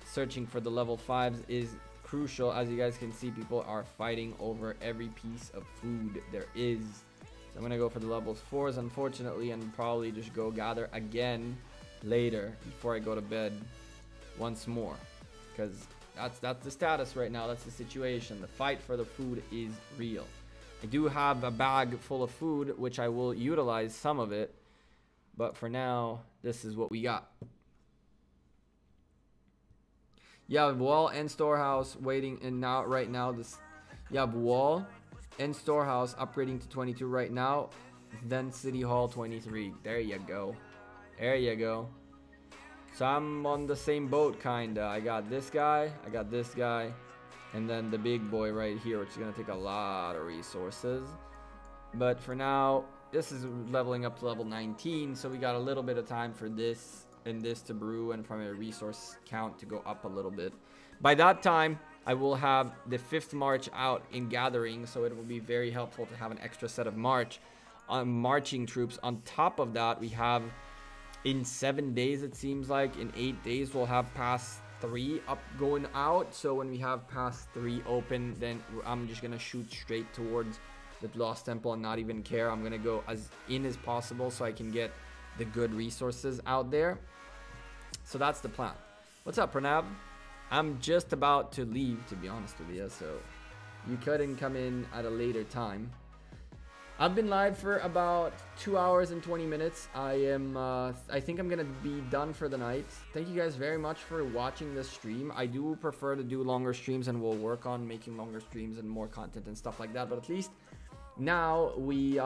searching for the level 5s is crucial. As you guys can see, people are fighting over every piece of food there is. So I'm gonna go for the levels 4s, unfortunately, and probably just go gather again later before I go to bed once more, because that's the status right now. That's the situation. The fight for the food is real. I do have a bag full of food, which I will utilize some of it, but for now, this is what we got. You have wall and storehouse waiting, and now right now you have wall and storehouse upgrading to 22 right now, then City Hall 23. There you go. There you go. So I'm on the same boat kinda. I got this guy, and then the big boy right here, which is gonna take a lot of resources. But for now, this is leveling up to level 19, so we got a little bit of time for this and this to brew, and from a resource count to go up a little bit. By that time, I will have the 5th march out in gathering, so it will be very helpful to have an extra set of marching troops. On top of that, we have in 7 days, it seems like in 8 days, we'll have pass 3 up going out. So when we have pass 3 open, then I'm just gonna shoot straight towards the Lost Temple and not even care. I'm gonna go as in as possible so I can get the good resources out there. So that's the plan. What's up, Pranav? I'm just about to leave, to be honest with you, so you couldn't come in at a later time. I've been live for about 2 hours and 20 minutes. I think I'm gonna be done for the night. Thank you guys very much for watching this stream. I do prefer to do longer streams, and we'll work on making longer streams and more content and stuff like that, but at least now we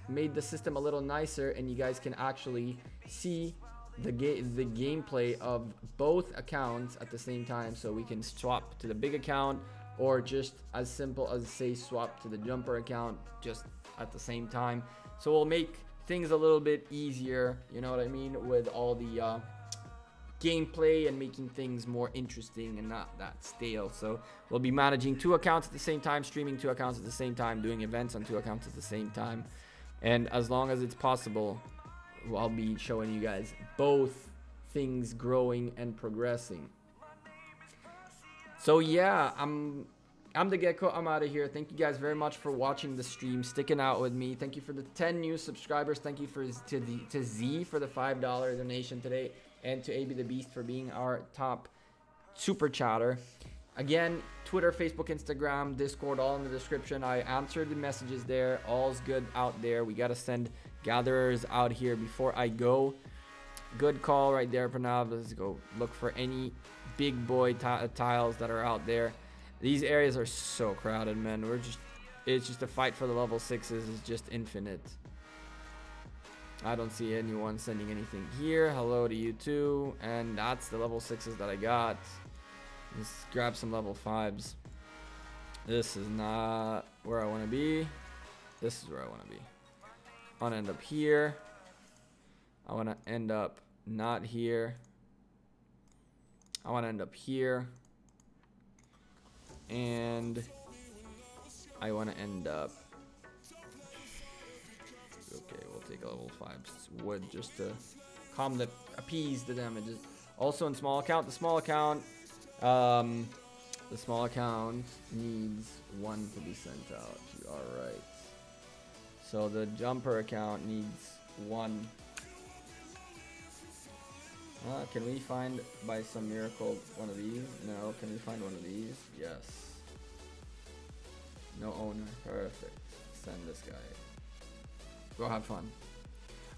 made the system a little nicer, and you guys can actually see the gameplay of both accounts at the same time. So we can swap to the big account, or just as simple as say swap to the jumper account just at the same time. So we'll make things a little bit easier, you know what I mean, with all the gameplay and making things more interesting and not that stale. So we'll be managing 2 accounts at the same time, streaming 2 accounts at the same time, doing events on 2 accounts at the same time, and as long as it's possible, I'll be showing you guys both things growing and progressing. So yeah, I'm the Gecko. I'm out of here. Thank you guys very much for watching the stream, sticking out with me. Thank you for the 10 new subscribers. Thank you to Z for the $5 donation today, and to AB the Beast for being our top super chatter. Again, Twitter, Facebook, Instagram, Discord, all in the description. I answered the messages there. All's good out there. We got to send gatherers out here before I go. Good call right there, Pranav. Let's go look for any big boy tiles that are out there. These areas are so crowded, man. It's just a fight for the level 6s is just infinite. I don't see anyone sending anything here. Hello to you too. And that's the level 6s that I got. Let's grab some level 5s. This is not where I want to be. This is where I want to be. I want to end up here. I want to end up not here. I want to end up here. and I want to end up. Okay, we'll take a level 5 wood just to appease the damages. Also in small account, the small account needs 1 to be sent out. Alright. So the jumper account needs 1. Can we find by some miracle one of these? No. Can we find one of these? Yes. No owner. Perfect. Send this guy. Go have fun.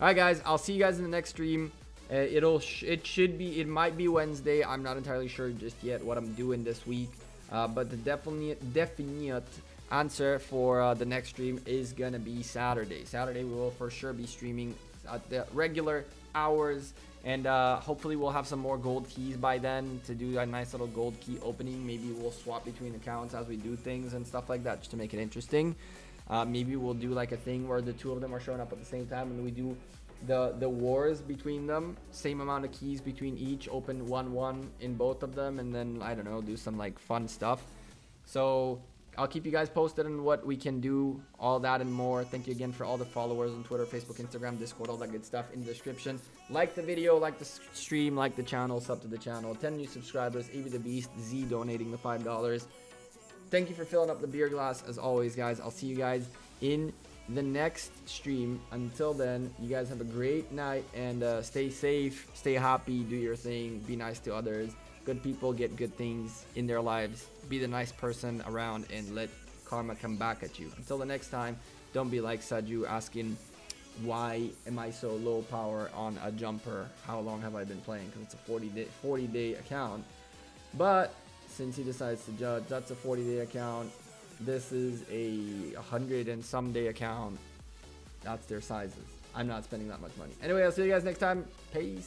Alright guys, I'll see you guys in the next stream. It might be Wednesday. I'm not entirely sure just yet what I'm doing this week. But the definite answer for the next stream is gonna be Saturday. Saturday we will for sure be streaming at the regular hours. And hopefully we'll have some more gold keys by then to do a nice little gold key opening. Maybe we'll swap between accounts as we do things and stuff like that, just to make it interesting. Maybe we'll do like a thing where the 2 of them are showing up at the same time, and we do the wars between them, same amount of keys between each, open 1-1 in both of them, and then I don't know, do some like fun stuff. So I'll keep you guys posted on what we can do, all that and more. Thank you again for all the followers on Twitter, Facebook, Instagram, Discord, all that good stuff in the description. Like the video, like the stream, like the channel, sub to the channel. 10 new subscribers, Avy the Beast, Z donating the $5. Thank you for filling up the beer glass as always, guys. I'll see you guys in the next stream. Until then, you guys have a great night, and stay safe, stay happy, do your thing, be nice to others. Good people get good things in their lives. Be the nice person around and let karma come back at you. Until the next time, don't be like Saju asking, why am I so low power on a jumper? How long have I been playing? Because it's a 40-day account. But since he decides to judge, that's a 40-day account. This is a 100 and some day account. That's their sizes. I'm not spending that much money. Anyway, I'll see you guys next time. Peace.